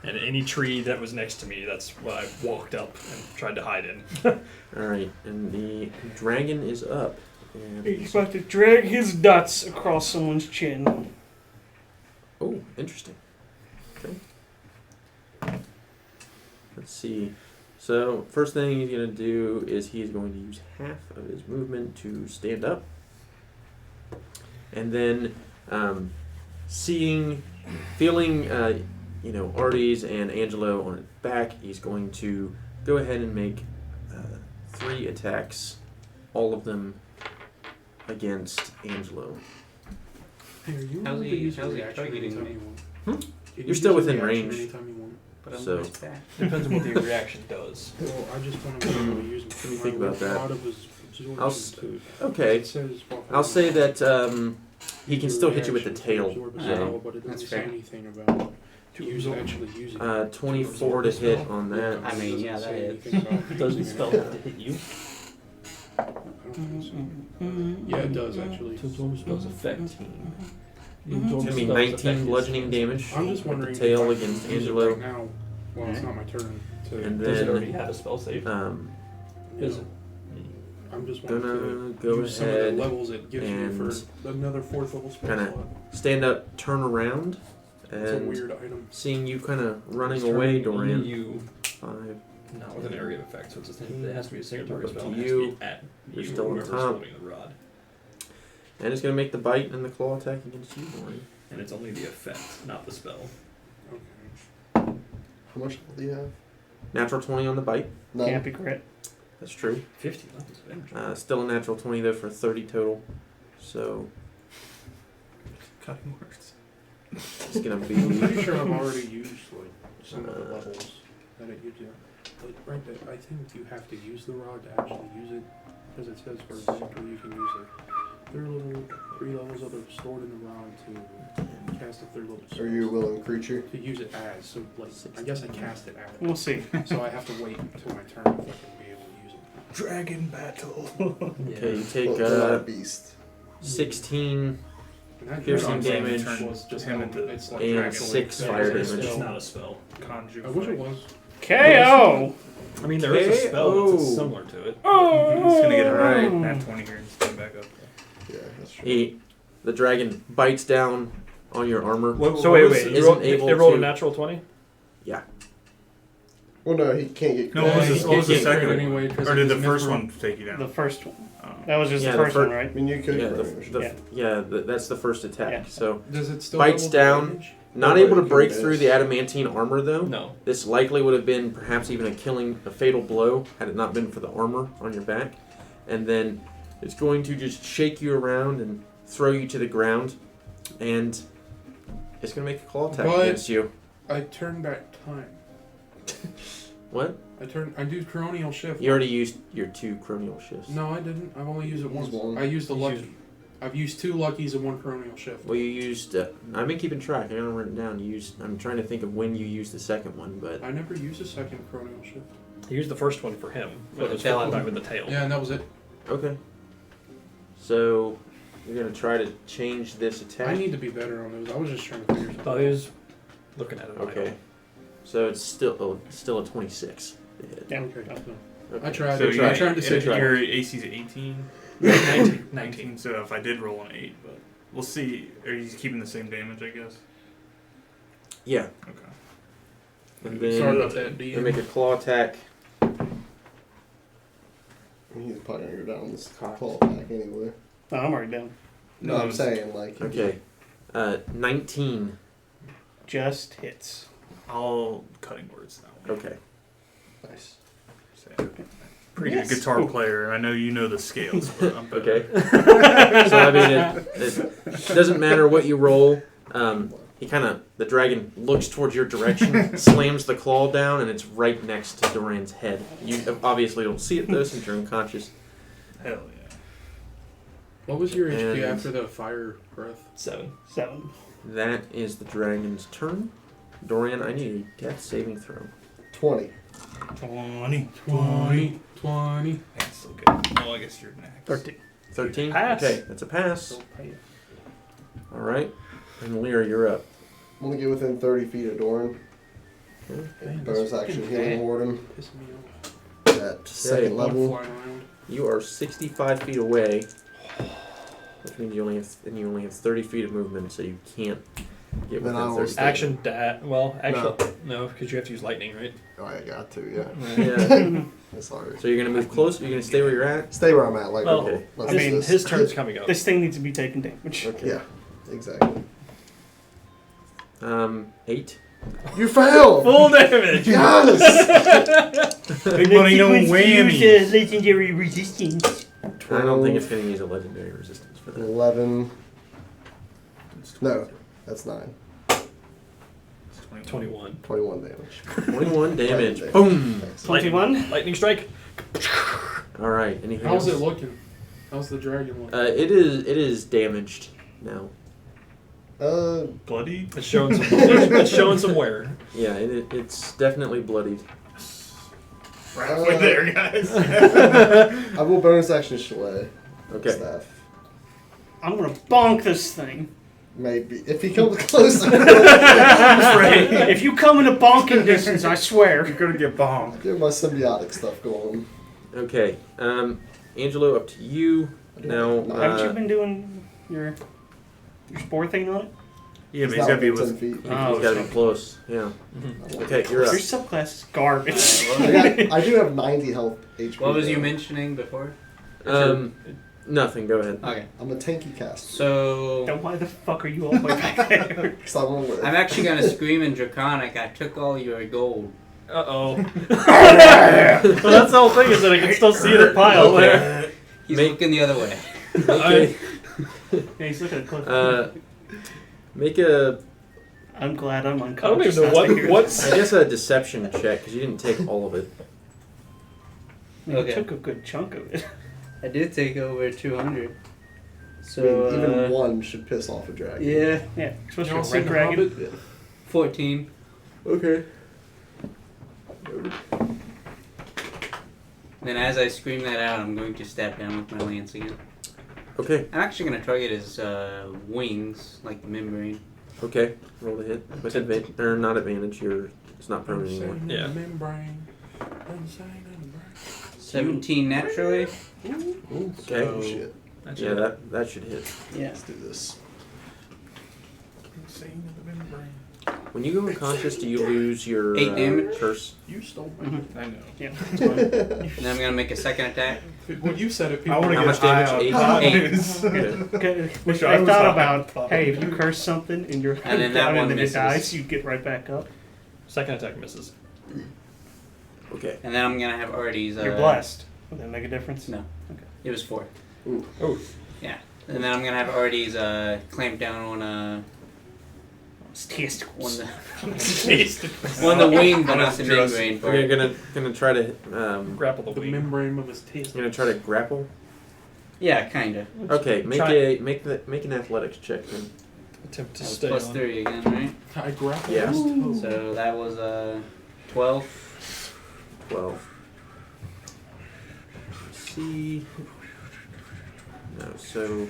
And any tree that was next to me, that's what I walked up and tried to hide in. All right, and the dragon is up. And He's about to drag his nuts across someone's chin. oh, interesting. Okay. Let's see. So first thing he's gonna do is he's going to use half of his movement to stand up, and then feeling, Artie's and Angelo on his back, he's going to go ahead and make 3 attacks, all of them against Angelo. Hey, are you How's allowed he- to use how's he reaction targeting anytime me? you want? Hmm? Can You're you still use within reaction range. anytime you want? But I'm So- voice back. Depends on what the reaction does. Well, I just want to be able to use them. Let me think about that. I'll s- It Okay, says, I'll say that he can still hit you with the tail. Yeah. but it That's doesn't say fair. anything about actually using it. 24 to hit on that. I mean, yeah, Doesn't say that hits. anything about Does the using spell it. have to hit you? I don't think so. Yeah, it does actually. To absorb spells effect. It's gonna be 19 bludgeoning damage I'm just with wondering the tail if I can against use it Angelo. right now. Well, it's not my turn. To, And Does it already then have a spell save? Is it? I'm just wanting to gonna go use some of the ahead, levels it gives you and for another 4th level spell kinda slot. stand up, turn around, It's a and weird item. seeing you kind of running It's away, turning Dorian. You, 5. not with an area of effect, so it has to be a single target Up to spell. It has you. to be at You're you, still on whoever's top. holding the rod. And it's gonna make the bite and the claw attack against you, Dorian. And it's only the effect, not the spell. Okay. How much do you have? Natural 20 on the bite. None. Can't be crit. That's true. 50 levels of damage. Still a natural 20 though for 30 total. So Cutting words. it's gonna I'm pretty be sure I've already used like some of the levels that it gives you. Like right there, I think you have to use the rod to actually use it, because it says for example you can use it. 3 levels of it stored in the rod to cast a 3rd level spell. Are you a willing creature? To use it as, so like I guess I cast it as. We'll see. So I have to wait until my turn if I can be able to use it. Dragon battle. okay. You take Well, they're not a beast. 16 And that Piercing turn damage was just him how into- it's like and actually- 6 that fire is a damage. It's spell. not a spell. Conjure. I wish it flame. was. KO! I mean, there is a spell that's Oh. similar to it. He's gonna get a Alright. nat 20 here and just come back up. Yeah, that's true. The dragon bites down on your armor. So wait, Isn't you rolled, able it rolled a to- natural 20? Well, no, he can't get. No, what was, he what was the can't second crit one? anyway, 'cause Or of did the his first mithril. one take you down? The first one. Oh. That was just Yeah, the the first fir- one, right? I mean, you could. Yeah, that's the first attack. Yeah. So Does it still bites double down. damage? not Oh, able to you break can through miss. the adamantine armor though. No. This likely would have been perhaps even a fatal blow had it not been for the armor on your back. And then it's going to just shake you around and throw you to the ground, and it's going to make a claw attack But- against you. I turned back time. What? I do Coronial Shift. You already used your 2 cronial shifts. No, I didn't. I've only used it once. Used one. I used the You lucky. used- I've used 2 luckies and 1 Coronial Shift. Well, you used. I've been keeping track. I got it written down. I'm trying to think of when you used the second one, but I never used a second Coronial Shift. He used the first one for him. For But the it was tail. back with the tail. Yeah, and that was it. okay. So you're gonna try to change this attack. I need to be better on those. I was just trying to figure something Oh, out. he was looking at it. Okay. So it's still a 26 to hit. Yeah. Okay. Okay. I tried. So I tried to said say your AC's 18? 19. So if I did roll an 8, but we'll see. Are you keeping the same damage, I guess? Yeah. Okay. And then Sorry about that, they DM. make a claw attack. He's probably gonna go down this claw back anyway. No, I'm already down. No, I'm saying like. Okay. 19. Just hits. All cutting words now. Okay. Nice. Pretty Yes. good guitar Ooh. player. I know you know the scales, but I'm better. Okay. So I mean, it doesn't matter what you roll. The dragon looks towards your direction, slams the claw down, and it's right next to Duran's head. You obviously don't see it though, since you're unconscious. Hell yeah. What was your HP And- after the fire breath? 7. 7. That is the dragon's turn. Dorian, I need a death saving throw. 20. 20. 20. That's still good. Oh, I guess you're next. 13. 13? Pass. Okay, that's a pass. Still pay it. Alright. And Lyra, you're up. I'm gonna get within 30 feet of Doran. Man, Bonus that's action fucking healing ward him pissing me off. at second Bug level. flying around. You are 65 feet away, which means you only have 30 feet of movement, so you can't get Then within I'll 30 feet. Action no, because you have to use lightning, right? Oh, I got to, yeah. Yeah. Sorry. So you're gonna move close. You're gonna stay where you're at. Stay where I'm at. Like, Well, Okay. let's I do mean, this. His turn's coming up. This thing needs to be taking damage. Okay. Yeah, exactly. 8. You failed! Full damage! Yes! Big money, no whammy. legendary resistance. I don't think it's gonna use a legendary resistance for that. 11. No, that's 9. 21. 21 damage. 21 damage. Lightning Boom. Thanks. 21. Lightning strike. All right. Anything How's else? it looking? How's the dragon looking? It is damaged now. Bloody? It's showing some. It's showing some wear. Yeah, it's definitely bloodied. We're halfway there, guys. I will bonus action Chalet. Okay. Staff. I'm gonna bonk this thing. Maybe. If he comes closer. If you come in a bonking distance, I swear. You're gonna get bombed. Get my symbiotic stuff going. Okay. Angelo, up to you now. Haven't you been doing your spore thing on it? Yeah, but It's he's not gotta be within with. 10 feet. Oh, He's got to be okay. close. Yeah. Mm-hmm. Okay, you're up. Your subclass is garbage. I do have 90 health HP. What was you though. mentioning before? Nothing. Go ahead. Okay. I'm a tanky caster. So Then why the fuck are you all the way back there? Because I want to live. I'm actually gonna scream in Draconic. I took all your gold. Well, that's the whole thing is that I can still see the pile there. He's Make- looking the other way. Okay. Yeah, he's looking at Cliff. Make a, I'm glad I'm I don't unconscious. even know not to hear what's. I guess, a deception check because you didn't take all of it. You Okay. took a good chunk of it. I did take over 200. I So mean, even one should piss off a dragon. yeah, Yeah, especially Y'all a seen red The dragon. Hobbit? 14. Okay. Then as I scream that out, I'm going to stab down with my lance again. Okay. I'm actually going to target his wings, like the membrane. Okay. Roll the hit with advantage, or not advantage. It's not permanent anymore. Insane Yeah. membrane. Insane membrane. 17 naturally. Okay. Oh, shit. That's Yeah, it. that should hit. Yeah. Let's do this. Insane of the membrane. When you go unconscious, do you lose your 8 damage. curse? You stole my. I know. Yeah. And then I'm gonna make a second attack. When you said it, I people. want to How get much high damage? on Eight. pies. Okay. Okay. Wish I I was thought high about, on pies. hey, if you curse something and you're And then that down one and then it misses. dies, you get right back up. Second attack misses. Okay. And then I'm gonna have Artie's. You're blessed. Would that make a difference? No. Okay. It was 4. Oh, Yeah. And then I'm gonna have Artie's clamp down on It's testicles. on the wing, but not the membrane part. Okay, you're gonna try to grapple the The wing. membrane of his taste. you're gonna try to grapple. Yeah, kinda. Okay, make Try- make an athletics check then. Attempt to That was stay plus on. 3 again, right? I grappled Yeah. his toe. So that was 12. 12. Let's see. No, so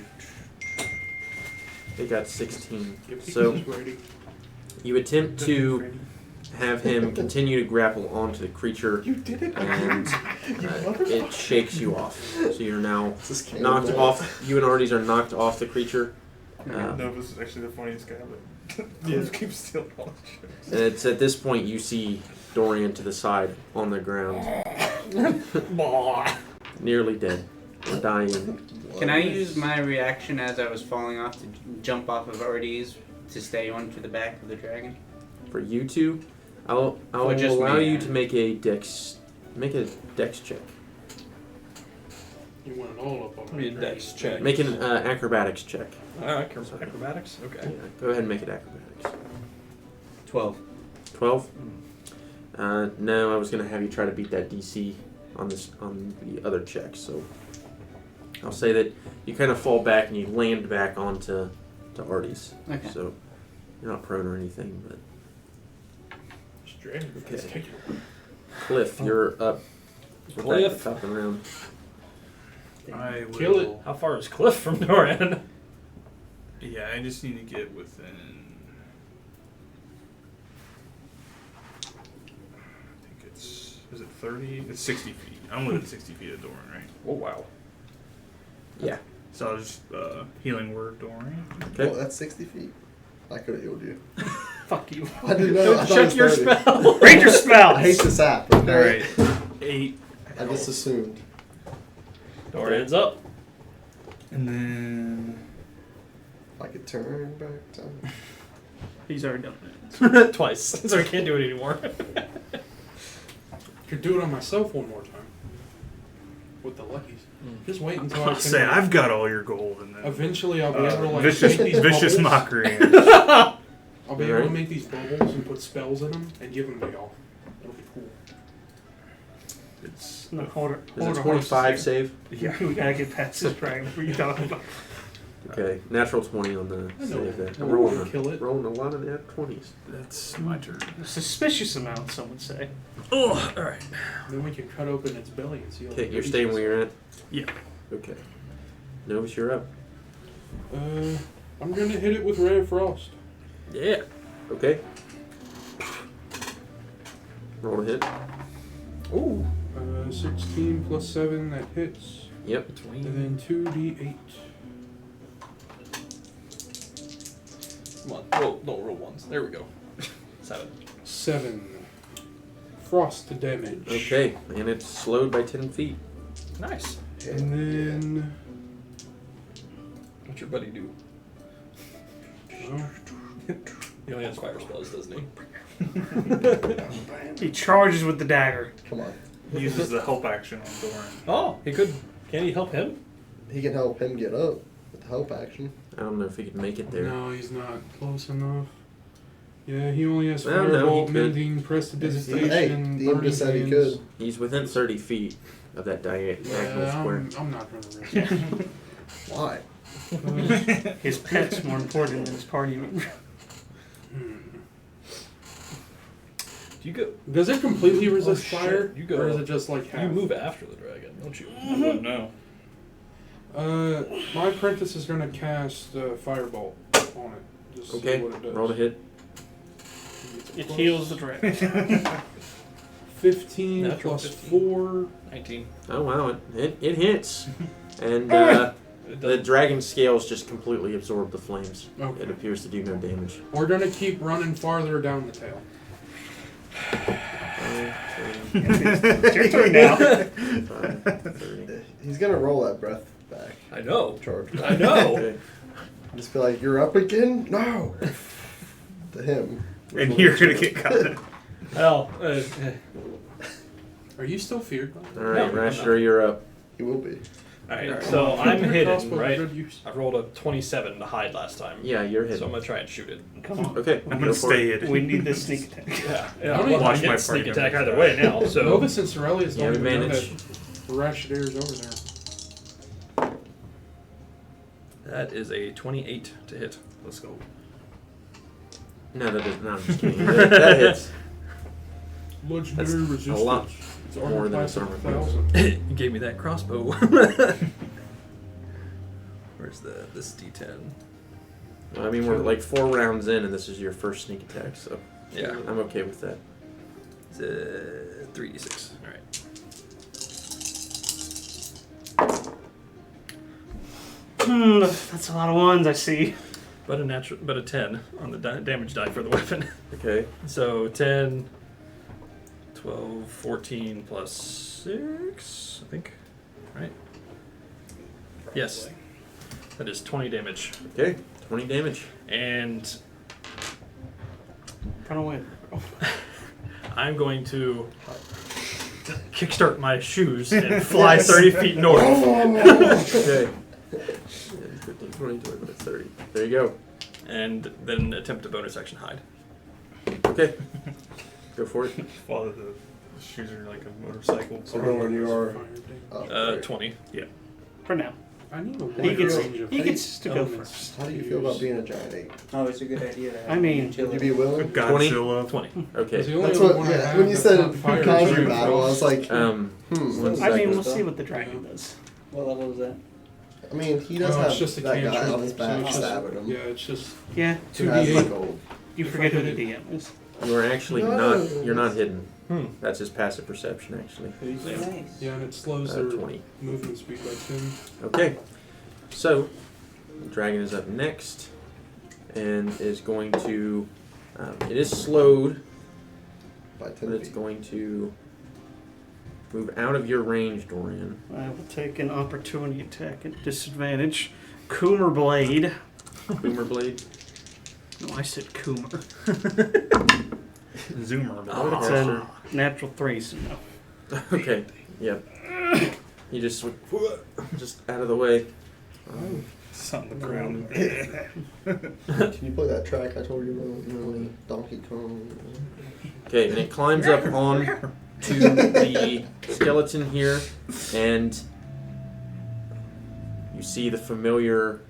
they got 16. If he So was ready. you attempt to have him continue to grapple onto the creature, You did it. and it shakes you off. So you're now This is knocked cannonball. off. You and Artie's are knocked off the creature. Novus is actually the funniest guy, but Novus keeps stealing all the shit. And it's at this point you see Dorian to the side on the ground, nearly dead, or dying. Can I use my reaction as I was falling off to jump off of Artie's to stay onto the back of the dragon? For you two, I'll For just allow me, you yeah. to make a dex check. You went all up on Give me a that dex dragon. check. Make an acrobatics check. Acrobatics? Yeah, Okay. go ahead and make it acrobatics. 12. 12. No, I was gonna have you try to beat that DC on the other check. So I'll say that you kind of fall back and you land back onto Artie's. Okay. So you're not prone or anything, but This dragon is Okay. taking a Cliff, you're up. We're back Cliff. at the top of the round. I will. Kill it. How far is Cliff from Dorian? Yeah, I just need to get within. I think it's. Is it 30? It's 60 feet. I'm within 60 feet of Doran, right? Oh wow. Yeah. So I'll just healing word Doran. Okay. Oh, that's 60 feet. I could have healed you. Fuck you. I didn't know. I thought it Check was your 30. spell. Read your spells! I hate this app. Okay? Alright. 8. I just assumed. Dorian's up. And then. I could turn back time. He's already done it. Twice. So I can't do it anymore. Could do it on myself one more time. With the luckies. Just wait until I I'll can. say I've got all your gold, and then. Eventually, I'll be able to like vicious, make these vicious bubbles. mockery. I'll be able to Alright. make these bubbles and put spells in them and give them to y'all. It'll be cool. It's. No, hold it. Is Hold it it, 25 save? Yeah, we gotta get past this dragon. What are you talking about? Okay. Natural 20 on the I know. save there. No, I'm we'll kill it. rolling a lot of nat 20s. That's my turn. A suspicious amount, some would say. Oh, alright. Then we can cut open its belly and see all Okay, the you're staying where you're at? Yeah. Okay. Novus, you're up. I'm gonna hit it with Ray of Frost. Yeah. Okay. Roll a hit. Ooh. 16 plus 7, that hits. Yep. And then 2d8. Come on. Roll ones. There we go. 7. 7. Frost damage. Okay, and it's slowed by 10 feet. Nice. And then. What's your buddy do? He only has fire spells, doesn't he? He charges with the dagger. Come on. He uses the help action on Doran. Oh, he could. Can he help him? He can help him get up with the help action. I don't know if he could make it there. No, he's not close enough. Yeah, he only has Well, no, Firebolt, he could. Mending, Prestidigitation, Hey, DM Burning just said he Hands. could. He's within 30 feet of that diagonal Yeah, square. I'm not gonna risk it. Why? His pet's more important than his party member. Do you go? Does it completely resist shit. fire? You go- Or is it just like half? You move after the dragon, don't you? I wouldn't know. My apprentice is gonna cast Firebolt on it. Just Okay, see what it does. roll to hit. It heals the dragon. 15 Natural plus 15. 4. 19. Oh wow, it hits. And The dragon scales just completely absorb the flames. Okay. It appears to do no damage. We're gonna keep running farther down the tail. It's your turn now. 30. He's gonna roll that breath back. I know. Charge. I know. Okay. Just be like, "You're up again." No. To him. And you're gonna get caught. Well, Are you still feared? All right, No, I'm Rasher, you're up. He will be. alright, so I'm Your hidden, crossbow's right? good use. I rolled a 27 to hide last time. Yeah, you're So I'm hidden. gonna try and shoot it. Come on. Okay, I'm go gonna for stay it. hidden. We need this sneak attack. Yeah, How many- well, I Watch my get sneak party attack members either die. way now, so... Novus and Sorelius You don't have even know advantage. that Rashidir's over there. That is a 28 to hit. Let's go. No, that doesn't. No, I'm just kidding. That hits. Legendary That's resistance. a lot It's more armor than class its of armor 1,000. You gave me that crossbow. Where's this D10? Well, I mean, we're like 4 rounds in, and this is your first sneak attack, so Yeah. I'm okay with that. It's 3d6. Alright. That's a lot of ones, I see. But a 10 on the damage die for the weapon. Okay. So 10, 12, 14 plus 6, I think. Right? Yes. That is 20 damage. Okay. 20 damage. And Run away. I'm going to kickstart my shoes and fly 30 feet north. Okay. 15, 20, 25, 30. There you go. And then attempt a bonus action hide. Okay. Go for it. Follow the shoes are like a motorcycle. So when you are Fire thing. up, right. 20. For now. I need a He wide gets, range of he gets to go elements first. How do you feel about being a giant ape? Oh, it's a good idea. To have I mean, Would you be willing? Godzilla. 20. Okay. The only That's other what. one I Yeah. have When you that's said not fire is Kaiju Rainfall. battle, I was like, One I mean, second. we'll see what the dragon does. What level is that? I mean, he does Oh, have it's just a that guy cantrip, on his so back it's just- stabbing him. Yeah, it's just Yeah, Who has 2d8. like a you If forget I who hit the DM is. You are actually No. not. You're not hidden. Hmm. That's his passive perception, actually. Nice. Yeah, and it slows their 20. movement speed by 10. Okay. So, the dragon is up next, and is going to. It is slowed, by 10 but it's feet. going to move out of your range, Dorian. I will take an opportunity attack at disadvantage. Coomer Blade. Boomer blade. No, I said Coomer. Zoomer. Oh, It's sure. a natural 3, so no. Okay. Yep. You just out of the way. It's on the ground. Can you play that track I told you about? You know, like Donkey Kong. Okay, and it climbs up on to the skeleton here, and you see the familiar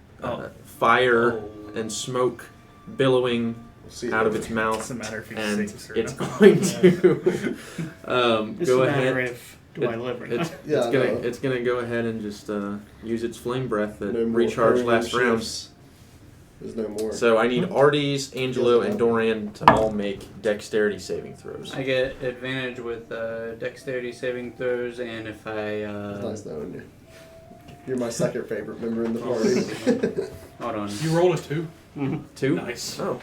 fire and smoke billowing We'll see. out of its mouth, Doesn't matter if he's and safe or it's not. going to It's go a matter ahead. if do I live or not. It's gonna go ahead and just use its flame breath that No more recharged permanent last round. shifts. There's no more. So I need Ardes, Angelo, and Dorian to all make dexterity saving throws. I get advantage with dexterity saving throws, and if I It's nice knowing you. You're my second favorite member in the party. hold on, You roll a 2. Mhm. 2? Nice. Oh,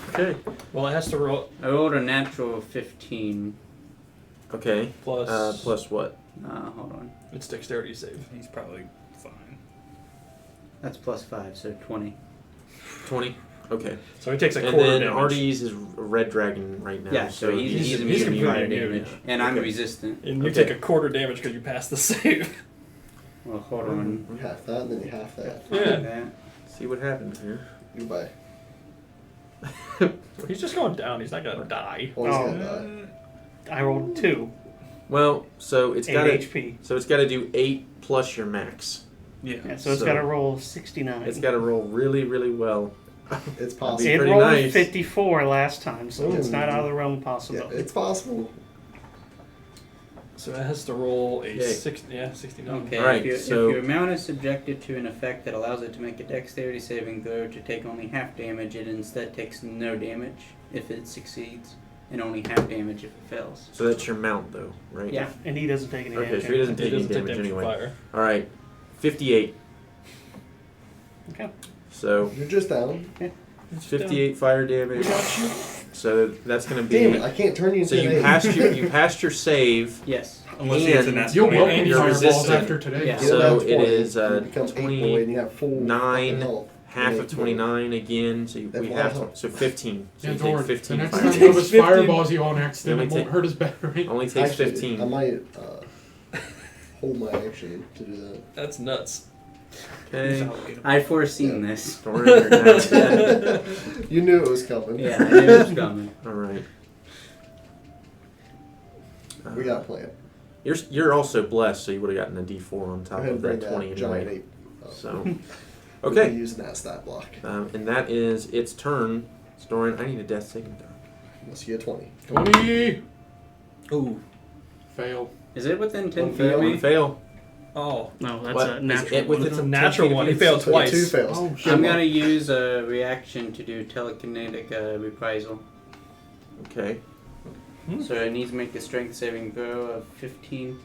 okay. Well, it has to roll I rolled a natural 15. Okay. plus. Plus what? Hold on, It's dexterity save. He's probably fine. that's plus 5, so 20. 20? Okay. So he takes a And quarter then damage. Ardes is a red dragon right now. Yeah, so he's he's immune to completely fire immune, damage, and I'm Okay. resistant. And you Okay. take a quarter damage because you passed the save. Well, hold on. You half that, and then you half that. Yeah. That. See what happens here. Goodbye. He's just going down. He's not going to die. Always Oh. gonna die. I rolled 2. Well, so it's 8 got to HP. do 8 plus your max. Yeah, so it's So- got to roll 69. It's got to roll really, really well. It's Be possible. It pretty rolled nice. 54 last time, so it's Ooh. not out of the realm of Yeah, possibility. it's possible. So it has to roll a Okay. 69. Okay, Alright, if so- your mount is subjected to an effect that allows it to make a dexterity saving throw to take only half damage, it instead takes no damage if it succeeds, and only half damage if it fails. So that's your mount, though, right? Yeah. And he doesn't take any Okay, damage. so he doesn't It take any doesn't take damage damage from anyway. fire. All right, 58. Okay. So You're just down. 58 fire damage. So that's going to be. Damn it! I can't turn you into So an you eight. passed your save. Yes. Unless he gets a And nat You'll 20. welcome you're fireballs resistant. after today. Yeah. Get So down to it 20, is, you become 8 boy, and you have full 29, fucking health. half And of 8 boy. 29 again. So That's we a lot have of so 15. So Yeah, you Doran, take the 15 next fire time damage. Lewis fireballs you on accident, Only it won't take- hurt his battery. Only takes Actually, 15. I might hold my action to do that. That's nuts. Okay. I'd foreseen this. Doran, you're down again. You knew it was coming. Yeah, I knew it was coming. All right. We got a plan. You're also blessed, so you would have gotten a D4 on Go top ahead of and bring that 20 that giant anyway. ape. up. So, We can okay. use that stat block. And that is its turn. Doran, I need a death saving throw. Unless you get 20. 20! Ooh. Fail. Is it within 10 One feet of fail. One me? fail. Oh. No, that's What? a Is natural it one. within It's a 10 natural feet of one. you? He failed So twice. 2 fails. Oh, shit. I'm gonna use a reaction to do telekinetic reprisal. Okay. So it needs to make a strength saving throw of 15.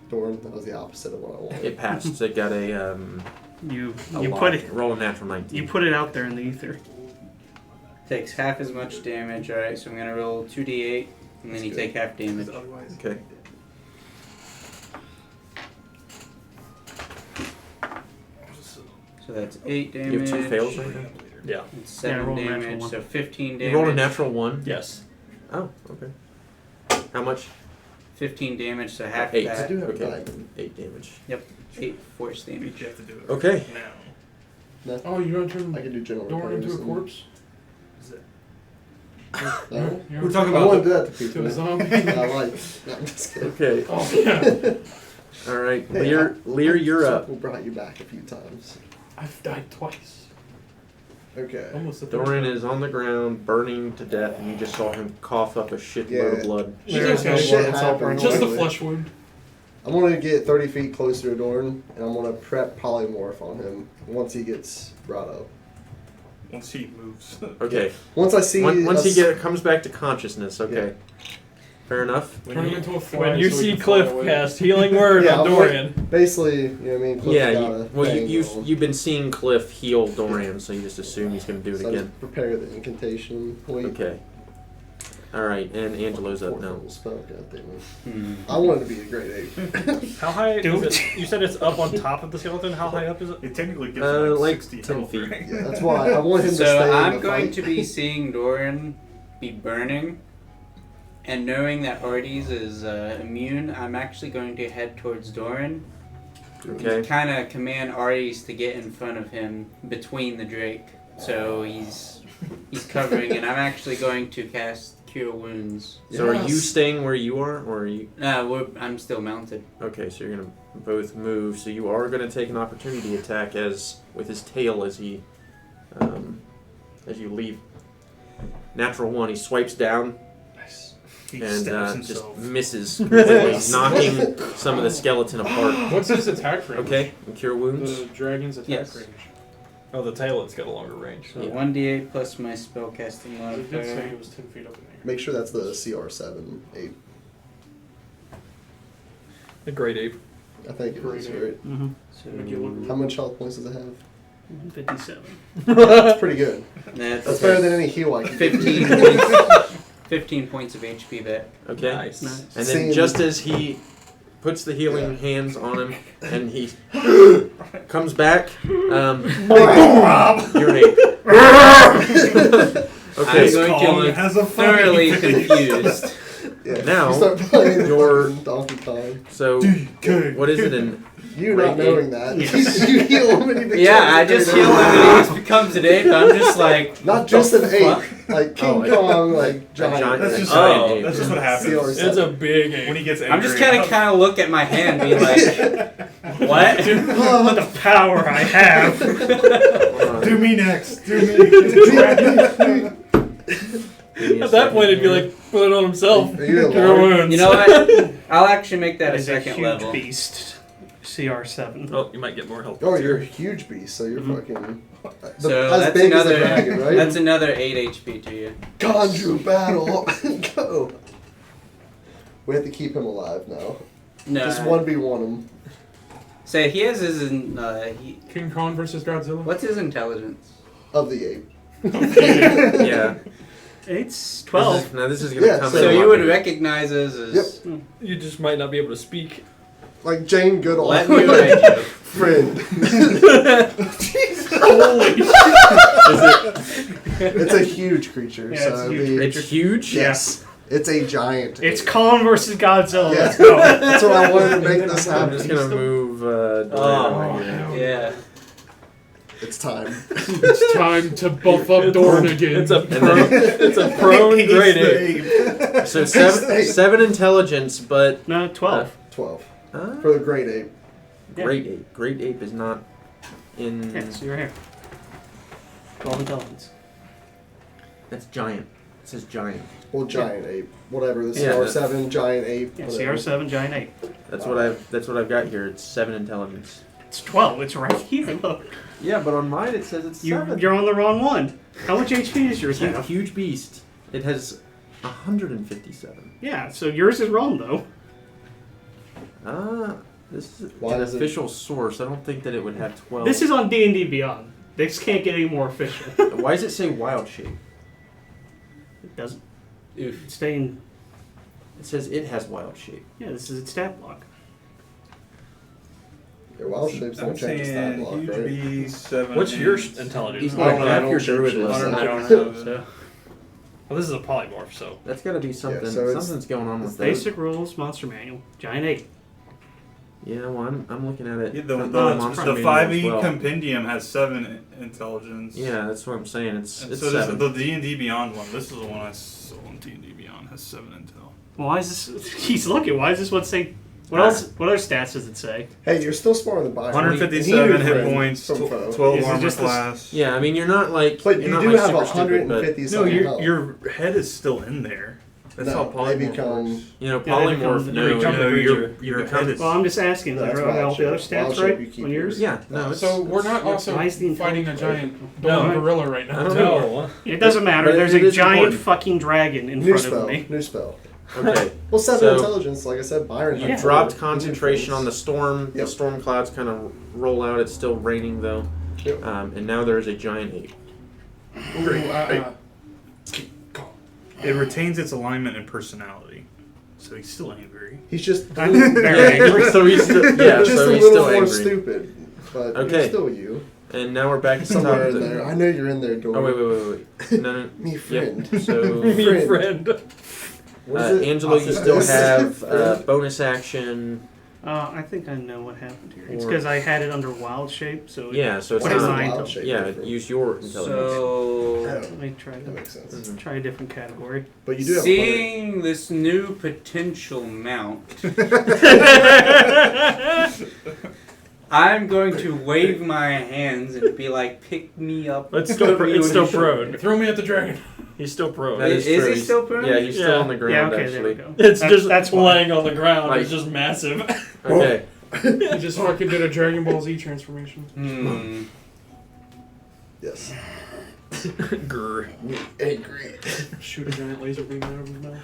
Doran, that was the opposite of what I wanted. It passed. So it got a You lot. put it Roll a natural 19. you put it out there in the ether. Takes half as much damage. Alright, so I'm gonna roll 2d8, and then That's you good. take half damage. Okay. So that's 8 damage. You have 2 fails right now? Yeah. It's 7 roll a natural damage, one. so 15 damage. You rolled a natural 1? Yes. Oh, okay. How much? 15 damage, so half 8. I that. do have Okay. a diamond. 8 damage. 8 force You damage. have to do it Okay. now. No, Oh, you want to turn I can do general Doran into a repairs and- corpse? Is it? No? You We're talking I about want to do that to to people. a zombie? I like. No, I'm just kidding. Okay. Oh, yeah. All right. Hey, Lear, you're up. We brought you back a few times. I've died twice. Okay. Almost the third Doran time. is on the ground, burning to death, and you just saw him cough up a shitload Yeah. of blood. There's no Shit blood, it's all burned Just a away. flesh wound. I'm gonna get 30 feet closer to Doran, and I'm gonna prep polymorph on him once he gets brought up. Once he moves. Okay. Once I see Once us- he comes back to consciousness. Okay. Fair enough. Turn him into a fly. When you so he see can fly Cliff away. cast healing word Yeah, on I'm Dorian. basically, you know what I mean. Cliff's Yeah. got a Well, thing you've going. you've been seeing Cliff heal Doran, so you just assume he's going to do it So I again. just prepare the incantation. Wait. Okay. All right, and Angelo's up Fourth now. level spell, goddammit. Hmm. I wanted to be a great ape. How high Dude. is it? You said it's up on top of the skeleton. How high up is it? It technically gives him Like 60 10 health, feet. right? Yeah, that's why I want him to So stay I'm in the going fight. to be seeing Doran be burning, and knowing that Ardes is immune, I'm actually going to head towards Doran. Okay. Kind of command Ardes to get in front of him between the Drake, so he's covering, and I'm actually going to cast Cure Wounds. So are you Yes. staying where you are, or are you? I'm still mounted. Okay, so you're gonna both move. So you are gonna take an opportunity attack as with his tail as he, as you leave. Natural 1. He swipes down Nice. He and stabs just himself. misses, completely, knocking some of the skeleton apart. What's his attack range? Okay, and cure wounds. The dragon's attack Yes. range. Oh, the tail. It's got a longer range. So Yeah. 1d8 plus my spellcasting I did say modifier. it was 10 feet up in the air. Make sure that's the CR7 ape. The great ape. I think it is, right? Mm-hmm. So How much health points does it have? 57. That's pretty good. that's That's better than any heal I can get. 15 points. 15 points of HP back. Okay. Nice. Nice. And then Seeing- just as he puts the healing hands on him and he comes back, you're an ape. Okay. I'm going to look has a thoroughly funny face. confused. Yeah, Now, you start playing your- Donkey Kong. So, what is it in? You Great not knowing ape. that. Yes. You heal him and he becomes Yeah, I just an heal ape. him and he becomes an ape. I'm just like, Not what just the an fuck? ape, like King Oh, Kong, like giant. That's a just, giant ape. that's just what happens. CR7. It's a big ape. When he gets angry. I'm just kind of look at my hand, be like, what? What the power I have. Do me next. Do me. At that point, it'd be like put it on himself. Are you Cure alarmed? wounds. You know what? I'll actually make that That a is a second huge level. beast. CR7. Oh, you might get more health. Oh, you're a huge beast, so you're Mhm. fucking. So as that's big as another. the dragon, right? That's another 8 HP to you. Conjure battle. Go. We have to keep him alive now. No. Just 1v1 him. So he has his King Kong versus Godzilla. what's his intelligence? Of the ape. Yeah. It's 12. Now this is gonna Yeah, come. So in you a would lot. recognize us as You just might not be able to speak. Like Jane Goodall. Let me write you. Friend. Holy It's a huge creature. Yeah, so it's a it'd huge be- It's huge. Yes. It's a giant. It's ape. Kong versus Godzilla. Yeah. Let's go. That's what I wanted to make this I'm happen. just gonna move. Doran right here. Yeah. It's time. It's time to buff up Doran again. It's a prone great ape. So seven intelligence, but No, 12. 12. For the great ape. great ape. Great ape is not in. Yeah, so you're here. 12 intelligence. That's giant. It says giant. Well, giant ape. Whatever. This Yeah, is R7, giant ape. Yeah, whatever. CR7, giant ape. That's what I've got here. It's 7 intelligence. It's 12. It's right here. Look. Yeah, but on mine it says it's 7. You're on the wrong one. How much HP does yours Huge, have? huge beast. It has 157. Yeah, so yours is wrong, though. This is Why an is it- official source. I don't think that it would have 12. This is on D&D Beyond. This can't get any more official. Why does it say wild shape? It doesn't. Oof. It's staying. It says it has wild shape. Yeah, this is its stat block. Your wild shapes don't I'm change the stat saying block, huge right? B, 7. What's your inch. intelligence? He's I not don't know, I half don't your shape druid shit. list. I don't I don't know. know. Well, this is a polymorph, so. That's got to be something. so it's- Something's going on with those. Basic rules, monster manual, giant ape. Yeah, well, I'm looking at it. Yeah, from the monster the manual 5e as well. compendium has 7 intelligence. Yeah, that's what I'm saying. It's And it's so 7. the D&D Beyond one. This is the one I saw on D&D Beyond has 7 intel. Why is this? He's looking. Why is this one say? What Ah. else? What other stats does it say? Hey, you're still smarter than Byron. 157 And he hit knew points, from foe. 12 Is it armor just this- class. Yeah, I mean you're not like. But you're you not do like have super stupid, 150 No, something health. your head is still in there. That's how No, polymorph they become- works. but you know, Yeah, they polymorph. become- No, they become No, the your creature. your become- head is. Well, I'm just asking. That's Are wild all the other shape. Wild stats shape, right you keep on yours? yeah, no. It's, So we're not also Why is the fighting a intelligence giant right? Dolan No. gorilla right I now. don't too. know. It doesn't matter. But There's it a is giant important. fucking dragon in New front spell. of me. New spell. Okay. Well, 7 So- intelligence, like I said, Byron. You Yeah. dropped concentration on the the. storm. The Yep. storm clouds kind of roll out. It's still raining though, Yep. and now there is a giant ape. Ooh, It retains its alignment and personality, so he's still angry. He's just. I'm very angry. so he's still, yeah. just So a he's little still more angry. stupid, but Okay. you're still you. And now we're back at the top Somewhere of in the. there. I know you're in there, Doran. Oh wait. No. Me friend. Yep. So. Me friend. What is it? Angelo, you still have bonus action. I think I know what happened here. It's Or- because I had it under wild shape, so it- Yeah, so it's What is not. a Nine. wild shape? Yeah, different? use your intelligence. So, let me try That to makes sense. Mhm. try a different category. But you do have. seeing this new potential mount, I'm going to wave my hands and be like, "Pick me up." It's still, put me it's on still your shoulder." prone. throw me at the dragon. He's still prone. That Is true. he He's- still prone? Yeah, he's still Yeah. on the Yeah, ground okay, there we actually. go. It's That's- just that's why. laying on the ground. Like- It's just massive. Okay. He just fucking did a Dragon Ball Z transformation. Hmm. Yes. Grr. Angry. Shoot a giant laser beam out of his mouth.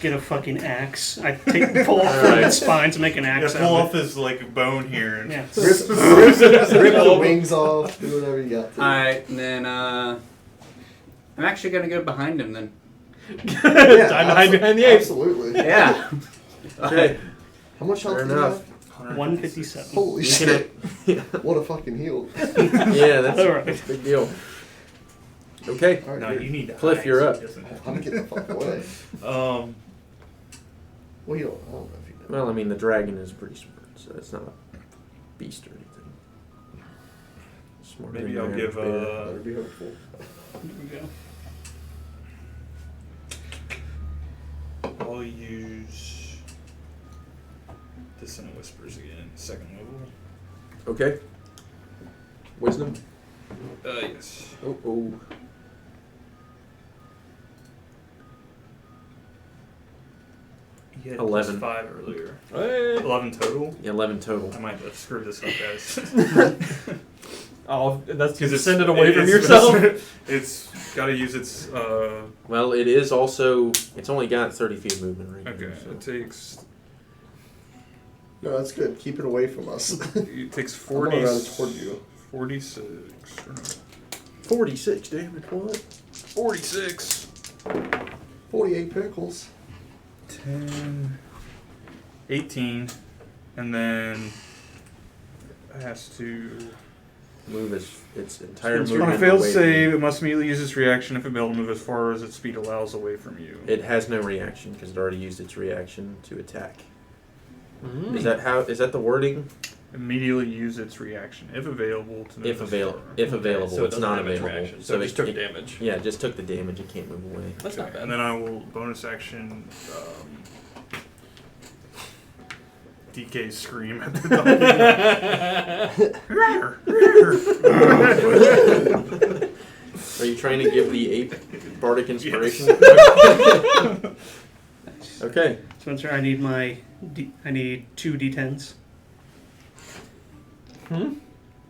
Get a fucking axe. I pull off one of Alright. its spines and make an Yeah, axe pull out off of it. his like bone here. And Yeah. Rip the wings off. Do whatever you got to. Alright, then, I'm actually gonna go behind him then. Yeah, Time to hide behind the ape. Absolutely. Yeah. Okay. How much health Fair do you enough. have? 157. Holy You shit. can- What a fucking heal. yeah, that's Alright. a big deal. Okay. Alright, No, dude. you need to. Cliff, hide you're so up. he doesn't- I'm getting the fuck away. Um, Well, you don't. I don't know if you know. Well, I mean, the dragon is pretty smart, so it's not a beast or anything. Smarter maybe than I'll your give average bear. Better be hopeful. Here we go. I'll use Dissonant Whispers again, 2nd level. Okay. Wisdom. Yes. Oh. You had 11. +5 earlier. Hey. 11 total. Yeah, 11 total. I might have screwed this up, guys. Oh, that's Because to send it away from yourself. It's got to use its. Well, it is also. It's only got 30 feet of movement right Okay, now. it takes No, that's good. Keep it away from us. It takes I'm 40. gonna run toward you. 46. Or no, 46 damage. What? 46. 48 pickles. 10. 18. And then it has to. Move its entire Since movement. On a failed away from save, you. it must immediately use its reaction if it be able to move as far as its speed allows away from you. It has no reaction because it already used its reaction to attack. Mm. Is that the wording? Immediately use its reaction if available to move If as available. far. If available, So it it's doesn't not have its available. reaction. So it just took damage. Yeah, it just took the damage. It can't move away. That's not bad. And then I will bonus action DK scream at the dog. Are you trying to give the ape bardic inspiration? Okay. Spencer, I need I need 2 d10s.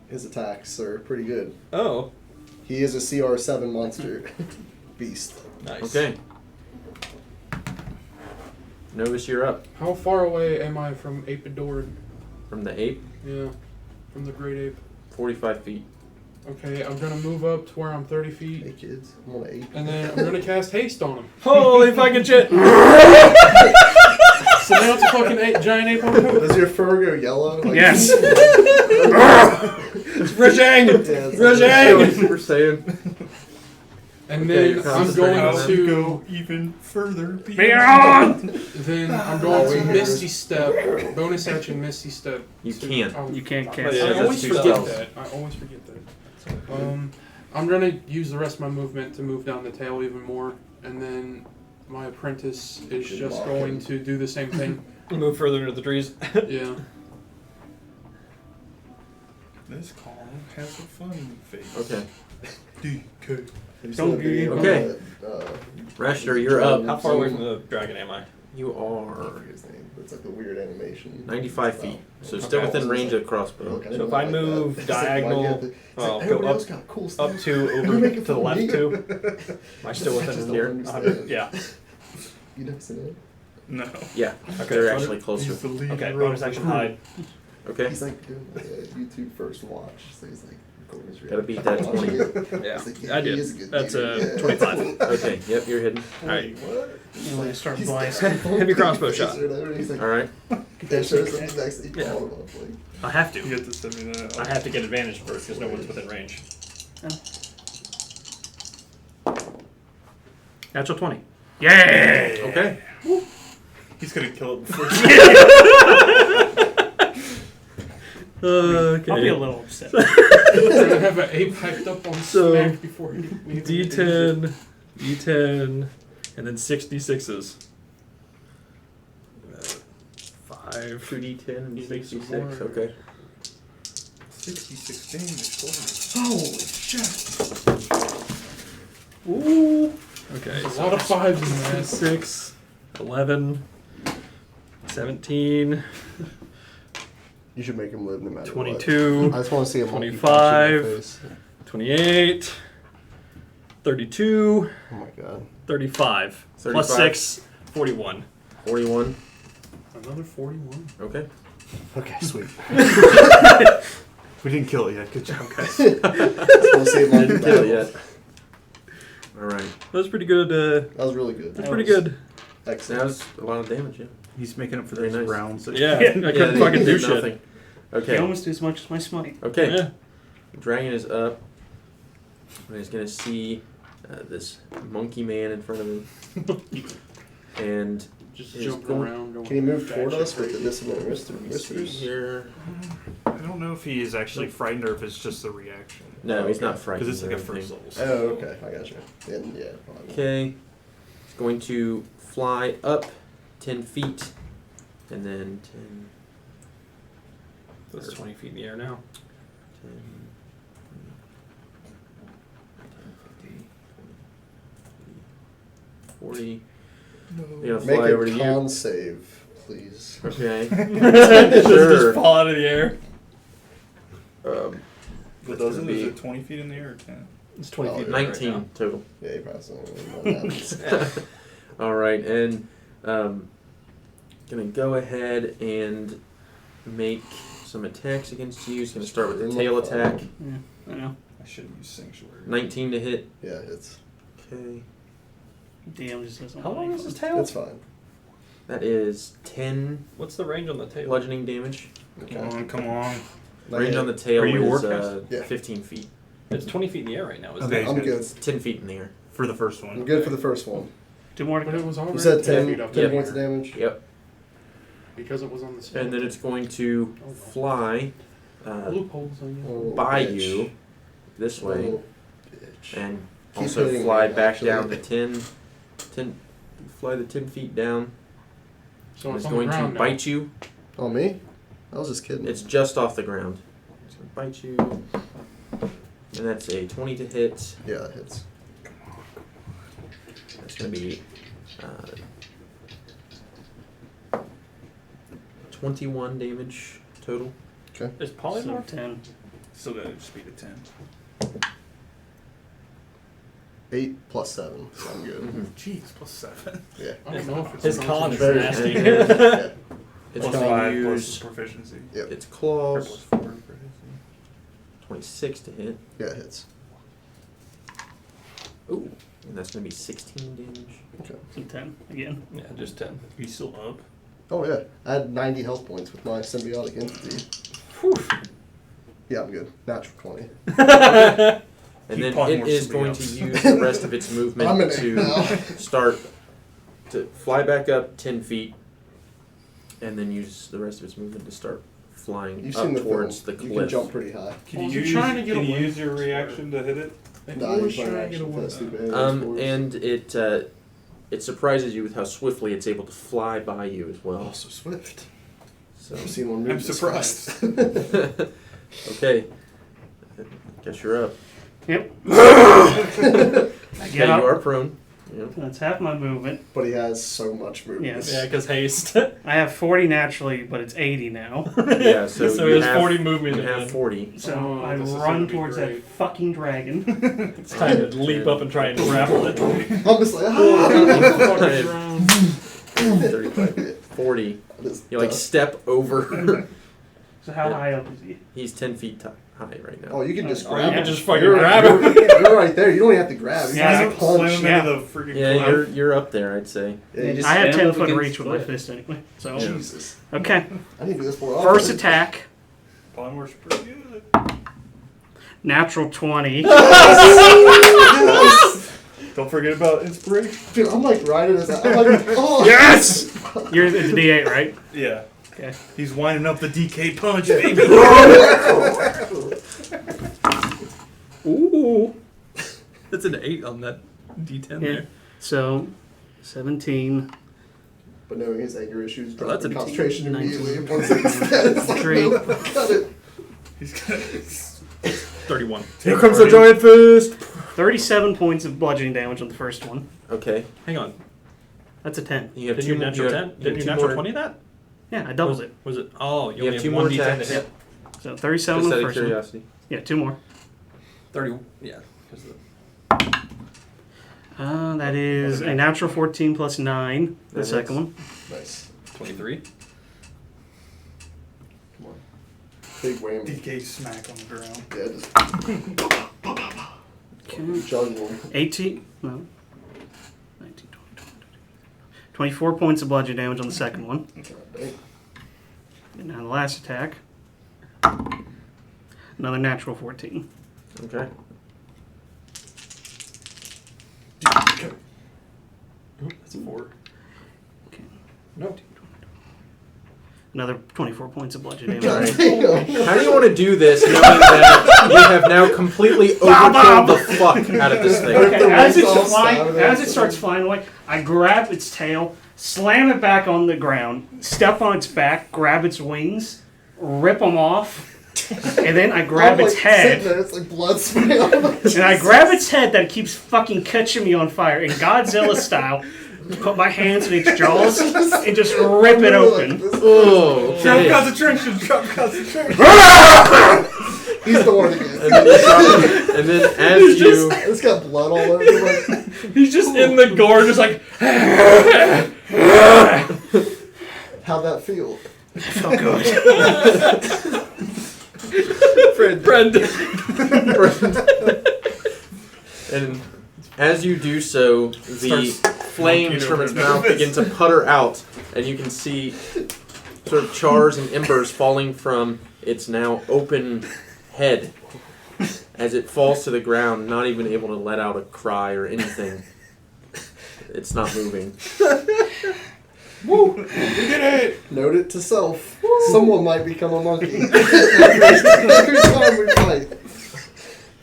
His attacks are pretty good. Oh, He is a CR7 monster. Beast. nice. Okay. Novus, you're up. How far away am I from Apidord? From the ape, Yeah, from the great ape. 45 feet. Okay, I'm gonna move up to where I'm 30 feet, Hey kids, I'm on 8. and then I'm gonna cast haste on him. Holy fucking shit! So now it's a fucking giant ape on the hook. Does your fur go yellow? Like, Yes. Rushing! Yeah, it's Rushing! We're saying. And Okay, then you're I'm concentrating going on that. to go even further Beyond! then I'm Oh, going we to hear- Misty Step, bonus action Misty Step. You to- can't. oh, You can't Oh, cast yeah, I that's always two forget spells. that. I always forget that. I'm gonna use the rest of my movement to move down the tail even more, and then my apprentice is Good just luck. going to do the same thing. Move further into the trees. Yeah. This column has a fun face. Okay. DK. Don't be- Okay. Rasher, you're up. How far away from the dragon am I? You I are forget his name. It's like the weird animation. 95 feet. So still Okay. within range of crossbow. Look, I didn't So if know I like move that. It's like, why do you diagonal, have to- it's well, like, go everybody up- else got cool stuff. Up to You're over making to the fun of left me. 2. Am I still I within just here? don't 100? understand. Yeah. You never seen it? No. Yeah, Okay. they're actually closer. He's the leader Okay, of bonus the action group. hide. Okay. He's like doing a YouTube first watch, so he's like recording his Gotta beat that reaction. 20. Yeah, He's like, I he did. is a good That's leader. Yeah. 25. Okay, yep, you're hidden. Alright. What? You want to start He's blasting. Heavy crossbow shot. Or whatever, he's like, Alright. that shows him the next thing. Yeah. Call him up, like, I have to. You have to send me that. I have to get advantage first because no one's within range. Natural 20. Yay! Okay. He's gonna kill it before. Okay. I'll be a little upset. I'm gonna have an ape hyped up on So, smack before he D10, D10, and then 66s. 5. 2d10 and You need some 66. more. Okay. 66 damage. holy shit. Ooh. Okay. A lot of 5s in that. 6, 11, 17, You should make him live no matter 22, what. I just want to see him 25. 28, 32, Oh my god. 35. Plus 35. 6, 41. 41. Another 41. Okay. Okay, sweet. We didn't kill it yet. Good job, guys. Just want to see him on Didn't the kill it battle. yet. Alright. That was pretty good. That was really good. That's pretty good. That Excellent. was a lot of damage, yeah. He's making up for Very those nice. rounds. Yeah, I couldn't they fucking do did shit. nothing. You Okay. almost do as much as my smite. Okay. Yeah. Dragon is up. And he's gonna see this monkey man in front of him. And Just He's jumping going- around. Going Can he move batshit toward us with the crazy. dissonant let me see whispers? here. I don't know if he is actually frightened or if it's just the reaction. No, he's not frightened. Because it's like a or first anything. level. Oh, okay. I got you. Then, yeah. Probably. Okay. He's going to fly up 10 feet. And then 10, That's 20 feet in the air now. 10, 10, 40. No. You're gonna Make fly over a to con save, please. you. Okay. Just Sure. fall out of the air. Um, But That's doesn't gonna is be- it 20 feet in the air or 10? It's 20 Oh, feet in the air right 19 now. total. Yeah, you probably saw All right, and gonna go ahead and make some attacks against you. He's going to start with the tail attack. Yeah, I know. I should use Sanctuary. 19 to hit. Yeah, it's Okay. DM just doesn't. How want long any is this fun. tail? it's fine. That is 10 What's the range on the tail? bludgeoning damage. Okay. Come on. Range on the tail Are you is Orcus? Yeah. 15 feet. It's 20 feet in the air right now, isn't Okay. it? I'm good. It's 10 feet in the air. For the first I'm one. good for the first one. 2 more to But it go. was already You said 10 10, feet up 10 in the points of air. damage? Yep. Because it was on the same. And then it's going to fly Loopholes on you. Oh, by bitch. you this way Oh, bitch. and Keep also hitting fly me, back actually. down to 10, fly the 10 feet down. So And it's it's on the going to ground now. bite you. Oh, me? I was just kidding. It's just off the ground. It's going to bite you. And that's a 20 to hit. Yeah, it hits. That's going to be 21 damage total. Is So polymorph? 10. Still got speed of 10. 8 plus 7, so I'm good. Mhm. Jeez, plus 7. Yeah. I don't know if it's His on con is the- nasty. yeah. It's Plus going 5 to plus use proficiency. Yep. its Or claws. plus 4 proficiency. 26 to hit. Yeah, it hits. Ooh. And that's going to be 16 damage. Okay. So 10 again. Yeah, just 10. You still up? Oh, yeah. I had 90 health points with my symbiotic entity. Yeah, I'm good. Natural 20. And Keep then pulling it more is going to symbiotes. use the rest of its I'm movement in it to now. start to fly back up 10 feet and then use the rest of its movement to start flying You've up seen the towards film. the You cliff. can jump pretty high. Can Was you it use, trying to get can you away use your from this reaction to hit it? They Nah, always you try play to get action for away. that stupid alien scores. And it surprises you with how swiftly it's able to fly by you as well. Oh, so swift. So I've seen one move I'm this surprised. fast. okay, guess you're up. Yep. I Yeah, get you up. are prone. Yeah. That's half my movement. But he has so much movement. Yes. Yeah, because haste. I have 40 naturally, but it's 80 now. Yeah, so, So you it's have 40 movement You have again. 40. So Oh, I this is run gonna be towards that great. fucking dragon. It's time to leap up and try and grapple it. I'm just like, ah! 35, 40. Just You like dust. step over. So how Yeah. high up is he? He's 10 feet high right now. Oh, you can just Oh, grab you him. can just fucking You're- grab him. You're right there. You don't even have to grab. You Yeah, just Slam punch. him Yeah. into the freaking Yeah, cliff. you're up there, I'd say. Yeah, you just, I have stand 10 up foot against reach with my the- fist anyway. So Jesus. okay. I need to do this more First often. attack, Polymorph's pretty good. natural 20. Don't forget about inspiration. Dude, I'm like riding his. I'm like, oh. Yes! You're it's a D8, right? Yeah. Okay. He's winding up the DK punch, baby. Ooh. That's an 8 on that D10 Yeah. there. So 17. But knowing his anger issues, Oh, that's drop a concentration 19. immediately. Once it's dead, it's like, Three. nope, cut it. He's got 31. Here comes the giant fist! 37 points of bludgeoning damage on the first one. Okay. Hang on. That's a 10. You have Didn't two you natural you have- 10? you have Didn't you two natural more- 20 that? Yeah, I doubled it. Was it? Oh, you You only have two have more 1 D10 to attacks. hit. So 37 Just on out the of first one. curiosity. Yeah, 2 more. 30. Yeah. 'cause That is a natural 14 plus 9. The That second hits. one. Nice. the 23. Come on. Big whammy. DK smack on the ground. Yeah, just Okay. jungle. 18. No. 19, 20, 24 points of bludgeoning damage on the second one. Okay. And now the last attack. Another natural 14. Okay. Ooh, that's a 4. Okay. No. Another 24 points of bludgeoning God damage. damn. How do you want to do this knowing that you have now completely overkilled the fuck out of this thing? Okay. Okay, as wings all it's flying, stab it as out. it starts flying away, I grab its tail, slam it back on the ground, step on its back, grab its wings, rip them off, and then I grab I'm, its like, head. sitting there, it's like blood spraying on my And I grab its head that keeps fucking catching me on fire in Godzilla style, put my hands in its jaws, and just rip it open. Oh, Drop okay. concentration. Drop concentration. He's the one again. And then as you... It's got blood all over it. He's just in the gore, just like. How'd that feel? felt good. Friend. And as you do so, the Starts flames from its mouth begin to putter out, and you can see sort of chars and embers falling from its now open head as it falls to the ground, not even able to let out a cry or anything. It's not moving. Woo! We did it! Note it to self. Someone might become a monkey. Every time we fight.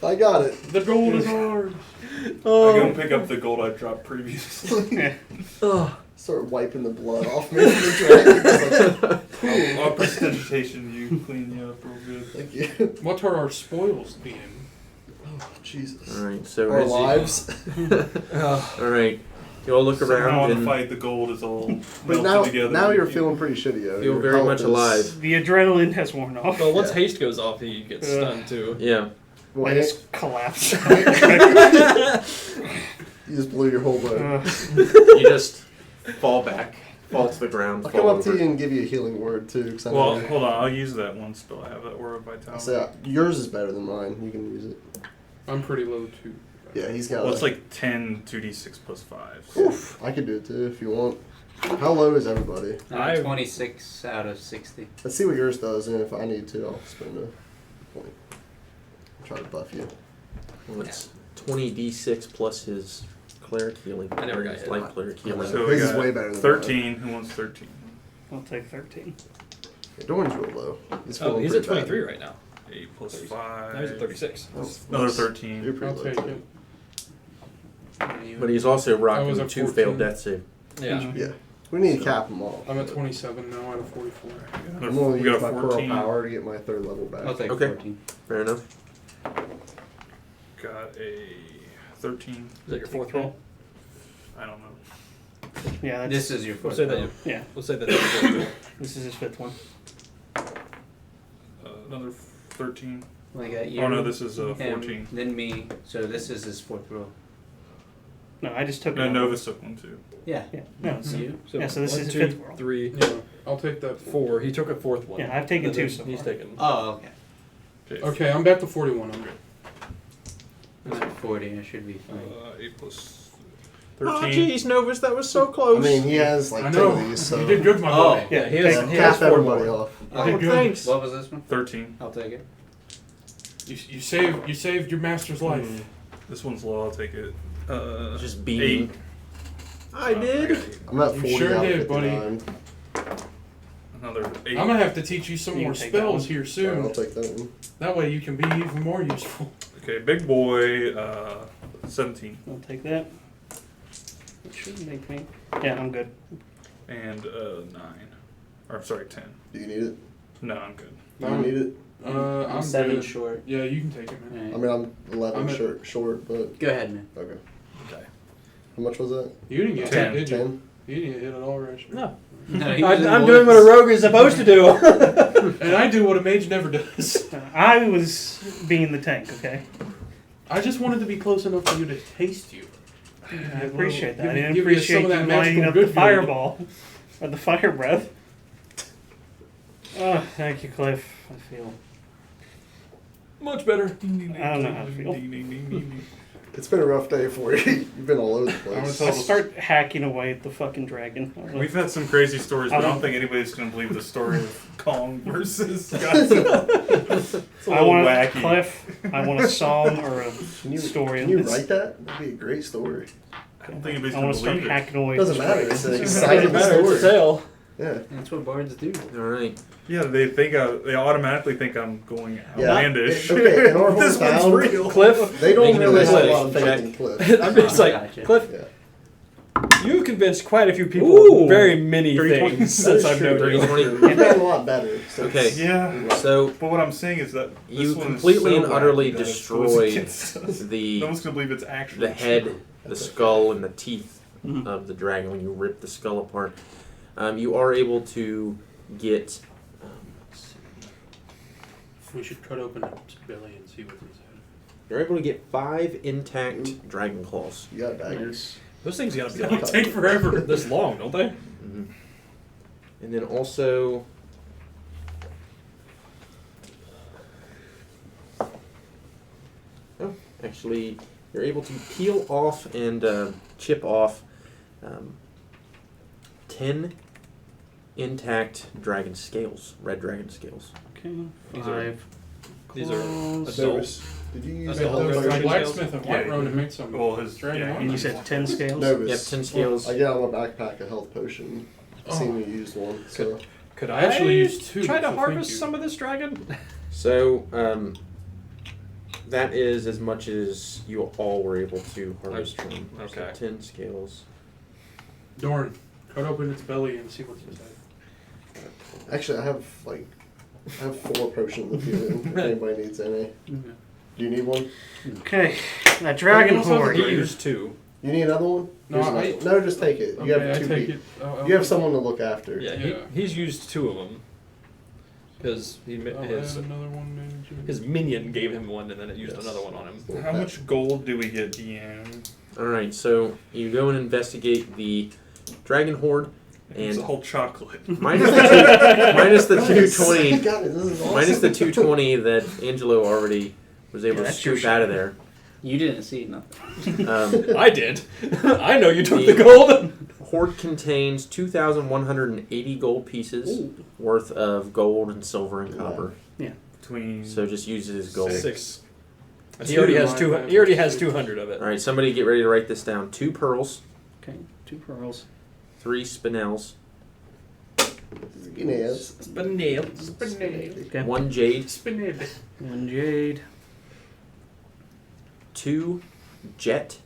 I got it. The gold is ours. I go pick up the gold I dropped previously. Start wiping the blood off me from the dragon. I'll prestidigitation you, clean you up real good. Thank you. What are our spoils, DM? Oh, Jesus. Alright, so Our as lives. Alright, you all look Somehow around in the and fight, the gold is all But melted together. now you're feeling pretty shitty, yo. feel Your very health much is- alive. The adrenaline has worn off. Well, once Yeah. haste goes off, he gets stunned too. Yeah. I just collapsed. You just blew your whole boat. You just fall back, fall to the ground, I'll fall come up to over. you and give you a healing word, too. Cause I Well, know hold on. I'll use that one spell. I have that aura of I'll vitality. say, yours is better than mine. You can use it. I'm pretty low too. Yeah, he's got Well, a- it's like 10 2d6 plus 5. So. Oof, I could do it, too, if you want. How low is everybody? I- 26 out of 60. Let's see what yours does, and if I need to, I'll spend a point. I'll try to buff you. Well, it's 20d6 plus his cleric healing. I never got his hit. light cleric healing. So we His is got way better than 13. Who wants 13? I'll take 13. Yeah, Dorn's real low. He's, Oh, feeling he's at pretty bad. 23 right now. 8 plus 5. Now he's at 36. Another You're 13. pretty I'll low, take too. it. But he's also I rocking was at 2 14. failed death save. Yeah. Yeah. We need to cap them all. I'm at 27 now out of 44. I'm going We to got use a my pearl 14. power to get my 3rd level back. I'll take Okay. 14. Fair enough. Got a 13. Is that your fourth roll? I don't know. Yeah, that's, This is your We'll first say that. roll. yeah, We'll say that's your fourth roll. this is his 5th one. Another 13. Well, I got you. Oh no, this is him, 14. Then me. So this is his 4th roll. No, I just took No, one. Novus took one too. Yeah. Yeah, no, It's so, you. yeah, so this one, is his two, 5th roll. 3, Yeah, I'll take that 4. He took a fourth one. Yeah, I've taken And 2 then so He's far. taken. Oh, okay. Okay, I'm back to 41. I'm good. I'm at 40. I should be fine. 8 plus Oh, 13. jeez, Novus, that was so I close. mean, he has I like 10 know. of these, so You did good, my Oh. boy. Yeah, he Yeah, has, cap he has 4 everybody more. off. Oh, did good. thanks. What was this one? 13. I'll take it. You saved your master's life. This one's low. I'll take it. Just beaming. 8. I did. I'm at You 40 sure out of did, buddy. 59. Another 8. I'm gonna have to teach you some You more can take that spells one. here Alright, I'll soon. take that one. That way you can be even more useful. Okay, big boy. 17 I'll take that. It shouldn't make me. Yeah, I'm good. and 9. Or sorry, 10. Do you need it? No, I'm good. Do you need it? I'm 7 good. short. Yeah, you can take it, man. I mean, I'm 11 I'm at- short, but Go ahead, man. okay. Okay. How much was that? You didn't get 10. hit, did you? 10? You didn't get hit at all, Rashford. No. No, he was in the I'm doing what a woods. rogue is supposed to do. And I do what a mage never does. I was being the tank, okay? I just wanted to be close enough for you to taste you. I appreciate that. I didn't Give you some appreciate of you that lining magical up the good fireball. Or the fire breath. Oh, thank you, Cliff. I feel. Much better. I don't know how to feel. It's been a rough day for you. You've been all over the I'm place. gonna I start hacking away at the fucking dragon. We've had some crazy stories, but I don't think anybody's going to believe the story of Kong versus Godzilla. It's a I little want wacky. Cliff. I want a song or a story. Can you on this. write that? That'd be a great story. I don't think anybody's I going want to to start believe it. hacking away. Doesn't at matter. this It's an dragon. exciting Matter, it's a story. tale. Yeah. That's what bards do. All right. Yeah, they think they automatically think I'm going Yeah. outlandish. Okay, in our This one's hometown, real. Cliff, They don't Making a really have a mistake. lot of faith Check. in Cliff. I'm just like, Gotcha. Cliff, Yeah. you've convinced quite a few people Ooh. very many 320. things That since is I've true. known you. 20. You've gotten a lot better. since- Okay. Yeah. So But what I'm saying is that this you one completely is so and utterly wacky that it goes destroy against us. the No one's going to believe it's actually the head, true. the skull, and the teeth Mhm. of the dragon when you rip the skull apart. You are able to get. Let's see. We should cut open its belly and see what's inside. You're able to get 5 intact dragon claws. You got daggers. Those things gotta be It'll take forever. this long, don't they? Mm-hmm. And then also Actually, you're able to peel off and chip off 10 intact dragon scales, red dragon scales. Okay. These are- 5. These are claws. adults. Did you use That's the the whole whole dragon The version? blacksmith in White Yeah, Road made some. well, his- dragon yeah, armor. And you said 10 scales? Novus. Yep, 10 scales. I got on my backpack a health potion. Oh. Seen you used one, so Could I actually used 2, try to so thank harvest you. some of this dragon? So, that is as much as you all were able to harvest from. Okay. So 10 scales. Dorn, cut open its belly and see what's inside. actually I have 4 potions of healing if anybody needs any. Okay. Do you need one? Okay. That dragon also have horde. the He used 2. You need another one? No, Here's I- another- no, just take it. You Okay, have I 2 take people. it. You have someone to look after. Yeah, Yeah. he's used 2 of them. Because I'll his add another one then, Jim. his minion gave him one, and then it used Yes. another one on him. How much gold do we get, DM? Alright, so you go and investigate the dragon horde, It's and all chocolate. minus the 220. God, this is awesome. Minus the 220 that Angelo already was able Yeah, to that's your scoop out of there. You didn't see nothing. I did. I know you took The- the gold. Horde contains 2,180 gold pieces worth of gold and silver and copper. Between So just use it as gold. 6. He already has 200 of it. Alright, somebody get ready to write this down. 2 pearls, Okay. 2 pearls. 3 spinels, Yes. Okay. 1 jade, Spinelli. 1 jade. 2 jet.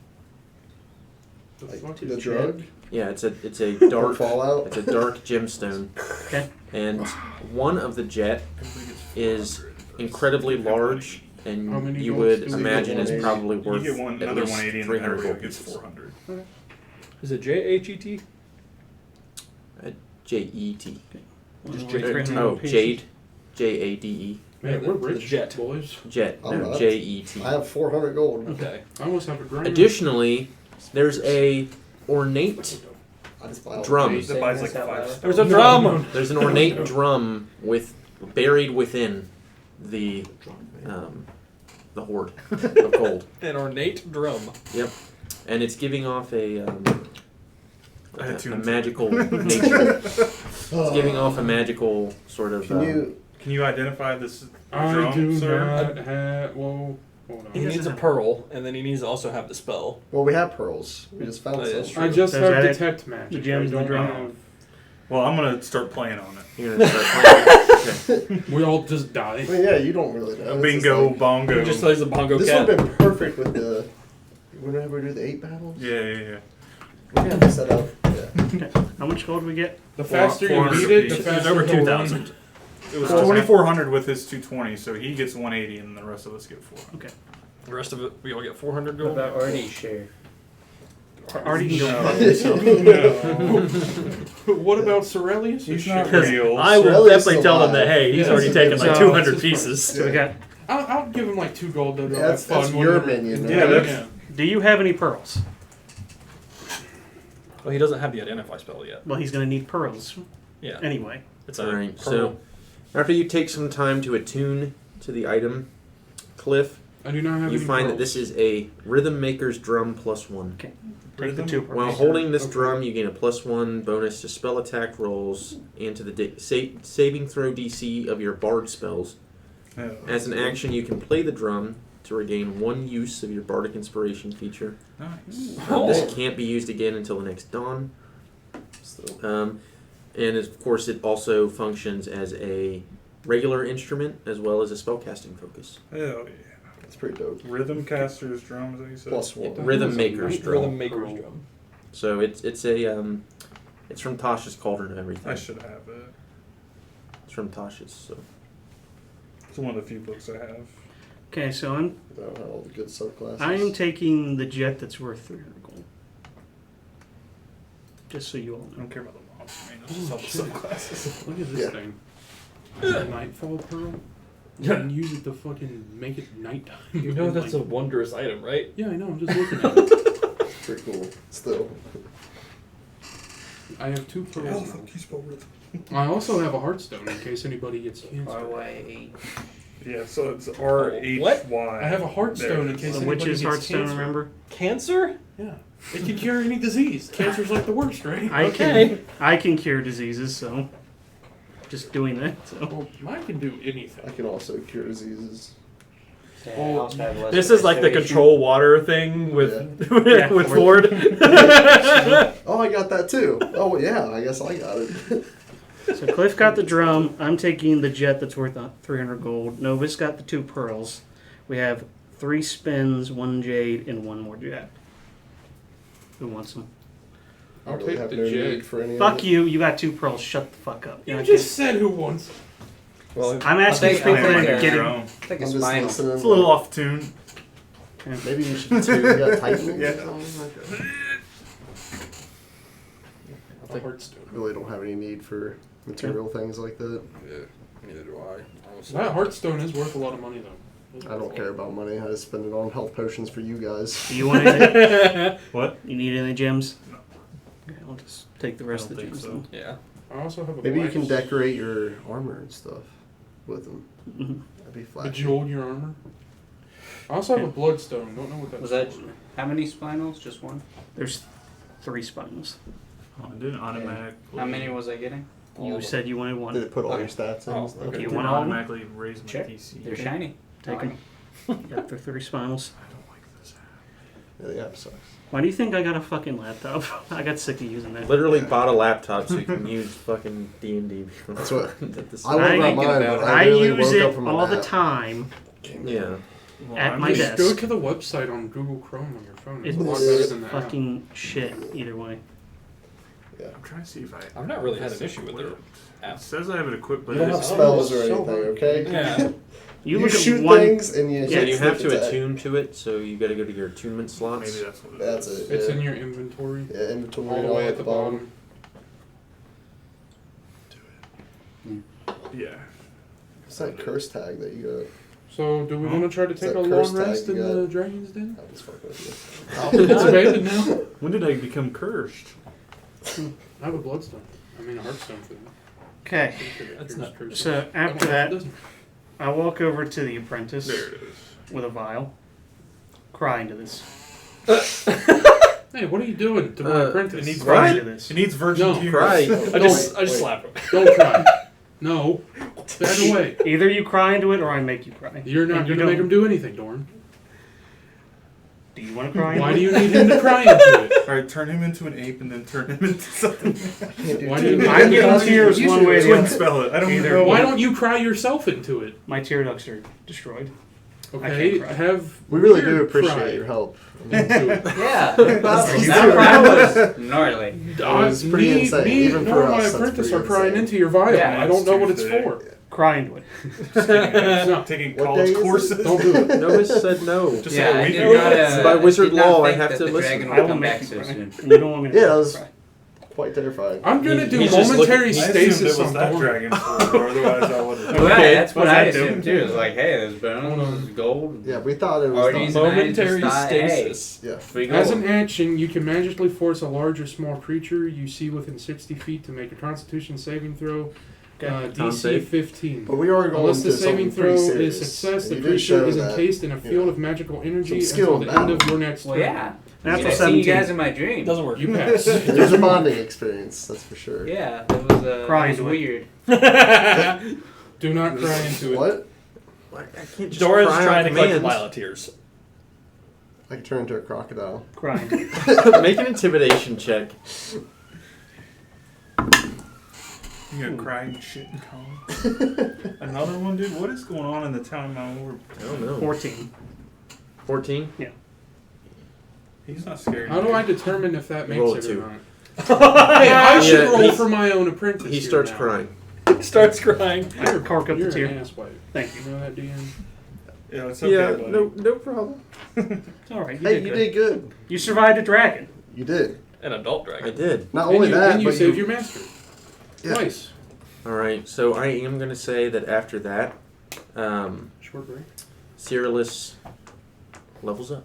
The Like fuck the is drug Yeah, it's a from dark Fallout. it's a dark gemstone. Okay. And one of the jet is incredibly large, How and many you golds would do we imagine get? is probably You worth get one, at another least 180, and 300 then gold gets pieces. 400. Is it JHET? J-E-T. Just One jade. way, 300 Oh, pieces. Jade. J-A-D-E. Man, we're The rich, jet. boys. Jet. I'm No, not. J-E-T. I have 400 gold. Okay. I almost have a grinder. Additionally, there's a ornate I just buy all drum. these. That buys like Saying this out 5 loud. stars. There's a drum. There's an ornate drum with buried within the hoard of gold, An ornate drum. and it's giving off a I had a 2 magical nature. It's giving off a magical sort of. Can you identify this I drum, do sir? not have. Whoa, hold He on. needs a pearl, and then he needs to also have the spell. Well, we have pearls. We just found Oh, yeah, that's some. I just Does have that- detect magic. the gems I in the don't drum? have- Well, I'm gonna start playing on it. You're gonna start playing. We all just die. I mean, yeah, you don't really know. It's just Bingo, like- bongo. He just plays the bongo This cat. would have been perfect with the. Whenever we do the 8 battles. Yeah. We have to set up. Yeah. How much gold we get? The faster you 400 beat it, the pieces. It's faster over he'll 2,000. It was Oh, 2,400 with his 220, so he gets 180, and the rest of us get 400. The rest of it, we all get 400 What gold. about Artie share? Artie can go No. fuck himself. run. What about Sorelius? He's not Because real. I will Sorelli's definitely tell them that, alive. hey, he's Yeah, already so taken like that's 200 his pieces. So we got. I'll give him like 2 gold though. Yeah, that's fun your whenever- minion. Yeah, right? that's- Do you have any pearls? Well, he doesn't have the identify spell yet. Well, he's going to need pearls Yeah. anyway. It's a Alright, pearl. so after you take some time to attune to the item, Cliff, I do not have you any find that pearls. this is a Rhythm Maker's Drum +1. Take Rhythm? the 2 pearls. While holding this Okay. drum, you gain a +1 bonus to spell attack rolls and to the saving throw DC of your bard spells. Yeah. As an action, you can play the drum to regain 1 use of your bardic inspiration feature. Nice. This can't be used again until the next dawn. Still. And of course, it also functions as a regular instrument as well as a spellcasting focus. Hell yeah. That's pretty dope. Rhythm caster's drum, is that you said? +1. Rhythm Maker's drum. Rhythm Maker's drum. So it's it's from Tasha's Cauldron and everything. I should have it. It's from Tasha's. So It's one of the few books I have. Okay, so I'm I don't have all the good subclasses. I am taking the jet that's worth 300 gold. Just so you all I know. don't care about the monster main, it's just all the subclasses. Look at this Yeah. thing. A Nightfall pearl. You can use it to fucking make it nighttime. You know that's a Like- wondrous item, right? Yeah, I know. I'm just looking at it. Pretty cool. Still. I have 2 pearls. now. you spell rhythm. I also have a heartstone in case anybody gets cancer. Our way. Yeah, so it's RHY. I have a Heartstone in case So anybody which is gets Heartstone, cancer. remember? Cancer? Yeah. It can cure any disease. Cancer's like the worst, right? I can cure diseases, so just doing that. So Well, mine can do anything. I can also cure diseases. Yeah, I also have less This is like the restoration. control water thing with Yeah, with Ford. Ford. Oh, I got that too. Oh, yeah, I guess I got it. So Cliff got the drum. I'm taking the jet that's worth 300 gold. Novus got the 2 pearls. We have 3 spins, 1 jade, and 1 more jet. Who wants them? I I'll really take have the no jet. need for any of Fuck it. you. You got 2 pearls. Shut the fuck up. You You're not just said who wants it. Well, I'm asking I'll people take to it. get your it. own. I think I'm it's just final. listening. It's a little off tune. Maybe you should too. You got Titan? Yeah. A Heartstone. Really don't have any need for material things like that. Yeah, neither do I. Honestly. That Heartstone is worth a lot of money, though. It's I worth don't a care lot. about money. I just spend it on health potions for you guys. Do you want any? What? You need any gems? No. Okay, I'll just take the rest I of the don't gems think then. Yeah. I also have a Maybe you can black- decorate your armor and stuff with them. Mhm. That'd be flat. Bejeweled your armor. I also have a bloodstone. Don't know what that's Was that for. how many spinals? Just one? There's 3 spinals. Oh, it didn't automatically. How many was I getting? You said you wanted Did 1. it put all Okay. your stats in? Oh, and stuff? okay. You It want didn't all of them? automatically raise my Sure. DC. They're Okay. shiny. Take them. Got the 3 spinals. I don't like this. Yeah, the app sucks. Why do you think I got a fucking laptop? I got sick of using that. Literally bought a laptop so you can use fucking D&D. That's what- At this- I wouldn't I- about mine, but I literally use woke it up from a all the nap. time. Yeah. Well, At I'm my just- desk. Go to the website on Google Chrome on your phone. It's It's a lot better than the app. fucking shit either way. I'm trying to see if I. I've not really had this an issue with equipped. their It app. says I have it equipped, but You don't it have is- spells or so anything, hard. okay? Yeah. You You look shoot at one. things and you Yeah, So just you have flip to attack. attune to it, so you got to go to your attunement slots. Maybe that's what it That's is. it. It's Yeah. in your inventory. Yeah, inventory All the way at the bottom. Yeah. It's that curse tag that you got. So, do we want to try to It's take that a curse long rest tag in you the got. Dragon's Den? I was fucking with you. It's abandoned now. When did I become cursed? I have a bloodstone. I mean, a heartstone for that. Okay, That's not true. so after that, I walk over to the apprentice There it is. with a vial, cry into this. Hey, what are you doing to my Uh, apprentice? it needs Cry What? into this. It needs virgin No, tears. Cry. I just slap him. Don't cry. No. Back away. Either you cry into it or I make you cry. You're not And you going to make don't. him do anything, Dorn. Do you want to cry? Why into do it? you need him to cry into it? Alright, turn him into an ape and then turn him into something. Why do you I'm getting tears one way or the Twin other. spell it. I don't Either know. Why don't you cry yourself into it? My tear ducts are destroyed. Okay, can't cry. have We really do weird appreciate cry your help. into it. Yeah. That's- That cry was gnarly. was pretty insane, Me even nor for my us, that's apprentice pretty are crying insane. into your vial. Yeah, I don't know what it's Tuesday. for. Cry into it. No, Taking What college day is it? courses. don't do it. Novus said no. Just Yeah, like I a week did ago. not, By wizard did not law, I think have that to the listen. dragon I would will come make back you so cry. soon. And you don't want me to Yeah, that was cry. quite terrifying. I'm gonna He- do he's just momentary looking- I assumed stasis it was on that Dorn. dragon sword, or otherwise I would have. Well, Okay. that's what What's I that do? assumed too. It's like, hey, there's bones, gold. Yeah, we thought it was Or done. these- Momentary Just die, hey. stasis. Yeah. Free As gold. an action, you can magically force a large or small creature you see within 60 feet to make a Constitution saving throw. Okay. Con DC save. 15. But we are going Unless to the saving something throw pretty is serious. success, the And you did creature show is that, encased in a you field know, of magical energy some skill until the in end of battle. your next Well, turn. yeah. Natural I see 17. you guys in my dream. Doesn't work. You pass. There's a bonding experience, that's for sure. Yeah, it was, Cry it was into it. weird. Do not cry into it. What? I can't just Dora's cry on trying to collect a commands. pile of tears. I could turn into a crocodile. Cry into it. Make an intimidation check. You gonna cry and shit and calm. Another one, dude. What is going on in the town of Mount Orb? I don't know. 14. 14? He's not scared. How do I determine if that makes Roll it a or 2. not? Hey, I should Yeah, roll he's- for my own apprentice. He here starts now. crying. Starts crying. You're, Cork up the you're tear. an asswipe. Thank You know that, DM? Yeah, it's okay, Yeah, buddy. no problem. It's alright. You Hey, did you good. did good. You survived a dragon. You did. An adult I dragon. did. Not And only you, that, and you but saved your master. Yeah. Twice. Alright, so I am going to say that after that, Short break. Cyrillus levels up.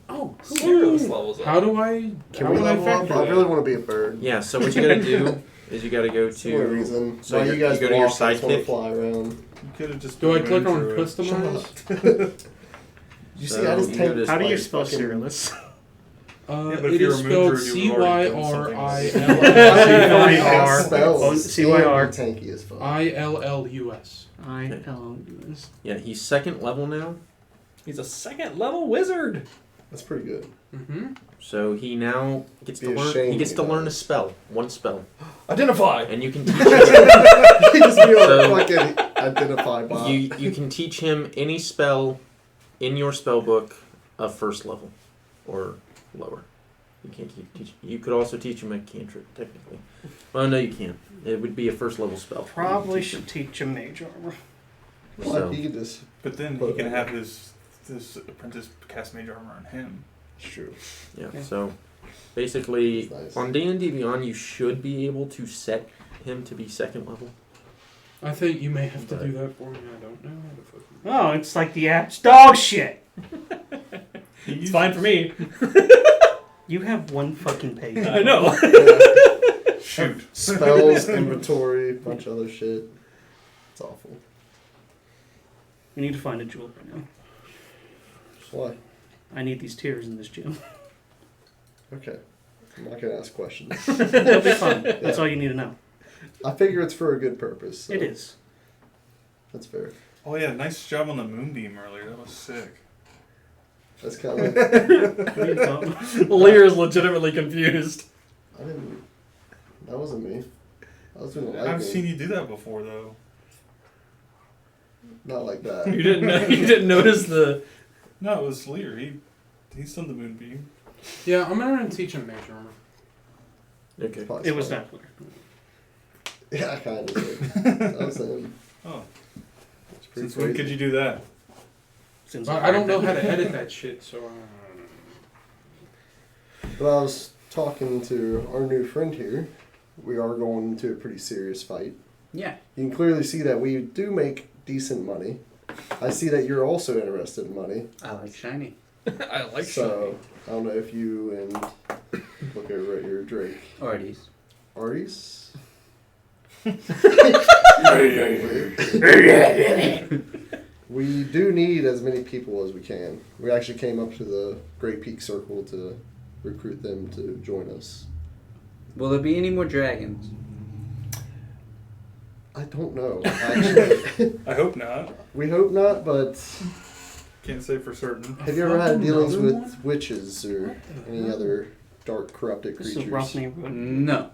Oh, cool. Cyrillus levels up. How do I? Can how we would I level up? factor I that? really want to be a bird. Yeah, so what you got to do is you got to go That's the only to. reason. So Why you guys go to your walk, I just wanna sidekick. fly around. You could have just. Do I put click him on through it. customize? You So see, I just you take go to- How do you like, spell fucking- Cyrillus? Yeah, but if It you're is a moon spelled druid, you've already done something C-Y-R. Spells. C-Y-R. Tanky as fuck. ILLUS. I-L-U-S. Yeah, he's second level now. He's a second level wizard. That's pretty good. Mm-hmm. So he now gets Be to learn. ashamed He gets he to learn a does. spell, one spell, Identify. and you can teach him. You just be able to So- fucking identify bot. you can teach him any spell in your spell book of first level or lower. You can't teach. You could also teach him a cantrip, technically. Well, no, you can't. It would be a first level spell. Probably You can should teach him mage armor. Well, So- he could just. But then Put he it can on have his apprentice cast mage armor on him. It's true. teach him. Yeah. Yeah. So basically, That's nice. on D&D Beyond, you should be able to set him to be second level. I think you may have to do that for me. I don't know how to fucking. Oh, it's like the app's dog shit. It's fine for me. You have one fucking page. I know. Yeah. Shoot. Spells, inventory, bunch of other shit. It's awful. We need to find a jewel right now. Why? I need these tears in this gym. Okay. I'm not gonna ask questions. It'll be fun. That's all you need to know. I figure it's for a good purpose. So It is. That's fair. Oh yeah, nice job on the moonbeam earlier. That was sick. That's kind of. What are you talking- Lear is legitimately confused. I didn't. That wasn't me. I was doing the I've lightning. seen you do that before though. Not like that. You didn't know, you didn't notice the. No, it was Lear. He's done the moonbeam. Yeah, I'm gonna teach him mage armor. Okay. It's probably It was smart. not clear. Yeah, kind of. That was him. Oh, It's pretty since when crazy. could you do that? Since I don't know how to edit that shit, so. Well, I was talking to our new friend here. We are going into a pretty serious fight. Yeah. You can clearly see that we do make decent money. I see that you're also interested in money. I like shiny. I like So, I don't know if you and look over at your Drake. Arties. Arties? We do need as many people as we can. We actually came up to the Great Peak Circle to recruit them to join us. Will there be any more dragons? I don't know, actually. I hope not. We hope not, but Can't say for certain. have you ever had dealings Another with witches or any other dark, corrupted This is creatures? a rough neighborhood. No.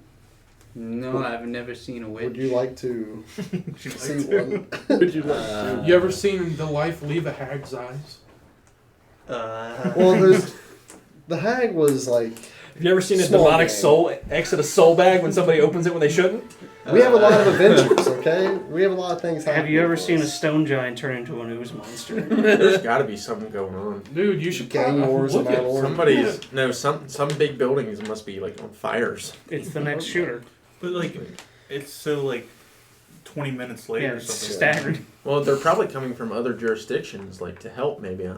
No, I've never seen a witch. Would you like to Would you like see to? one? Would you like to? You ever seen the life leave a hag's eyes? Well, there's the hag was like Have you ever seen a Small demonic game. soul exit a soul bag when somebody opens it when they shouldn't? we have a lot of adventures. Okay, we have a lot of things. Have happening you ever for seen a us. stone giant turn into an ooze monster? There's got to be something going on. Dude, you should Gang probably wars look and at all. Somebody's no some big buildings must be like on fires. It's the next shooter. But like, it's so like 20 minutes later Yeah, or it's something. staggered. Well, they're probably coming from other jurisdictions, like to help maybe. I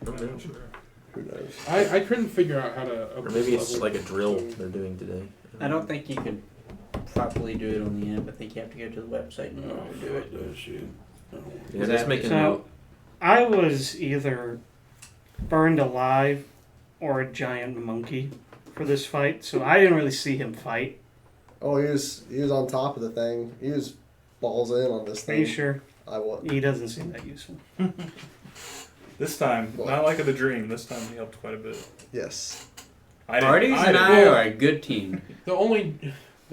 don't know. Who knows? I couldn't figure out how to. Or maybe it's like a drill they're doing today. I don't think you could properly do it on the app. I think you have to go to the website in order to do it. That shit. Yeah, just make a So, note. I was either burned alive or a giant monkey for this fight, so I didn't really see him fight. Oh, he was on top of the thing. He was balls in on this Are thing. you sure? I was. He doesn't seem that useful. This time, What? not like the dream. This time he helped quite a bit. Yes. Arties and I Well- are a good team. The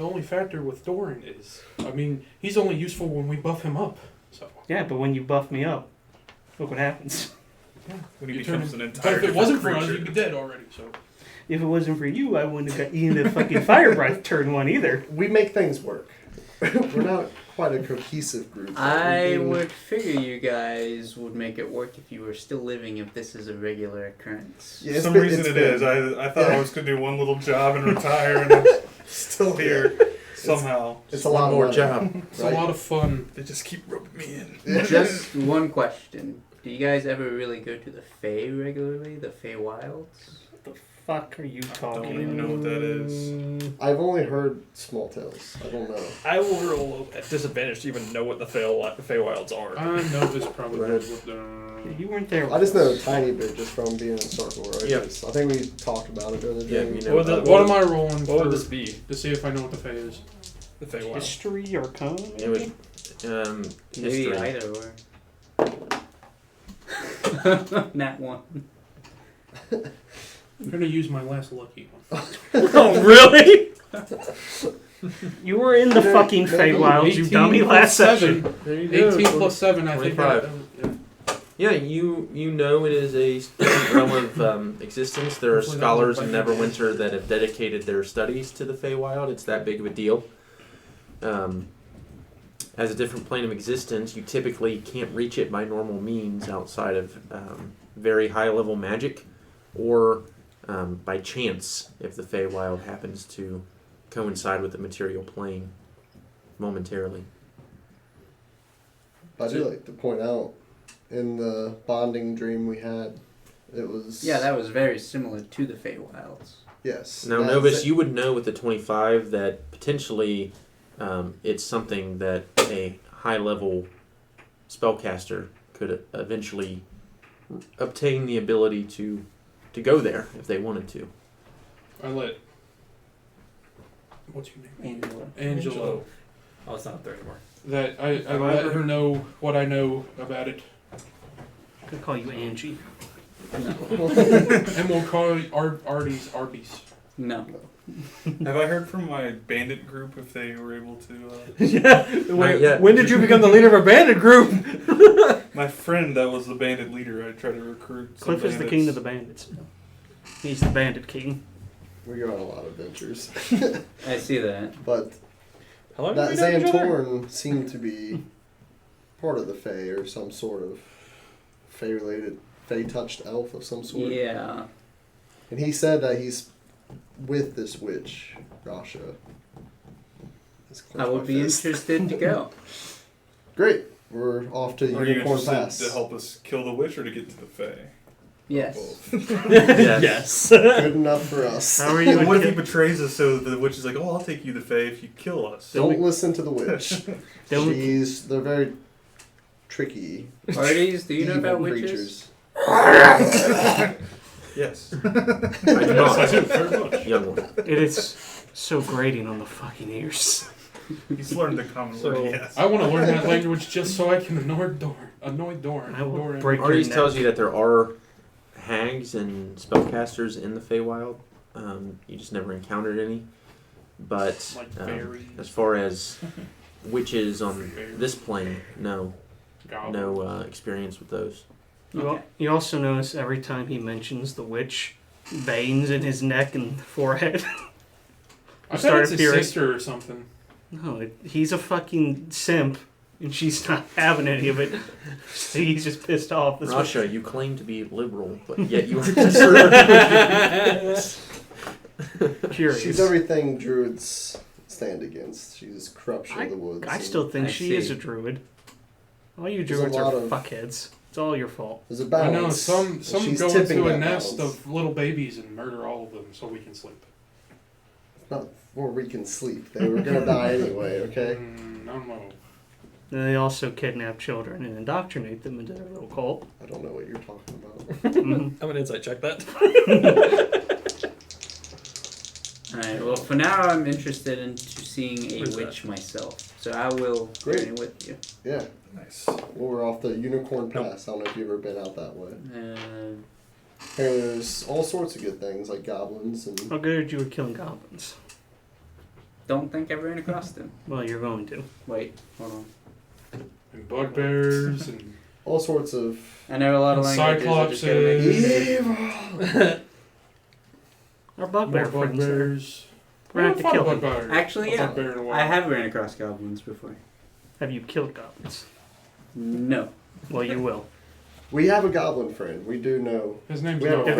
only factor with Doran is, I mean, he's only useful when we buff him up. So Yeah, but when you buff me up, look what happens. When he you turn becomes him. an But entire if it wasn't for different us, creature. he'd be dead already. So If it wasn't for you, I wouldn't have got Ian the fucking fire breath turn one either. We make things work. We're not quite a cohesive group. I We do- would figure you guys would make it work if you were still living, if this is a regular occurrence. Yeah, For it's some been- reason it's it been- is. I thought I was going to do one little job and retire, and I'm still here somehow. It's a lot One more of job. it's a lot of fun. They just keep roping me in. Yeah. Just one question. Do you guys ever really go to the Fae regularly? The Fae Wilds? What the fuck are you I don't talking even know what that is. I've only heard small tales. I don't know. I will roll at disadvantage to even know what the Feywilds are. Novus probably Right. knows what the. You weren't there. I just know a tiny bit just from being in Circle, right? Yep. I think we talked about it the other day. Yeah, you know. What the- What am I rolling What would for this be? to see if I know what the Fae is? The Feywild. History or con? It would, Maybe history. either or. Nat 1. I'm gonna use my last lucky one. Oh, really? You were in the fucking Feywild, you 18 dummy, plus last 7. session. There you go. 18 plus 7, I think. 25. Yeah, you know it is a different realm of existence. There are Hopefully that scholars won't in bite me. Neverwinter that have dedicated their studies to the Feywild. It's that big of a deal. As a different plane of existence, you typically can't reach it by normal means outside of very high-level magic, or by chance if the Feywild happens to coincide with the material plane momentarily. I do like to point out, in the bonding dream we had, it was... Yeah, that was very similar to the Feywilds. Yes. Now, that's Novus, it. you would know with the 25 that potentially it's something that a high-level spellcaster could eventually obtain the ability to go there if they wanted to. I let. What's your name? Angela. Angelo. Oh, it's not up there anymore. That I let her know what I know about it. I'm gonna call you Angie. And we'll call it Arby's. No. Have I heard from my bandit group if they were able to? Yeah. Not yet. When did you become the leader of a bandit group? My friend that was the bandit leader. I tried to recruit. Some Cliff is the bandits. king of the bandits. He's the bandit king. We go on a lot of adventures. I see that. But How long that have we known each other? Xantorn seemed to be part of the Fae, or some sort of Fae-related, Fae-touched elf of some sort. Yeah. And he said that he's with this witch, Rasha. Let's clench I my would be fist. interested to go. Great. We're off to Are you Unicorn interested Pass. to help us kill the witch or to get to the Fae? Yes. Yes. Good enough for us. How are you? And what if he Kid? betrays us so the witch is like, oh, I'll take you to the Fae if you kill us? Don't listen to the witch. They're very tricky. Arties, do you know evil about witches? creatures. Yes. I do not. Very much. Young one. It is so grating on the fucking ears. He's learned the common So- word, yes. I want to learn that language just so I can annoy Dorn. I will Doran. break your Artis neck. tells you that there are hags and spellcasters in the Feywild. You just never encountered any. But Like fairies. as far as witches on this plane, no experience with those. You also notice every time he mentions the witch, veins in his neck and forehead. I bet started it's his appearing. sister or something. No, he's a fucking simp, and she's not having any of it. So he's just pissed off. That's what- Russia, you claim to be liberal, but yet you are conservative. Curious. She's everything druids stand against. She's corruption of the woods. I and still think I she is see. a druid. All you There's a druids are lot of- fuckheads. It's all your fault. There's a I balance. know and some she's go tipping into a that nest balance. of little babies and murder all of them so we can sleep. Not before we can sleep. They were gonna die anyway. Okay. I don't know. And they also kidnap children and indoctrinate them into their little cult. I don't know what you're talking about. Mhm. I'm an insight check that. Alright, well, for now I'm interested in seeing a Where's witch myself. So I will Great. journey with you. Yeah. Nice. Well, we're off the Unicorn Pass. I don't know if you've ever been out that way. Uh, Apparently, there's all sorts of good things like goblins and. How good are you at killing goblins? don't think I ran across them. Well, you're going to. Wait, hold on. And bugbears and all sorts of. I know a lot of And languages. I just gotta make cyclopses. Our bugbear more friends. there. bugbears. We're gonna have to Fought a kill them. bugbear. Actually, A yeah. bugbear in a while. I have ran across goblins before. Have you killed goblins? No. Well, you will. We have a goblin friend. We do know. His name's We have- Noah.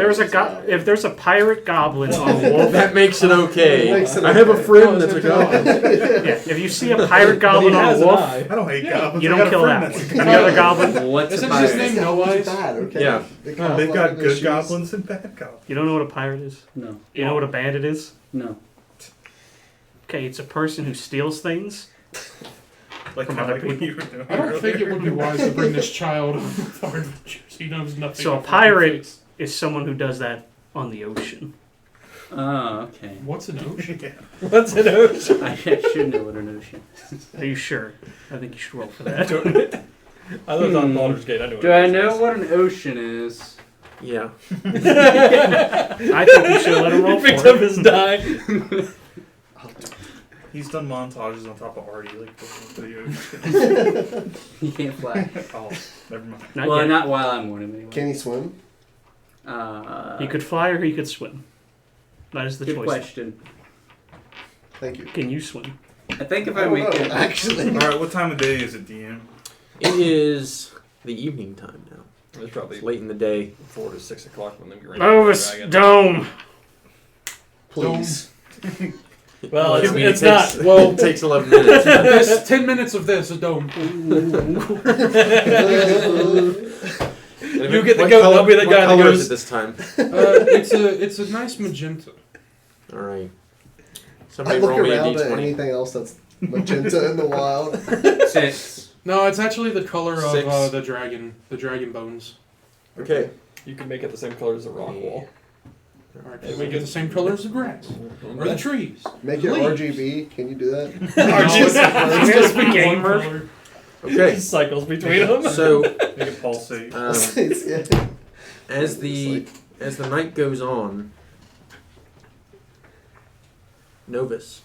If there's a pirate goblin on a wolf, That makes it okay. Makes it I have a okay. friend that's a goblin. yeah, if you see a pirate goblin on a wolf, I don't hate goblins. you I don't got a kill friend that one. that's- Any other goblin, What's a Isn't pirate? his name No Goblins are Eyes? bad, okay? Yeah. They cause They've a lot got of good issues. goblins and bad goblins. you don't know what a pirate is? No. You know what a bandit is? No. Okay, it's a person who steals things. Like From kind of other like what people. you were doing I don't think it earlier. would be wise to bring this child on our adventures. He knows nothing. So a of pirate things. is someone who does that on the ocean. Oh, okay. What's an ocean? Yeah. What's an ocean? I should know what an ocean is. Are you sure? I think you should roll for that. I lived on Baldur's Gate. I know. Do I know what an ocean is? Yeah. I think you should let him roll He picked for up it. his die. He's done montages on top of Artie, like videos. He can't fly. Oh, never mind. Not Well, yet. not while I'm on him anyway. Can he swim? He could fly or he could swim. That is the Good choice. question. Thank you. Can you swim? I think if I I don't make know, it, actually. All right, what time of day is it, DM? It is the evening time now. It's probably It's late in the day. 4 to 6 o'clock when they get ready. Bovis Dragon. Dome. Please. Well, it's, I mean, it's it takes, not. Well, it takes 11 minutes. This 10 minutes of this, a dome. You get the What goat, color- I'll be the what guy that color goes- is it this time? It's a nice magenta. All right. I Somebody look roll me a around at d20. anything else that's magenta in the wild. 6. No, it's actually the color of 6. the dragon bones. Okay. you can make it the same color as a rock wall. Alright, can we get the same color as the grass or the trees? Make it Leaves. RGB. Can you do that? It's just Be one gamer. color. Okay. It cycles between them. So, Make it pulsate. um, Yeah. as the night goes on, Novus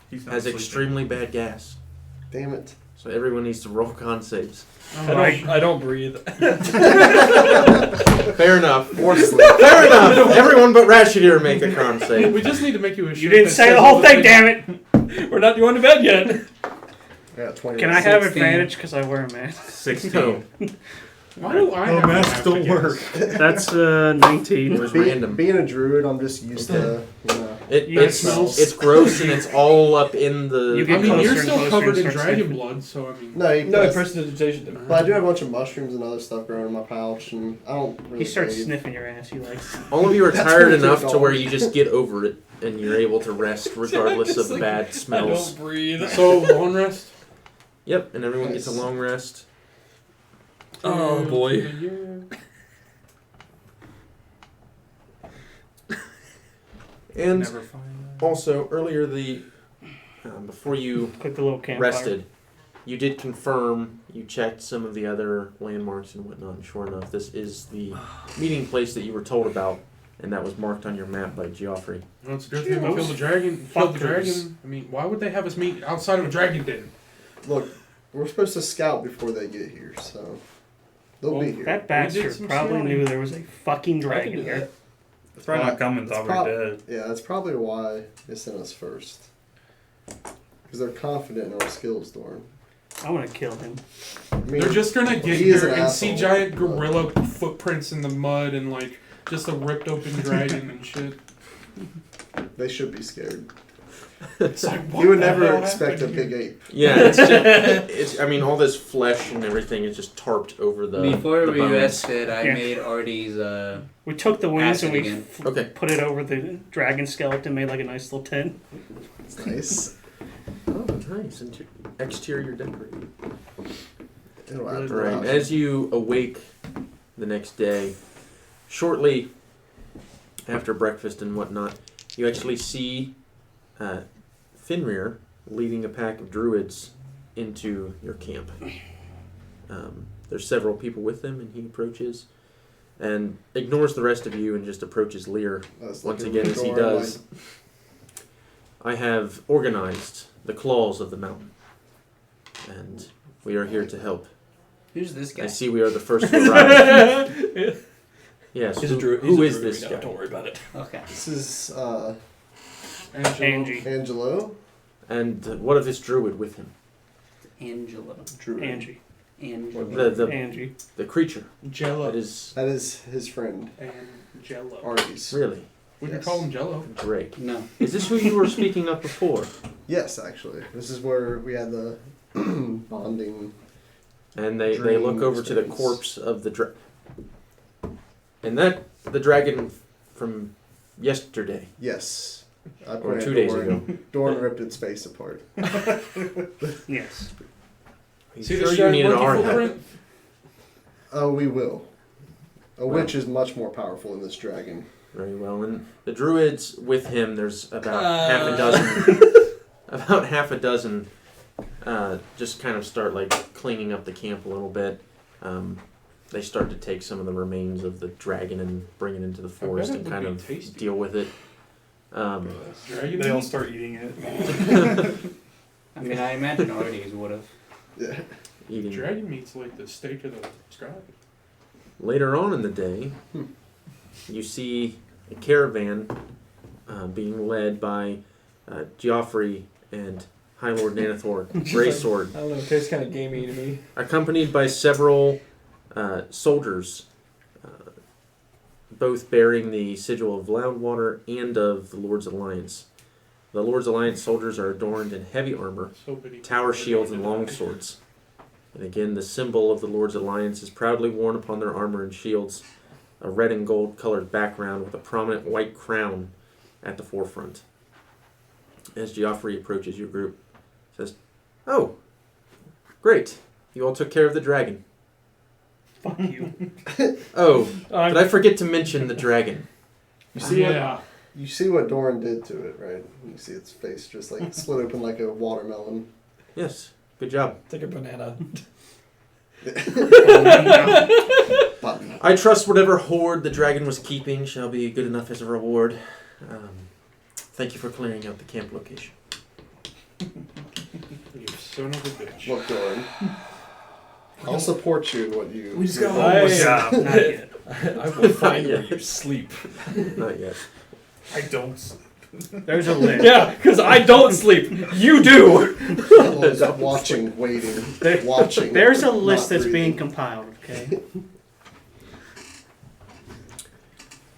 He's not has sleeping. extremely bad gas, Damn it. so everyone needs to roll con saves. I don't breathe. Fair enough. Fair enough. Everyone but Rashidir make a con save. We just need to make you a You shirt didn't that say says the whole all the thing, things- damn it! We're not going to bed yet. Yeah, 20. Can I have 16. advantage because I wear a mask? 16. No. Why do I Oh, have masks to don't guess? work. That's 19. It was random. Being a druid, I'm just used to, Yeah, It's smells. it's gross and it's all up in the. You I get mean, closer you're and still closer covered and in start dragon sniffing. blood, so I mean. No, No, that's- prestidigitation didn't. but I do have a bunch of mushrooms and other stuff growing in my pouch, and I don't really He starts bathe. sniffing your ass. He likes. All of you are That's tired what enough it's to where called. you just get over it and you're able to rest regardless of Just like, bad I smells. don't breathe. So, long rest? Yep, and everyone gets a Nice. long rest. Oh boy. Yeah. And Never find that. also earlier before you Click the little campfire. rested, you did confirm, you checked some of the other landmarks and whatnot, and sure enough, this is the meeting place that you were told about, and that was marked on your map by Geoffrey. Well, it's a good thing we killed the dragon. Killed the dragon. I mean, why would they have us meet outside of a dragon den? Look, we're supposed to scout before they get here, so they'll Well, be here. That We bastard did some probably scouting. knew there was a fucking I can dragon do here. that. It's probably not coming. It's It's already prob- dead. Yeah, that's probably why they sent us first. Because they're confident in our skills, Doran. I want to kill him. I mean, They're just gonna get he is here an and see asshole, giant but- gorilla footprints in the mud and like just a ripped open dragon and shit. They should be scared. It's like, what You would the never hell expect a happened big here? ape. Yeah, it's I mean all this flesh and everything is just tarped over the Before the we bones. rested, I Yeah. made Artie's We took the wings Acid and we again. Okay. put it over the dragon skeleton, made like a nice little tent. It's nice. Oh, nice. Exterior decorating. It'll add to Right. the As you awake the next day, shortly after breakfast and whatnot, you actually see Fenrir leading a pack of druids into your camp. There's several people with them, and he approaches and ignores the rest of you and just approaches Lear That's once like a again as he door, does. I have organized the claws of the mountain, and we are here to help. Who's this guy? I see we are the first to arrive. Yes. He's a who- druid. who He's is a druid this now, guy? Don't worry about it. Okay. This is Angie. Angelo. And what of this druid with him? Angelo. Druid. Angie. And Angie. the creature. Jello. That is That is his friend, And Jello. Artie's. really We can Yes. call him Jello. Drake. no. Is this who you were speaking of before? Yes, actually. This is where we had the bonding. And they Dream look over to the experience. corpse of the and that the dragon from yesterday Yes. I or pointed 2 at days Dorn. ago. Dorn ripped its face apart. Yes. Are you See sure this you giant need an monkey arm? footprint? Oh, we will. A Well. witch is much more powerful than this dragon. Very well. And the druids with him, there's about half a dozen. Just kind of start like cleaning up the camp a little bit. They start to take some of the remains of the dragon and bring it into the forest it and would kind be of tasty. deal with it. Dragon They all meat? start eating it. I mean, I imagine Artie's would have. Yeah. Eating. Dragon meat's like the steak of the scribe. Later on in the day, you see a caravan being led by Geoffrey and High Lord Nanathor Greysword, I don't know, it tastes kind of gamey to me. accompanied by several soldiers, both bearing the sigil of Loudwater and of the Lord's Alliance. The Lord's Alliance soldiers are adorned in heavy armor, So many tower people are shields, going and to long die. swords. And again, the symbol of the Lord's Alliance is proudly worn upon their armor and shields, a red and gold colored background with a prominent white crown at the forefront. As Geoffrey approaches your group, he says, "Oh, great. You all took care of the dragon. Fuck you. Oh, did I forget to mention the dragon? You see Yeah. what you see what Dorn did to it, right? You see its face just like split open like a watermelon. Yes, good job. Take a banana. Button. I trust whatever hoard the dragon was keeping shall be good enough as a reward. Thank you for clearing out the camp location." You son of a bitch. Look, Dorn. I'll support you in what you. We just got Oh my Nice. god. Not yet. I will find Yeah. where you sleep. Not yet. I don't. There's a list. Yeah, because I don't sleep. You do. Just watching, waiting, watching. There's a list not that's being breathing. compiled, okay?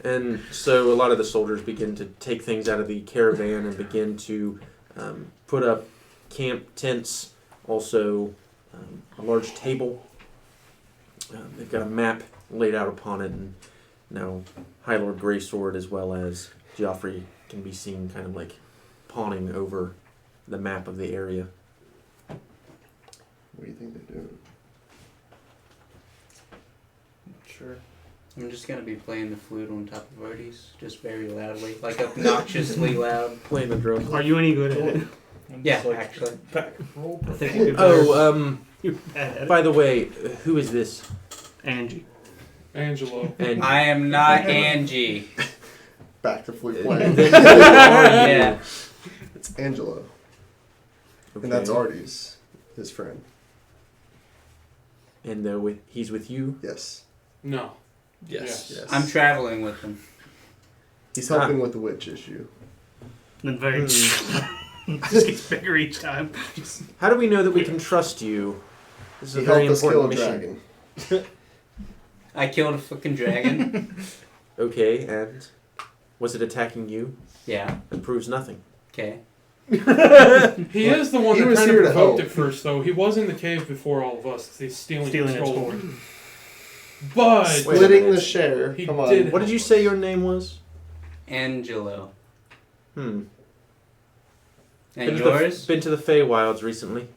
And so a lot of the soldiers begin to take things out of the caravan and begin to put up camp tents, also a large table. They've got a map laid out upon it, and now High Lord Greysword as well as Geoffrey can be seen kind of like pawning over the map of the area. What do you think they're doing? Sure. I'm just gonna be playing the flute on top of Artie's, just very loudly, like obnoxiously loud. Playing the drum. Are you any good at it? Yeah, actually. I think you could better. Oh, You're bad at it. by the way, who is this? Angie. Angelo. And I am not Angie. Back to flute playing. then who are you? Yeah. It's Angelo, Okay. and that's Artie's, his friend. And he's with you? Yes, No. Yes. yes. I'm traveling with them. He's helping with the witch issue. And very just gets bigger each time. How do we know that we can trust you? This is He a very helped us kill important a mission. dragon. I killed a fucking dragon. Okay, and was it attacking you? Yeah. That proves nothing. Okay. He is the one He that was kind here of to provoked help. it first, though. He was in the cave before all of us. He's stealing Stealing his its gold. gold. But Wait a Splitting minute. the share. He Come on. did- What did you say your name was? Angelo. Hmm. And Been to yours? been to the Feywilds recently.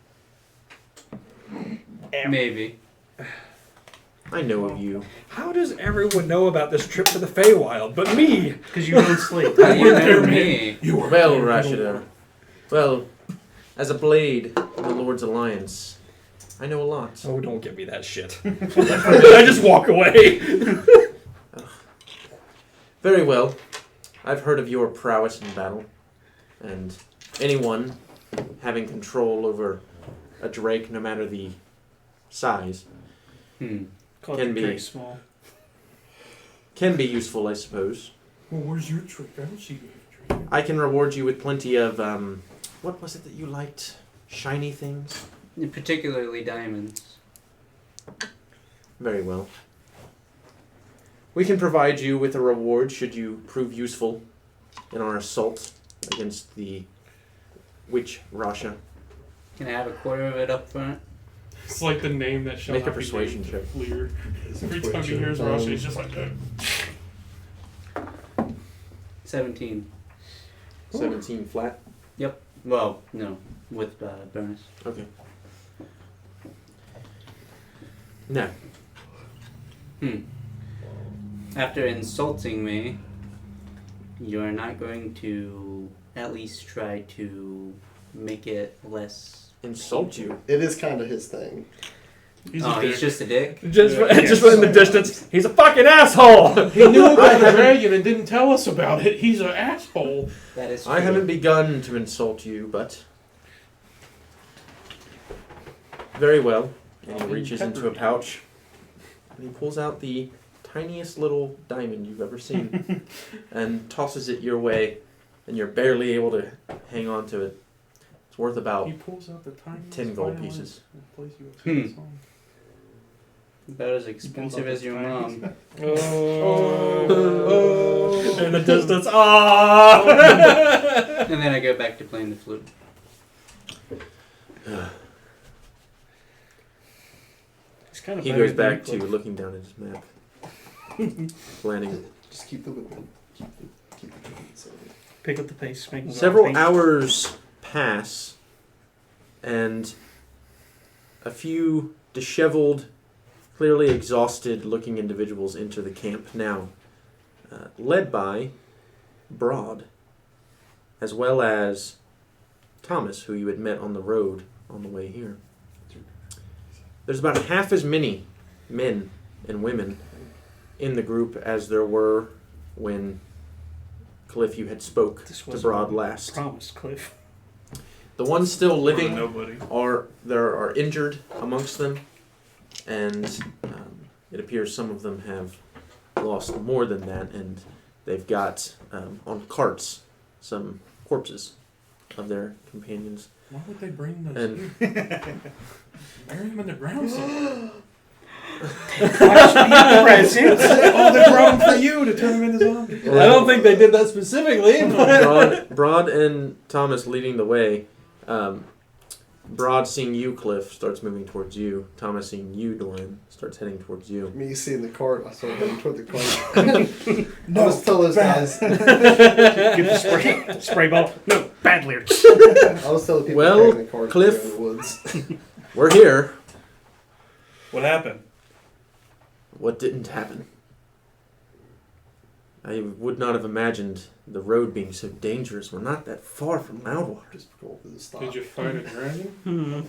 Maybe. I know of you. How does everyone know about this trip to the Feywild but me? Because you don't sleep. How do you know me? you were Well, there, Rashida. Well, as a blade in the Lord's Alliance, I know a lot. Oh, don't give me that shit. I just walk away. Very well. I've heard of your prowess in battle, and anyone having control over a drake, no matter the size, Can be. Very small. can be useful, I suppose. Well, where's your trick? I don't see your trick. I can reward you with plenty of, what was it that you liked? Shiny things? Particularly diamonds. Very well. We can provide you with a reward should you prove useful in our assault against the witch Rasha. Can I have a quarter of it up front? It's like the name that shall Make a not be persuasion named. check. Lear. Every time he hears Russia, he's just like, 17. 17 flat. Well, no, with bonus. Okay. Now, After insulting me, you're not going to at least try to make it less insult you. It is kind of his thing. he's oh, a he's dick. just a dick? Just Yeah. in the distance, he's a fucking asshole. He knew about the dragon and didn't tell us about it. He's an asshole. That is true. I haven't begun to insult you, but very well. And he reaches into a pouch and he pulls out the tiniest little diamond you've ever seen and tosses it your way, and you're barely able to hang on to it. It's worth about He pulls out the tiniest 10 gold violin pieces. and plays you a sweet song. About as expensive as your mom. Oh. In the distance. Ah. And then I go back to playing the flute. It's kind of He goes back to looking down at his map. Planning. Just keep the whipping. Keep the whipping. So pick up the pace. Make Several hours pass, and a few disheveled, clearly exhausted-looking individuals enter the camp now, led by Broad, as well as Thomas, who you had met on the road on the way here. There's about half as many men and women in the group as there were when, Cliff, you had spoke to Broad last. Promised, Cliff. The ones still living Nobody. there are injured amongst them, and it appears some of them have lost more than that, and they've got on carts some corpses of their companions. Why would they bring those And here? Bury them in the ground somewhere. Present. Oh, they brought them for you to turn them into zombies. I don't think they did that specifically. Broad and Thomas leading the way. Broad, seeing you, Cliff, starts moving towards you. Thomas, seeing you, Dorian, starts heading towards you. me seeing the cart, I started heading toward the cart. No, just tell those guys. Get the spray ball. No, bad lyrics. I was telling people Well, carrying the cart Cliff- in the woods. We're here. What happened? What didn't happen? I would not have imagined the road being so dangerous. We're not that far from Loudwater. Just go through the stop. Did you fight a dragon?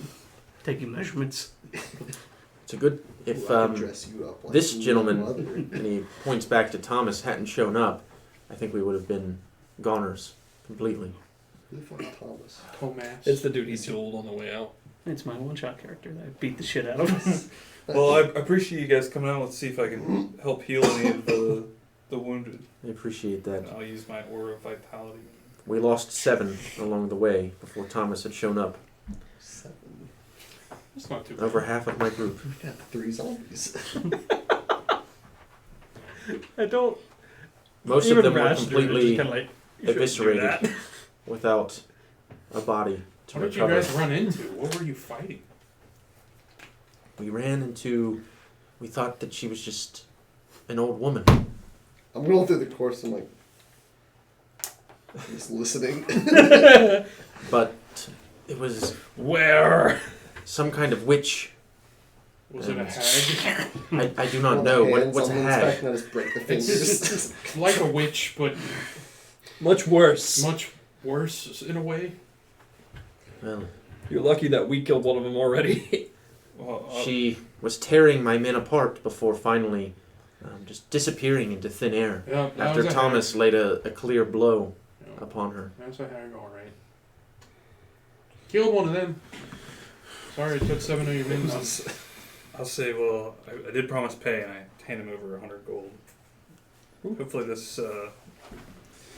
Taking measurements. It's a good if I could dress you up like this your gentleman, mother. and he points back to Thomas, hadn't shown up. I think we would have been goners completely. Who the fuck is Thomas? Tomas. It's the dude he told on the way out. It's my one-shot character that I beat the shit out of. Well, I appreciate you guys coming out. Let's see if I can help heal any of the wounded. I appreciate that. I'll use my aura of vitality. We lost 7 along the way before Thomas had shown up. 7. That's not too bad. Over half of my group. We got 3 zombies. I don't. Most of even them were Rash dude is completely just kinda like, you shouldn't do eviscerated that. without a body to What did you recover. guys run into? What were you fighting? We ran into. We thought that she was just an old woman. I'm going through the course. I'm like, just listening. But it was Where? some kind of witch. Was it a hag? I do not know. What's a hag? I just break the fingers. It's like a witch, but Much worse. much worse in a way. Well, You're lucky that we killed one of them already. Well, she was tearing my men apart before finally just disappearing into thin air Yeah, that after was a Thomas laid a clear blow hag. Yeah, upon her. that's a hag, all right. Killed one of them. Sorry, it took 7 of your men. I'll say, well, I did promise pay, and I hand him over 100 gold. Hopefully this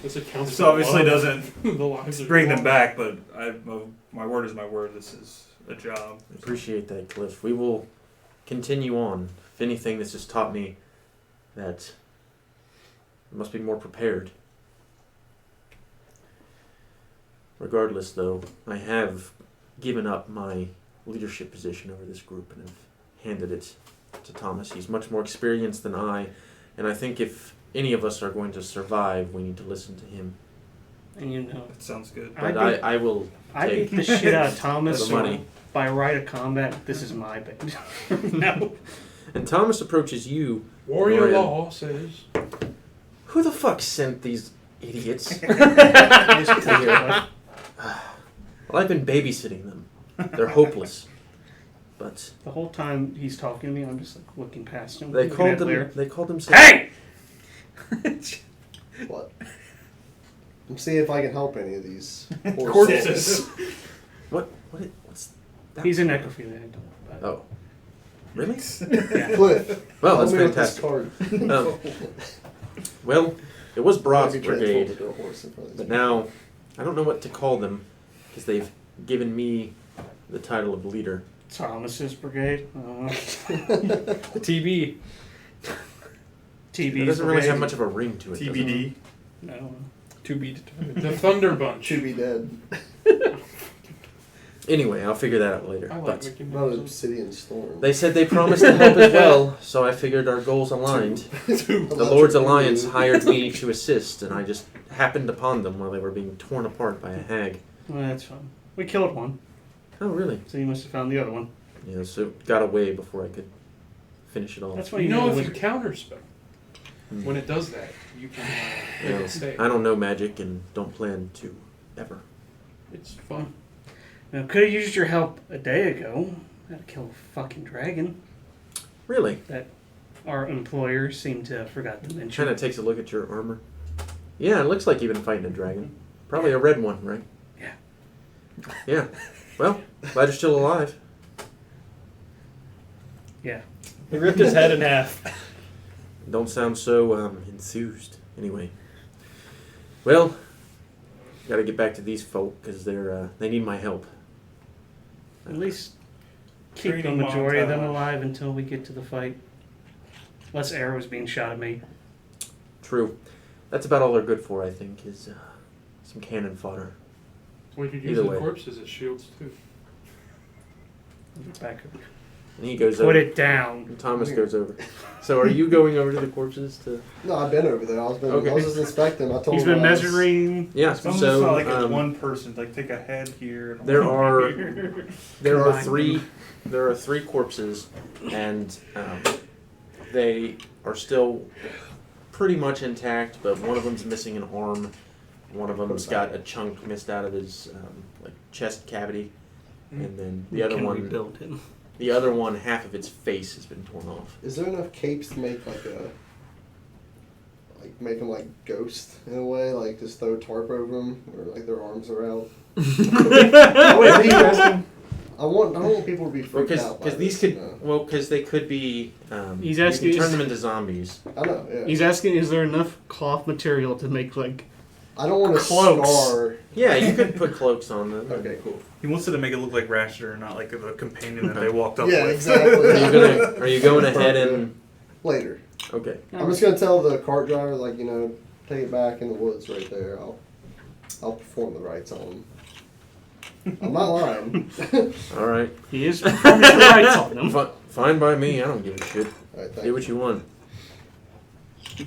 This accounts. this for obviously love. doesn't The lives of bring your them back, but my word is my word. This is a job. Appreciate that, Cliff. We will continue on. If anything, this has taught me that I must be more prepared. Regardless, though, I have given up my leadership position over this group and have handed it to Thomas. He's much more experienced than I, and I think if any of us are going to survive, we need to listen to him. And you know, That sounds good. But I will I take beat the shit out of Thomas. the So money. by right of combat, this is my bed. No. And Thomas approaches you. Warrior Orion. law says. Who the fuck sent these idiots? Well, I've been babysitting them. They're hopeless. But The whole time he's talking to me, I'm just like looking past him. they looking called at Lear. them. They called them. Hey! What? I'm seeing if I can help any of these Corpses. What's that? He's a necrophiliac. But Oh, really? yeah. Cliff. Well, help that's me with this fantastic. card. Well, it was Broad's Maybe transform brigade, into a horse in front of but this. now I don't know what to call them because they've given me the title of leader. Thomas's brigade. The TB. TV's It doesn't really brigade. have much of a ring to it. does it? TBD. No. To be determined. The Thunder Bunch. To be dead. Anyway, I'll figure that out later. I like But making Not an noises. obsidian storm. they said they promised to help as well, so I figured our goals aligned. The Lord's Alliance hired me to assist, and I just happened upon them while they were being torn apart by a hag. Well, that's fun. We killed one, Oh, really? so you must have found the other one. Yeah, so it got away before I could finish it all. That's why You you know, need a if you wizard. counterspell, Hmm. when it does that, you can You know, make it stay. I don't know magic and don't plan to ever. It's fun. Now, could have used your help a day ago. Had to kill a fucking dragon. Really? Our employer seemed to have forgot to mention. Kind of takes a look at your armor. Yeah, it looks like you've been fighting a dragon. Probably a red one, right? Yeah. Yeah. Well, glad you're still alive. Yeah. He ripped his head in half. Don't sound so enthused. Anyway. Well, gotta get back to these folk because they need my help. At least keep the Training majority of them montage. alive until we get to the fight. Less arrows being shot at me. True. That's about all they're good for, I think, is some cannon fodder. We could use Either the way. corpses as shields too. Back. And he goes Put over. it down. And Thomas goes over. So are you going over to the corpses to... No, I've been over there. I was just inspecting. I told He's him been I was- measuring. Yeah, It's almost so not like it's um, one person. Like take a head here. And there one are here. there are Combine three there are three corpses, and they are still pretty much intact, but one of them's missing an arm. One of them's got a chunk missed out of his like chest cavity, and then the other Can one, rebuild him. the other one, half of its face has been torn off. Is there enough capes to make make them like ghost in a way, like just throw a tarp over them, or like their arms are out? Oh, wait, are you asking? I don't want people to be freaked out. Because these could because they could be. He's you asking- can turn them into zombies. I know. Yeah. He's asking, is there enough cloth material to make like? I don't want to Cloaks. scar. Yeah, you could put cloaks on them. Okay, cool. He wants it to make it look like Ratchet, not like the companion that they walked up Yeah, with. exactly. Are you going ahead and Later? okay? I'm just gonna tell the cart driver, like, take it back in the woods right there. I'll perform the rites on him. I'm not lying. All right. He is performing the rites on them. Fine by me. I don't give a shit. All right, thank Do what you want.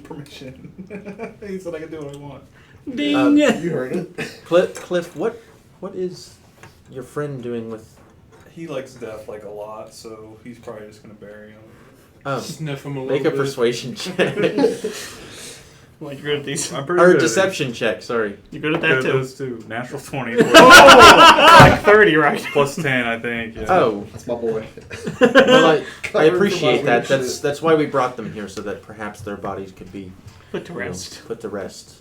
Permission. He said I can do what I want. Ding. You heard it. Cliff, what is your friend doing with? He likes death like a lot, so he's probably just gonna bury him. Sniff them a little Make a bit. persuasion check Well, you're good at these. I'm pretty or a good. deception check. Sorry. You're good at Good that at too. those two. Natural 20. Like 30, right? Plus 10, I think. Yeah. Oh, That's my boy. well, I Covered for appreciate my that. weird That's why we brought them here, so that perhaps their bodies could be Put to rest. put to rest.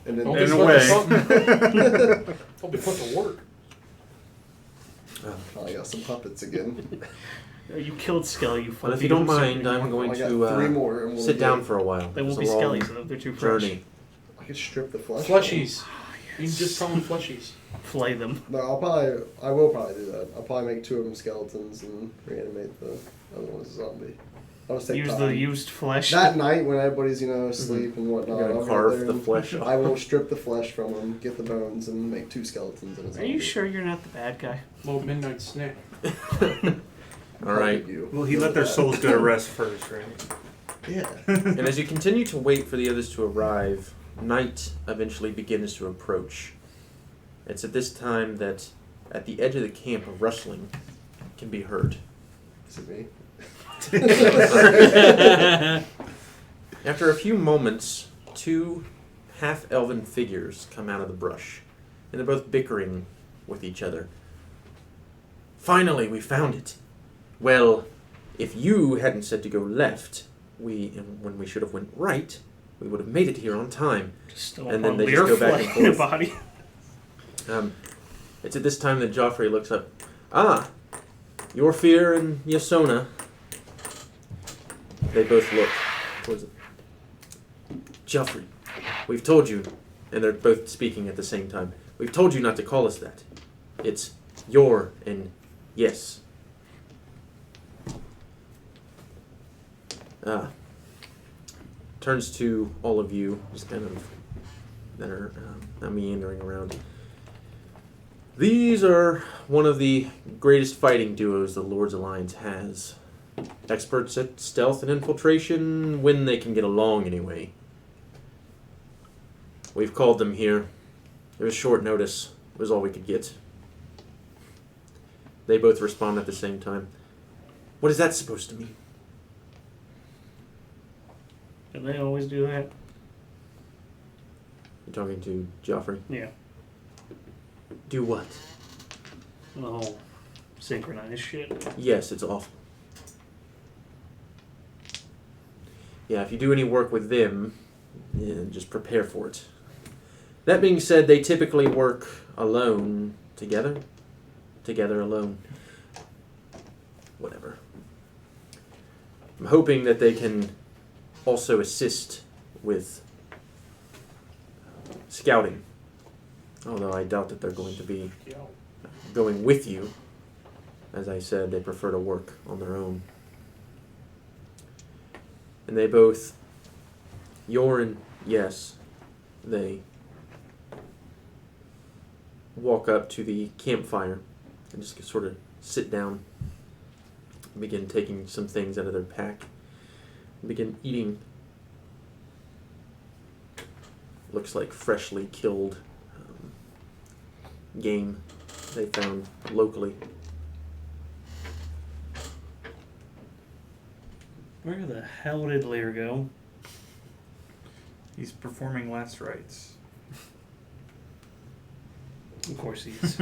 And then Don't In be a put way. to Don't be put to work. Oh, I got some puppets again. You killed Skelly, you fucking. But if you don't mind, I'm going I got to 3 more. And we'll sit down get- for a while. They won't It's be a long Skellies though, they're too fresh. journey. I could strip the flesh. Fleshies. You can just call them fleshies. Flay them. No, I will probably do that. I'll probably make 2 of them skeletons and reanimate the other one as a zombie. I'll just take Use time. the used flesh. That night when everybody's, asleep and whatnot, You're gonna I'll go carve there the and flesh off. I will strip the flesh from them, get the bones, and make 2 skeletons and a Are zombie. you sure you're not the bad guy? Little midnight snack. All right. You. Well, he let their souls go to rest first, right? Yeah. And as you continue to wait for the others to arrive, night eventually begins to approach. It's at this time that, at the edge of the camp, a rustling can be heard. Is it me? After a few moments, 2 half-elven figures come out of the brush, and they're both bickering with each other. Finally, we found it. Well, if you hadn't said to go left, when we should have went right, we would have made it here on time. Still And then on they beer just go back and flay in a forth. body. It's at this time that Joffrey looks up. Ah, Yorfir and Yasona. They both look towards it. Joffrey, we've told you, and they're both speaking at the same time. We've told you not to call us that. It's your and yes. Turns to all of you, just kind of that are meandering around. These are one of the greatest fighting duos the Lord's Alliance has. Experts at stealth and infiltration when they can get along anyway. We've called them here. It was short notice. It was all we could get. They both respond at the same time. What is that supposed to mean? Do they always do that? You're talking to Joffrey? Yeah. Do what? The whole synchronized shit. Yes, it's awful. Yeah, if you do any work with them, just prepare for it. That being said, they typically work alone, together alone. Whatever. I'm hoping that they can also assist with scouting. Although I doubt that they're going to be going with you. As I said, they prefer to work on their own. And they both, Yoren, yes, they walk up to the campfire and just sort of sit down, begin taking some things out of their pack, begin eating. Looks like freshly killed game they found locally. Where the hell did Lear go? He's performing last rites. Of course he is.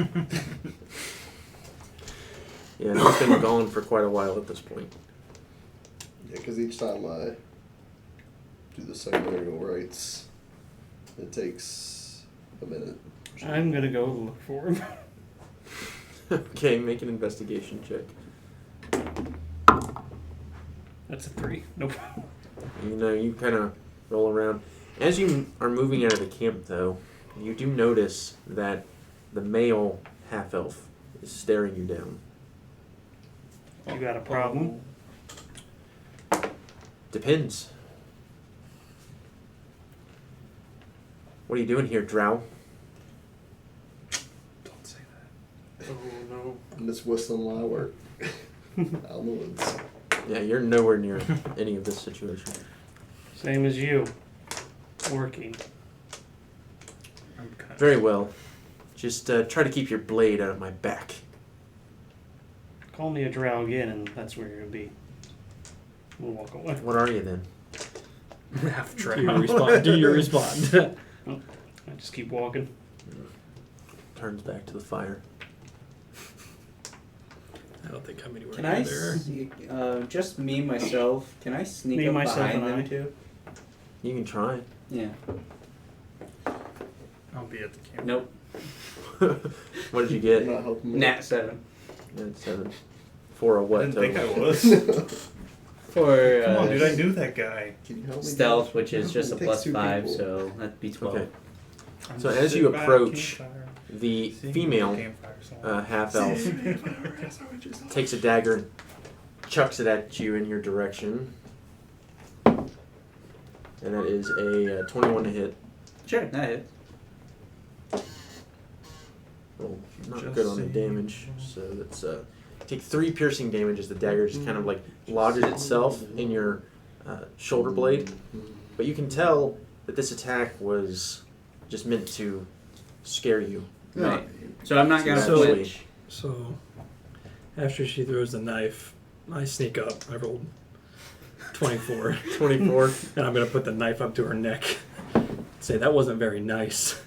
Yeah, he's been gone for quite a while at this point. Yeah, because each time I do the ceremonial rites, it takes a minute. I'm gonna go look for him. Okay, make an investigation check. That's a 3. Nope. You kind of roll around. As you are moving out of the camp, though, you do notice that the male half-elf is staring you down. You got a problem? Depends. What are you doing here, Drow? Don't say that. Oh no. I'm just whistling while I work out in the woods. Yeah, you're nowhere near any of this situation. Same as you. Working. I'm kind Very well. Just try to keep your blade out of my back. Call me a drow again and that's where you're gonna be. We'll walk away. What are you then? half Do track. you respond? Do you respond? I just keep walking. Turns back to the fire. I don't think I'm anywhere Can near I, there. just me, myself, can I sneak Me, up myself, behind and them I. too? You can try. Yeah. I'll be at the camp. Nope. What did you You're get? not helping me. Nat 7. That's 7. For a I what? didn't think I total? was. For Come on, dude, I knew that guy. Can you help me? stealth, Josh? which is No, just a it takes plus 2 5, people. so that'd be 12. Okay. So as you approach, the female half-elf takes a dagger and chucks it at you in your direction. And that is a 21 to hit. Sure, that hits. Well, not good on the damage, so that's take 3 piercing damage as the dagger just kind of like lodges itself in your shoulder blade. But you can tell that this attack was just meant to scare you. Right. So I'm not gonna So- flinch. So, after she throws the knife, I sneak up. I rolled 24. 24. And I'm going to put the knife up to her neck. Say, that wasn't very nice.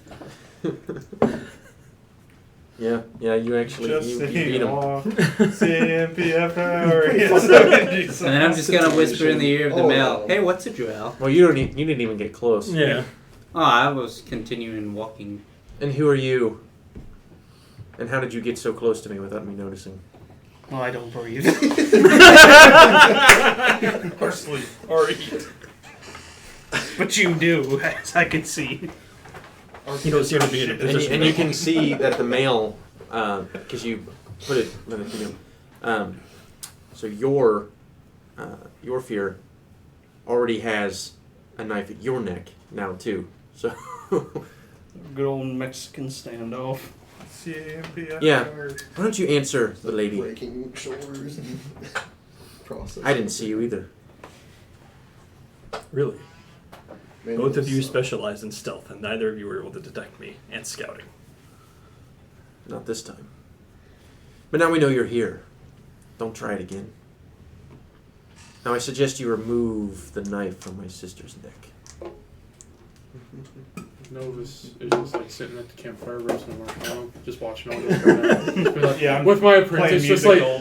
Yeah, you actually you beat him. CMPF power. And then I'm just gonna whisper in the ear of the male, "Hey, what's a drow?" Well, you didn't even get close. Yeah. Oh, I was continuing walking. And who are you? And how did you get so close to me without me noticing? Oh, I don't breathe. Or sleep. Or eat. But you do, as I can see. You don't seem to be in a position. And you can see that the male, because you put it with the female, so your fear already has a knife at your neck now too. So Good old Mexican standoff. CMPF Yeah. power. why don't you answer the lady? Breaking shoulders and process. I didn't see you either. Really? Man, Both of you it's, specialize in stealth, and neither of you were able to detect me and scouting. Not this time. But now we know you're here. Don't try it again. Now I suggest you remove the knife from my sister's neck. Novus is just like sitting at the campfire roasting a marshmallow, just watching all this go down. Be like, Yeah, I'm with my playing apprentice, music just like the whole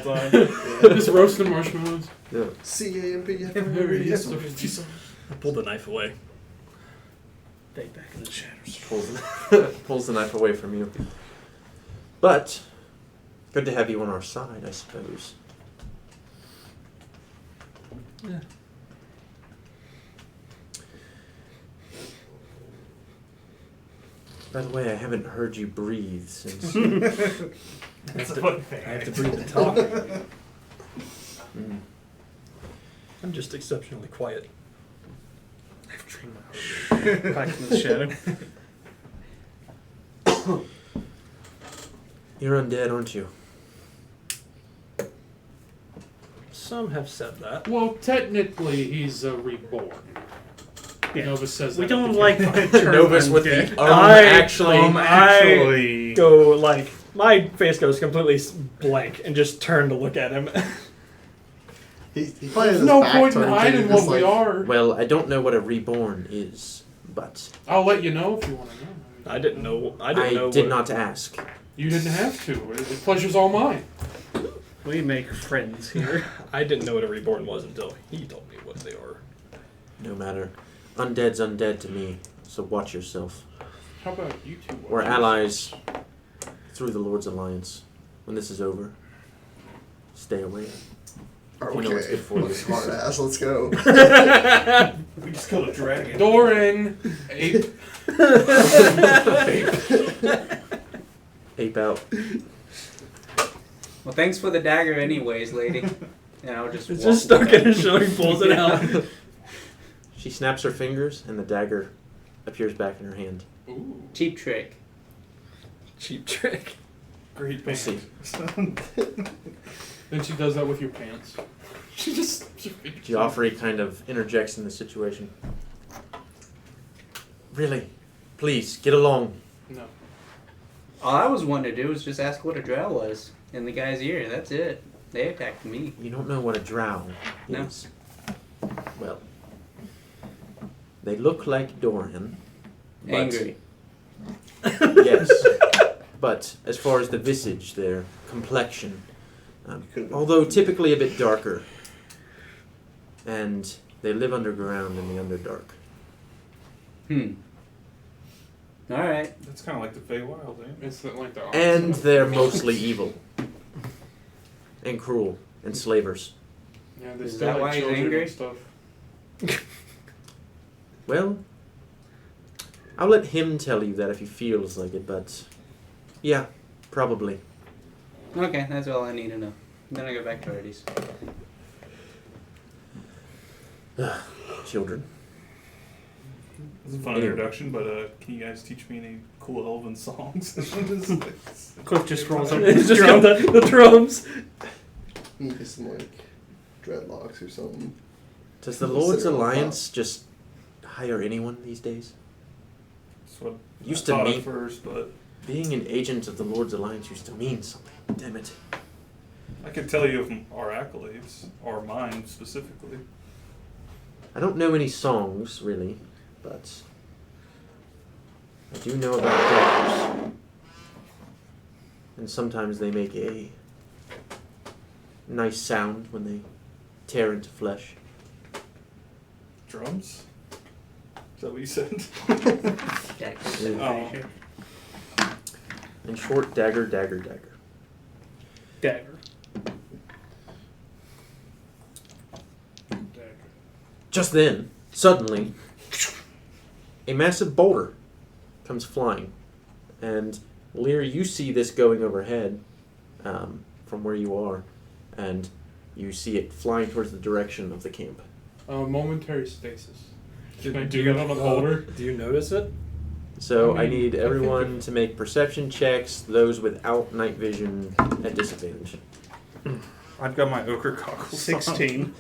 time. just roasting marshmallows. Yeah. CAMP. I pulled the knife away. Fade back in the shadows. Pulls the knife away from you. But good to have you on our side, I suppose. Yeah. By the way, I haven't heard you breathe since. I have to breathe and talk. Mm. I'm just exceptionally quiet. I've trained my heart. Back in the shadow. You're undead, aren't you? Some have said that. Well, technically, he's reborn. Yeah. Novus says We that. don't like Novus with the I go like my face goes completely blank and just turn to look at him. He probably has There's his no back point in turned to hiding you, what just we like- are. Well, I don't know what a reborn is, but I'll let you know if you want to know. I didn't know. I did not ask. You didn't have to. The pleasure's all mine. We make friends here. I didn't know what a reborn was until he told me what they are. No matter. Undead's undead to me, so watch yourself. How about you two? We're allies through the Lord's Alliance. When this is over, stay away. Okay. You know what's good for you. Smart ass, let's go. We just killed a dragon. Doran, ape. Ape out. Well, thanks for the dagger, anyways, lady. And I'll just. It's walk just stuck away. in his shoulder. He pulls it out. She snaps her fingers, and the dagger appears back in her hand. Ooh. Cheap trick. Cheap trick. Great We'll see. Then she does that with your pants. She just. Joffrey kind of interjects in the situation. Really? Please, get along. No. All I was wanting to do was just ask what a drow was in the guy's ear. That's it. They attacked me. You don't know what a drow No. is. Well, they look like Doran. but- Angry. Yes. But as far as the visage, their complexion, although typically a bit darker, and they live underground in the Underdark. Alright. That's kind of like the Feywild, ain't it? It's like the And opposite. they're mostly evil. And cruel. And slavers. Yeah, they Is still that like why he's children angry? and stuff. Well, I'll let him tell you that if he feels like it, but yeah, probably. Okay, that's all I need to know. Then I go back to Artie's. Children. It's a fun Anyway. introduction, but can you guys teach me any cool elven songs? Cliff just rolls up It's his just drum. got the drums. You get some like dreadlocks or something. Does the Lord's Consider it a Alliance just hire anyone these days? That's what Used I to thought mean at first, but being an agent of the Lord's Alliance used to mean something. Damn it. I can tell you of our accolades, or mine specifically. I don't know any songs really, but I do know about daggers. And sometimes they make a nice sound when they tear into flesh. Drums? Is that what you said? Yeah. Oh. In short, dagger, dagger, dagger. Dagger. Just then, suddenly, a massive boulder comes flying. And Lear, you see this going overhead from where you are, and you see it flying towards the direction of the camp. Momentary stasis. Can I Do do you- it on a boulder? Do you notice it? So I I mean, need I think everyone to make perception checks, those without night vision at disadvantage. I've got my ochre goggles. 16.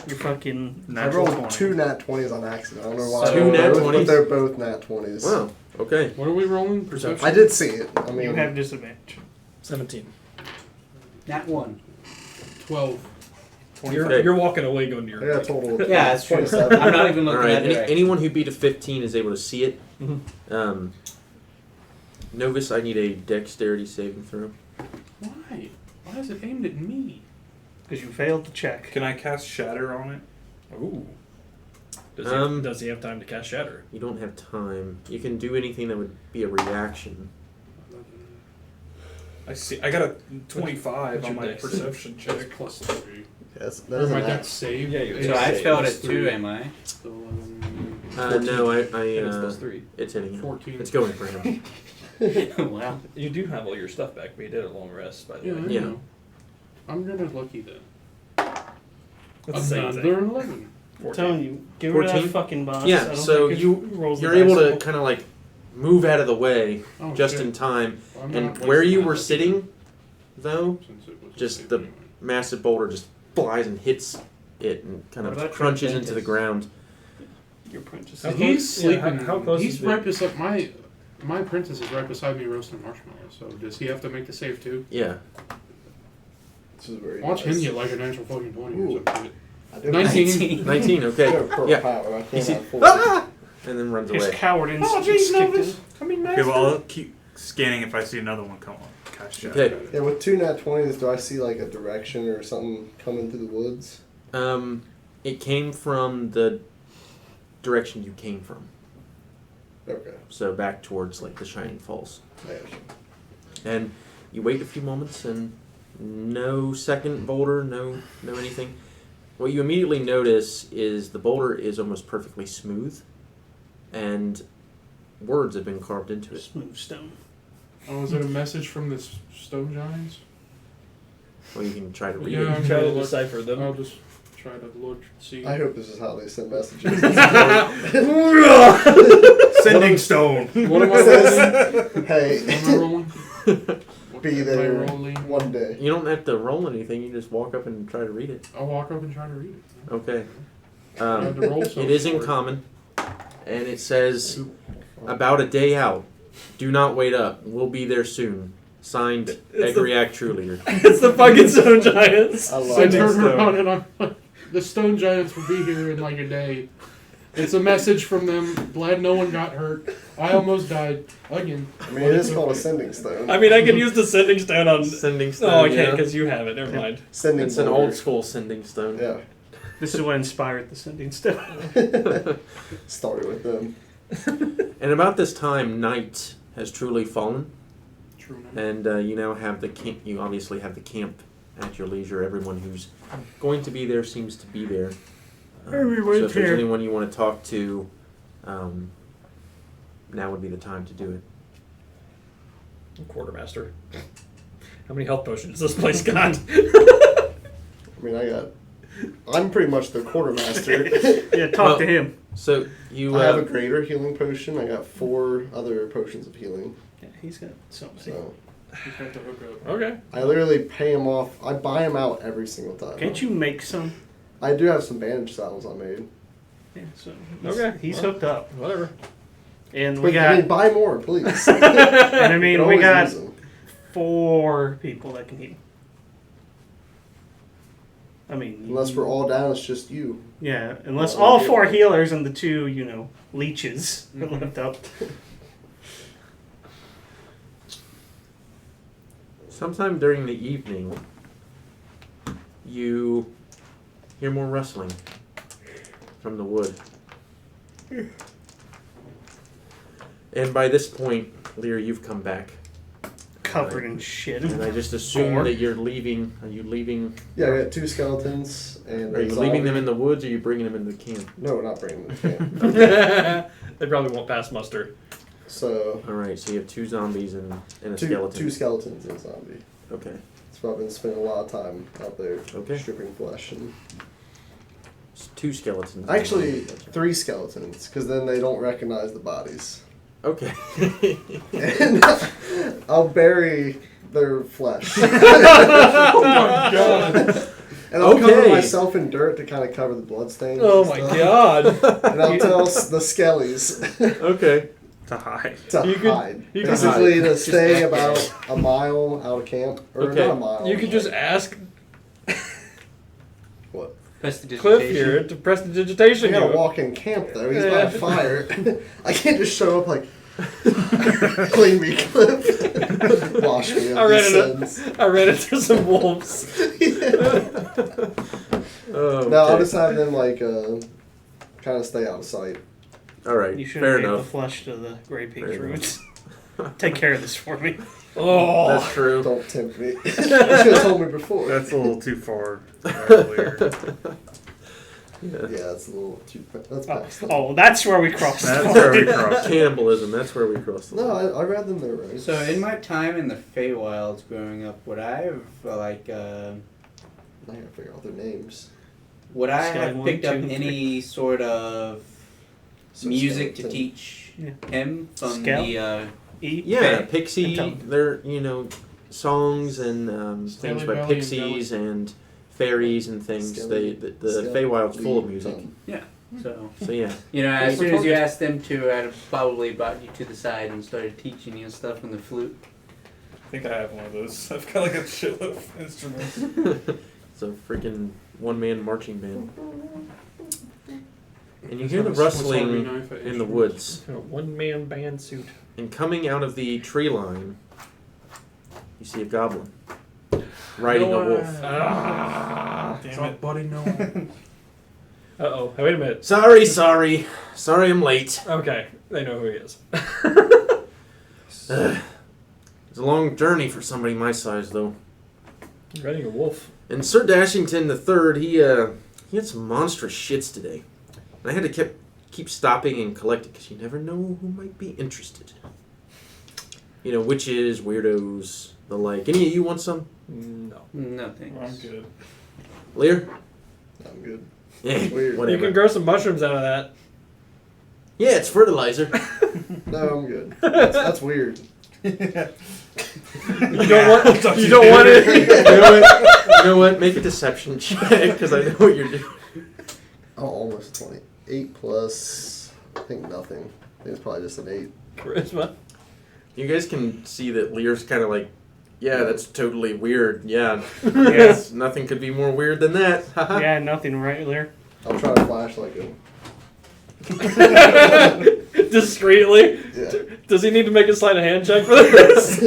You fucking I Natural rolled 20. 2 nat 20s on accident. I don't know why. Two I rolled nat both, 20s? But they're both nat 20s. Wow, okay. What are we rolling? Perception? I did see it. I mean, You have disadvantage. 17. Not one. 12. You're walking away going to your. I got a total of Yeah, that's true. 27. I'm not even looking Alright, at it. anyone who beat a 15 is able to see it. Mhm. Novus, I need a dexterity saving throw. Why? Why is it aimed at me? Because you failed to check. Can I cast Shatter on it? Ooh. Does he have time to cast Shatter? You don't have time. You can do anything that would be a reaction. I see. I got a 25 What's on your my dex? perception That's check. plus 3. That Or is my an dex save. Yeah, you- is So I Save failed plus at 2, 3. am I? So, No, I It's plus 3. it's hitting him. 14. It's going for him. Wow. You do have all your stuff back, but you did a long rest, by the Yeah, way. I Yeah. know. I'm gonna lucky then. That's the same thing. Another 11. I'm telling you, get rid of 14? that fucking boss. Yeah, I don't so think it you- rolls the You're able dice to well. kind of like move out of the way Oh, just shit. in time. Well, I'm And not where wasting you that were lucky sitting, though, since it was a just save the anyway. massive boulder just flies and hits it and kind What of about crunches your into the apprentice? ground. Your apprentice. How He's close- yeah, sleeping. how close He's is the- right beside my apprentice is right beside me roasting marshmallows. So does he have to make the save too? Yeah. This is very Watch nice. him get like a natural fucking 20 or Ooh. something. I do 19. 19, I okay. have pearl Yeah. power. I You can't see, have full. ah! And then runs His away. coward Oh, instinct jeez, kicked in. Novus. I mean, Okay, well, I'll keep scanning if I see another one come on. Cast Shatter. Okay. Yeah, with 2 nat 20s, do I see like a direction or something coming through the woods? It came from the direction you came from. Okay. So back towards like the Shining Falls. I got you. And you wait a few moments and no second boulder, no anything. What you immediately notice is the boulder is almost perfectly smooth and words have been carved into it. Smooth stone. Oh, is it a message from the stone giants? Well, you can try to read Yeah, it. I'm Try to gonna look. decipher them. I'll just try to look, see. I hope this is how they send messages. Sending stone. What am I rolling? Hey, What am I rolling? What be am I there rolling? one day. You don't have to roll anything, you just walk up and try to read it. I'll walk up and try to read it. Okay. I had to roll some It is for in common, and it says, about a day out. Do not wait up. We'll be there soon. Signed, It's the- Egriac True Leader. It's the fucking Stone Giants. I love I that turn stuff. around and I'm like, the stone giants will be here in like a day. It's a message from them. Glad no one got hurt. I almost died again. I mean, it is called a sending stone. I mean, I can use the sending stone on. Sending stone. Oh, I can't yeah. because you have it. Never mind. Sending It's an boulder. old school sending stone. Yeah. This is what inspired the sending stone. Started with them. And about this time, night has truly fallen, True. and you now have the camp. You obviously have the camp at your leisure. Everyone who's going to be there seems to be there. So Everyone's if there's here. anyone you want to talk to, now would be the time to do it. Quartermaster. How many health potions does this place got? I mean, I'm pretty much the quartermaster. Yeah, talk to him. So you I have a greater healing potion. I got 4 other potions of healing. Yeah, he's got something. So You have to hook up. Okay. I literally pay him off. I buy him out every single time. Can't you make some? I do have some bandage saddles I made. Yeah, so Okay, he's well. hooked up. Whatever. And we Wait, got, I mean, buy more, please. and I You mean, can we always got use them. 4 people that can heal. I mean, Unless we're all down, it's just you. yeah, unless Well, all we'll 4 get- healers and the 2, leeches are left up. Sometime during the evening, you hear more rustling from the wood. And by this point, Lear, you've come back. Covered in shit. And I just assume 4. that you're leaving. Are you leaving? Yeah, I got 2 skeletons and Are a you zombie. leaving them in the woods or are you bringing them in the camp? No, we're not bringing them to camp. They probably won't pass muster. So, Alright, so you have 2 zombies and a 2 skeleton. skeletons and a zombie. Okay. So I've been spending a lot of time out there Okay. stripping flesh. And It's 2 skeletons. actually, 3 skeletons, because then they don't recognize the bodies. Okay. And I'll bury their flesh. Oh my god. And I'll cover Okay. myself in dirt to kind of cover the bloodstains. Oh and my stuff. god. And I'll tell the skellies Okay. To hide. to You could- hide. you could Basically, hide. to stay Just- about a mile out of camp. Or Okay. not a mile. You could just like- ask What? Cliff here to press the digitation. I gotta unit. walk in camp though. He's Yeah. by fire. I can't just show up like, clean me, Cliff. Wash me I of read these it. sins. I ran into some wolves. Oh, No, I'll okay. just have them like kind of stay out of sight. Alright, You should fair have gave the enough. flesh to the Grey Peaks Fair roots. Take care of this for me. Oh. That's true. Don't tempt me. You should have told me before. That's a little too far earlier. Yeah. Yeah, that's a little too. That's Oh, past. oh, that's where we crossed. That's the where we line. crossed. Cannibalism, that's where we cross the No, line. I read them there right. So in my time in the Feywilds growing up, would I have I gotta figure out their names. would I Sky have 1, picked up 2, 3. any sort of So music to skeleton. teach Yeah. him from Scout? the E? Yeah, Fae. Pixie, And they're, songs and things Stanley by Valley and pixies and fairies and things. Skelly- The Skelly- Feywild's full of music. so So yeah. as We're soon as you talking- asked them to, I'd have probably brought you to the side and started teaching you stuff on the flute. I think I have one of those. I've got like a shitload of instruments. It's a freaking one-man marching band. And you Let's hear have the a Swiss Army rustling knife at in the instruments. woods. A one-man band suit. And coming out of the tree line, you see a goblin riding a wolf. Ah. What's Damn up, it. buddy? No. Uh-oh. Hey, wait a minute. Sorry I'm late. Okay. They know who he is. It's a long journey for somebody my size, though. Riding a wolf. And Sir Dashington III, he had some monstrous shits today. And I had to keep stopping and collecting, because you never know who might be interested. Witches, weirdos, the like. Any of you want some? No. No thanks. I'm good. Lear? I'm good. Yeah, Weird. whatever. You can grow some mushrooms out of that. Yeah, it's fertilizer. No, I'm good. That's weird. You don't want. You don't want it. You know what? Make a deception check, because I know what you're doing. Oh, almost 20. 8 plus. I think nothing. I think it's probably just an 8. Charisma. You guys can see that Lear's kind of like, yeah, that's totally weird. Yeah. Yes. Nothing could be more weird than that. Haha. Yeah, nothing right there. I'll try to flash like him. Discreetly. Yeah. Does he need to make a sleight of hand check for this?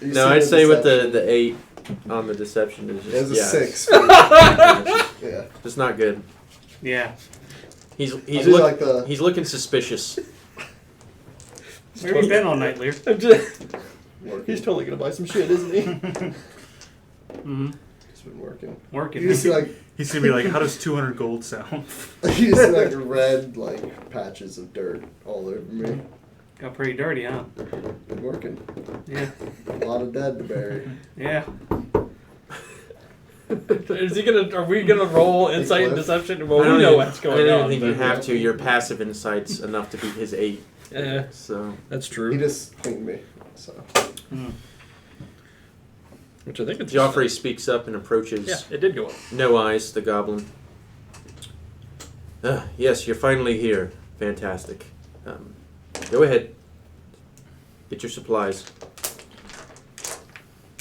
You No, see I'd the say with deception. the 8 on the deception is just, It's a yeah, 6. Yeah. It's not good. Yeah. He's I do look, like the. he's looking suspicious. Where have you been all night, Lear? Working. He's totally gonna buy some shit, isn't he? Mm-hmm. Just been working. Working. You just see like He's gonna be like, "How does 200 gold sound?" you just see like red like patches of dirt all over me. Got pretty dirty, huh? Good working. Yeah. A lot of dead to bury. Yeah. Is he gonna? Are we gonna roll insight and Cliff? deception? Well, I don't we know even- what's going I don't on. think you but- have to. Your passive insight's enough to beat his 8. Yeah, So that's He true. just cleaned me. So Which I think it's Joffrey speaks up and approaches Yeah, it did go up. No Eyes, the goblin. Yes, you're finally here. Fantastic. Go ahead. Get your supplies.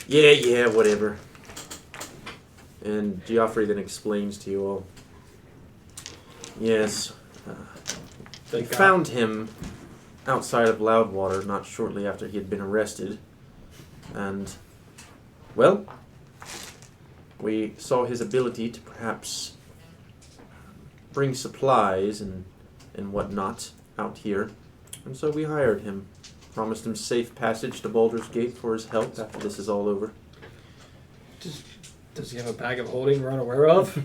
Yeah, whatever. And Joffrey then explains to you all. Yes, we Thank God. found him outside of Loudwater not shortly after he had been arrested. And, well, we saw his ability to perhaps bring supplies and whatnot out here. And so we hired him. Promised him safe passage to Baldur's Gate for his help after this is all over. Does he have a bag of holding we're unaware of?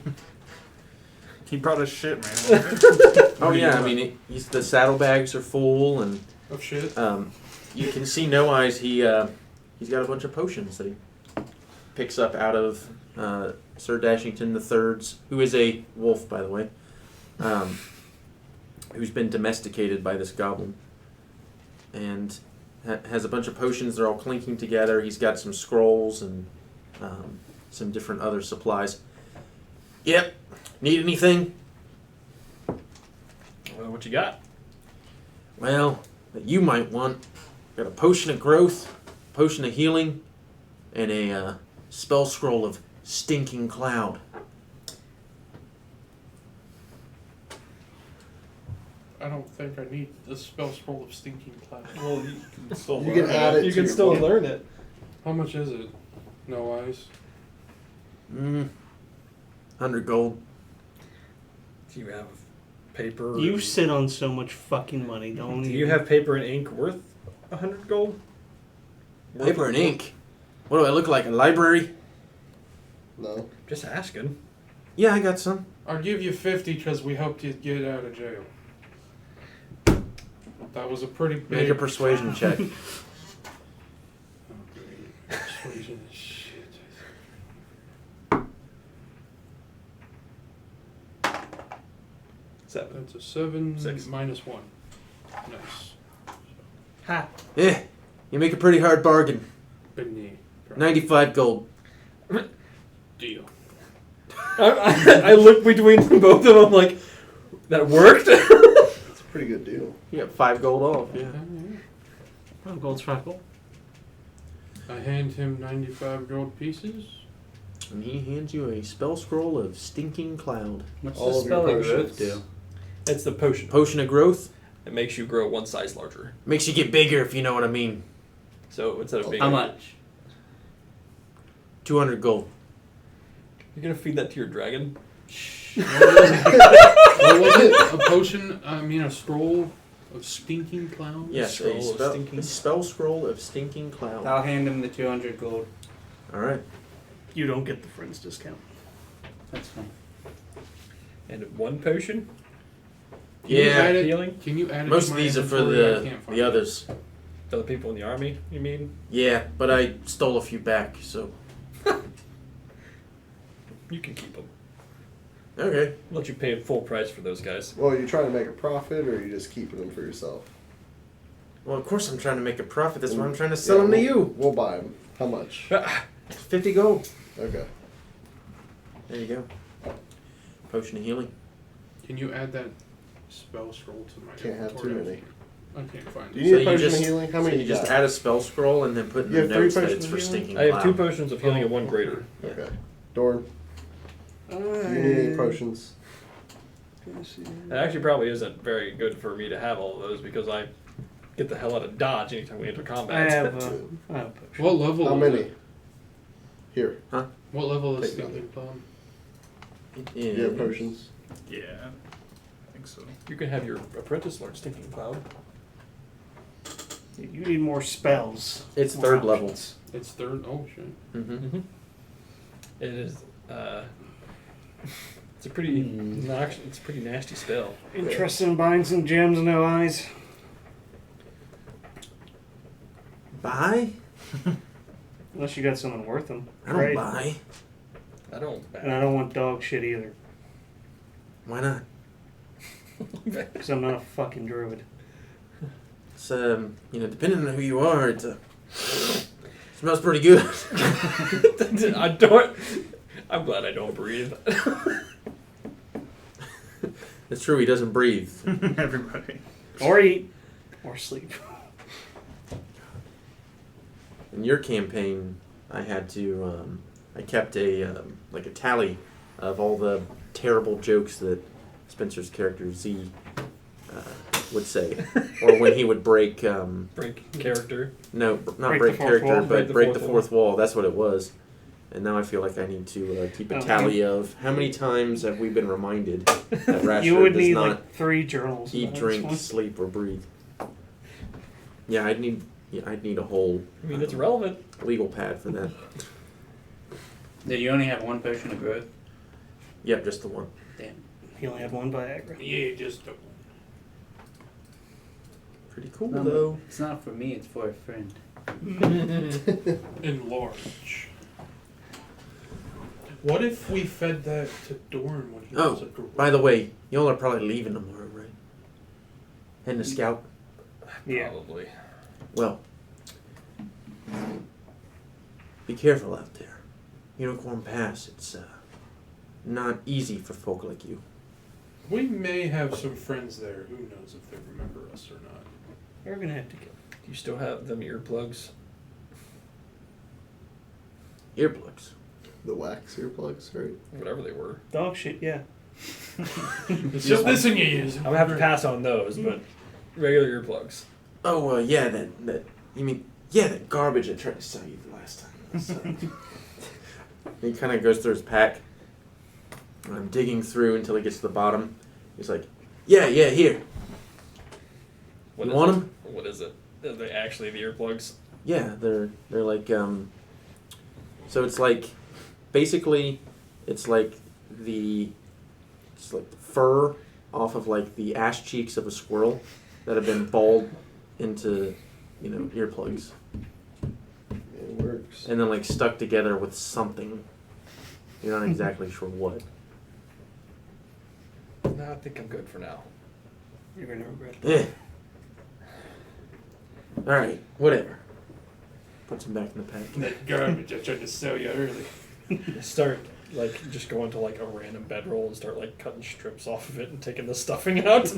He brought us shit, man. Oh yeah, I mean, the saddlebags are full, and Of shit. you can see No Eyes. He's got a bunch of potions that he picks up out of Sir Dashington III's, who is a wolf, by the way, who's been domesticated by this goblin, and has a bunch of potions. They're all clinking together. He's got some scrolls and some different other supplies. Yep. Need anything? Well, what you got? Well, that you might want. Got a potion of growth, potion of healing, and a spell scroll of stinking cloud. I don't think I need the spell scroll of stinking cloud. Well, you can still you can add it. You to can your still book. learn it. How much is it? No eyes. 100 gold. Do you have paper? You sit on so much fucking money, don't Do you? you have paper and ink worth 100 gold? Paper and ink. What do I look like? A library? No. Just asking. Yeah, I got some. I'll give you 50 because we helped you get out of jail. That was a pretty big. Make a persuasion check. Oh, great. Persuasion is shit. Seven. That's a 7 6. minus 1. Nice. Ha. Yeah, you make a pretty hard bargain. Beneath. 95 gold. Deal. I look between both of them like, that worked? It's a pretty good deal. You got 5 gold off, yeah. Oh, gold sparkle. I hand him 95 gold pieces. And he hands you a spell scroll of stinking cloud. What's All the of your spell of growth potions. do? It's the potion. Potion of growth It makes you grow one size larger. makes you get bigger, if you know what I mean. So instead of being... How much? 200 gold. You're going to feed that to your dragon? What was it? A potion? I mean, a scroll of stinking cloud? Yes, Scroll a of spell, stinking- a spell scroll of stinking cloud. I'll hand him the 200 gold. All right. You don't get the friends discount. That's fine. And one potion? Can you Yeah. add it- Healing? Can you add it Most to of my these are for inventory? I can't find the it. others. For the people in the army, you mean? Yeah, but I stole a few back, so. You can keep them. Okay. I'll let you pay full price for those guys. Well, are you trying to make a profit, or are you just keeping them for yourself? Well, of course I'm trying to make a profit. That's why I'm trying to sell them to you. We'll buy them. How much? 50 gold. Okay. There you go. Potion of healing. Can you add that spell scroll to my Can't have inventory? too many. I can't find Do it. you need a So you potion just- of healing? How So many you you just got? add a spell scroll and then put in You the have 3 notes that potions it's of for healing? stinking I have cloud. 2 potions of healing and 1 greater. Okay. Dorn, do you need any potions? It actually probably isn't very good for me to have all of those because I get the hell out of dodge anytime we enter I combat. have a potion. What level How is many? it? Here. What level is Take stinking cloud? Yeah. You have potions? Yeah, I think so. You can have your apprentice learn Stinking Cloud. You need more spells. It's More 3rd level. options. It's third. Oh shit. Mm-hmm. It is. It's a pretty. It's a pretty nasty spell. Interested in buying some gems, no eyes? Buy? Unless you got something worth them. I don't buy. I don't. And I don't want dog shit either. Why not? Because I'm not a fucking druid. It's, depending on who you are, it smells pretty good. I don't. I'm glad I don't breathe. It's true, he doesn't breathe. Everybody. Or eat. Or sleep. In your campaign, I had to, I kept a tally of all the terrible jokes that Spencer's character Z would say. Or when he would break... break character. No, not Break break the fourth character, wall? but break the fourth wall. That's what it was. And now I feel like I need to keep a Oh, tally of how many times have we been reminded that Rashford You would does need not like 3 journals. eat, about this drink, one. sleep, or breathe. Yeah, I'd need a whole I mean, it's relevant. legal pad for that. Did you only have one potion of growth? Yep, just the one. Damn. He only had 1 Viagra. Yeah, just a Pretty cool No, though. It's not for me, it's for a friend. enlarge. What if we fed that to Dorn when he was a girl? By the way, y'all are probably leaving tomorrow, right? Heading to scout. Yeah. Probably. Well, be careful out there. Unicorn Pass. It's not easy for folk like you. We may have some friends there. Who knows if they remember us or not. We're going to have to go. Do you still have them earplugs? Earplugs. The wax earplugs, right? Whatever they were. Dog shit, yeah. It's just this thing you use. I'm gonna have to pass on those, but regular earplugs. Oh, yeah, that you mean, yeah, that garbage I tried to sell you the last time. He kind of goes through his pack. And I'm digging through until he gets to the bottom. He's like, yeah, here. What You is want it? 'em? What is it? Are they actually the earplugs? Yeah, they're like, so it's like, basically, it's like the fur off of like the ass cheeks of a squirrel that have been balled into, earplugs. It works. And then like stuck together with something. You're not exactly sure what. No, I think I'm good for now. You're going to regret it. Eh. Alright, whatever. Puts him back in the pack. That garbage I tried to sell you earlier. Start just going to like a random bedroll and start like cutting strips off of it and taking the stuffing out.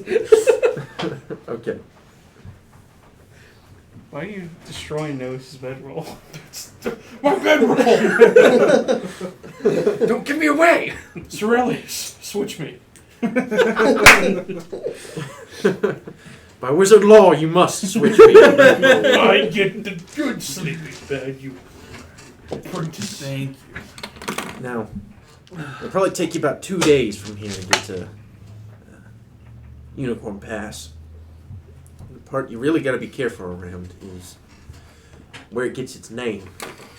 Okay. Why are you destroying Noah's bedroll? My bedroll! Don't give me away! Sorellius, switch me. By wizard law, you must switch me. I get the good sleeping bag, you apprentice. Thank you. Now, it'll probably take you about 2 days from here to get to Unicorn Pass. The part you really got to be careful around is where it gets its name.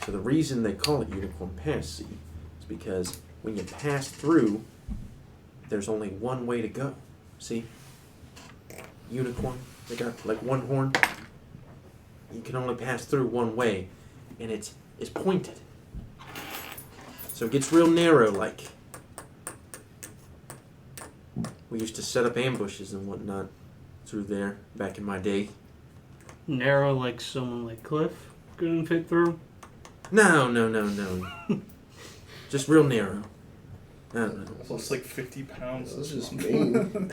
So the reason they call it Unicorn Pass, see, is because when you pass through, there's only one way to go. See? Unicorn, they got like one horn. You can only pass through one way, and it's pointed. So it gets real narrow, like. We used to set up ambushes and whatnot through there back in my day. Narrow like someone like Cliff couldn't fit through? No. Just real narrow. I don't know. Plus like 50 pounds. That's This just is mean.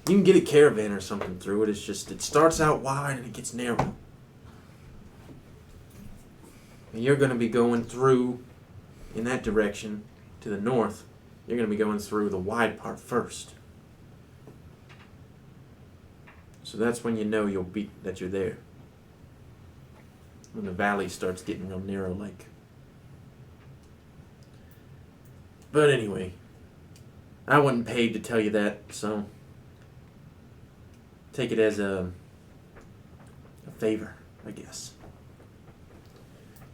You can get a caravan or something through it. It's just, it starts out wide and it gets narrow. And you're going to be going through in that direction to the north. You're going to be going through the wide part first. So that's when you know that you're there. When the valley starts getting real narrow like. But anyway, I wasn't paid to tell you that, so take it as a favor, I guess.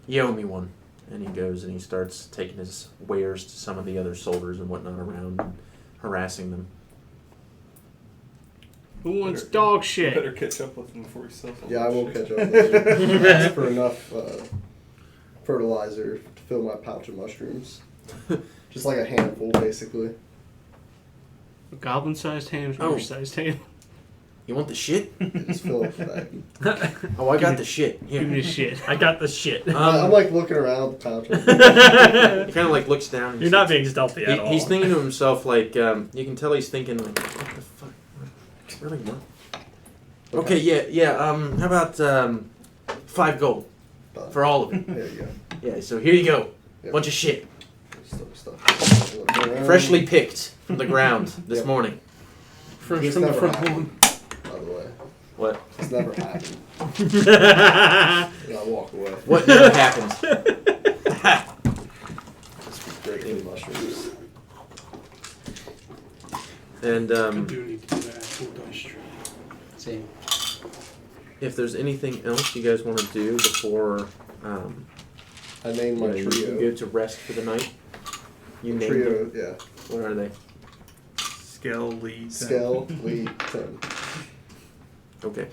You owe me one. And he goes and he starts taking his wares to some of the other soldiers and whatnot around and harassing them. Who wants dog shit? Better catch up with him before he sells all Yeah, I that will shit. catch up with you. Ask for enough fertilizer to fill my pouch of mushrooms. Just like a handful, basically. A goblin-sized ham, Oh. horse-sized ham. You want the shit? You just fill up the bag. Oh, I got the shit. Here. Give me the shit. I got the shit. I'm like looking around the pouch. He kind of like looks down. And You're not being stealthy at all. He's thinking to himself, like, you can tell he's thinking, like, what the fuck? Really, what? Okay, yeah. How about 5 gold Done. for all of it? There you go. Yeah. So here you go. Yep. Bunch of shit, Stuff. freshly picked from the ground this Yep. morning. Fresh It's from the never front happened, lawn. by the way. What? It's never happened. And I walk away. What never happened? Just great with mushrooms. And I do need to do that actual dice tray. Same. if there's anything else you guys want to do before I named my you trio. go to rest for the night, you named Trio, them. yeah. What are they? Skelly. Skeleton. Okay.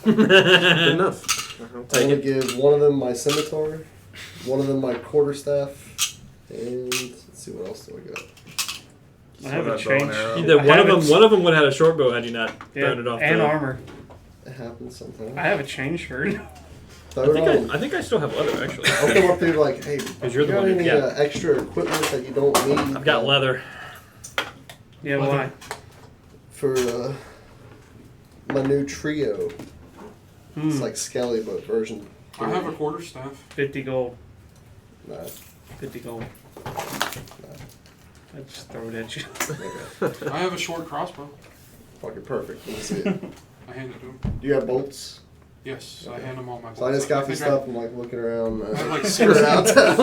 Good enough. I'll I'm take gonna it. give one of them my scimitar, one of them my quarterstaff, and let's see what else do I got. I haven't that bow and changed. arrow. Either I one of them haven't- would have had a short bow had you not Yeah, thrown it off. and the, armor. It happens sometimes. I have a chain shirt. Throw it on. I think I still have leather actually. I'll come up there like, hey, Because you're you the got one who- any yeah. extra equipment that you don't need? I've got leather. Yeah, why? For my new trio. It's Hmm. like Skelly, but version. I have a quarterstaff. 50 gold. Nah, 50 gold. I just throw it at you. okay. I have a short crossbow. Fucking perfect. Let me see it. I hand it to him. Do you have bolts? Yes, I Okay. hand him all my. So I just got think some stuff. I'm like looking around, I have like figuring out town.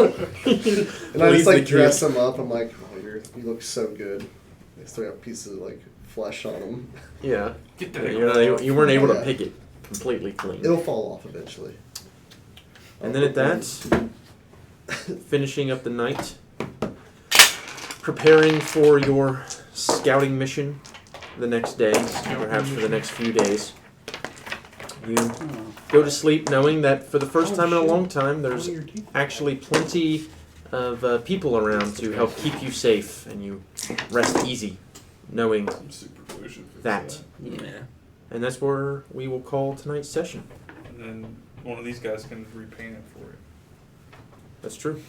And I just like Please, dress them up. I'm like, oh, you look so good. They still got pieces of like flesh on them. Yeah. Get that. You weren't able to Yeah. pick it completely clean. It'll fall off eventually. And then at that, finishing up the night, preparing for your scouting mission the next day, perhaps for the next few days. You go to sleep knowing that for the first time in a long time, there's actually plenty of people around to help keep you safe, and you rest easy knowing Some super glue should fix that. Yeah. And that's where we will call tonight's session. And then one of these guys can repaint it for you. That's true.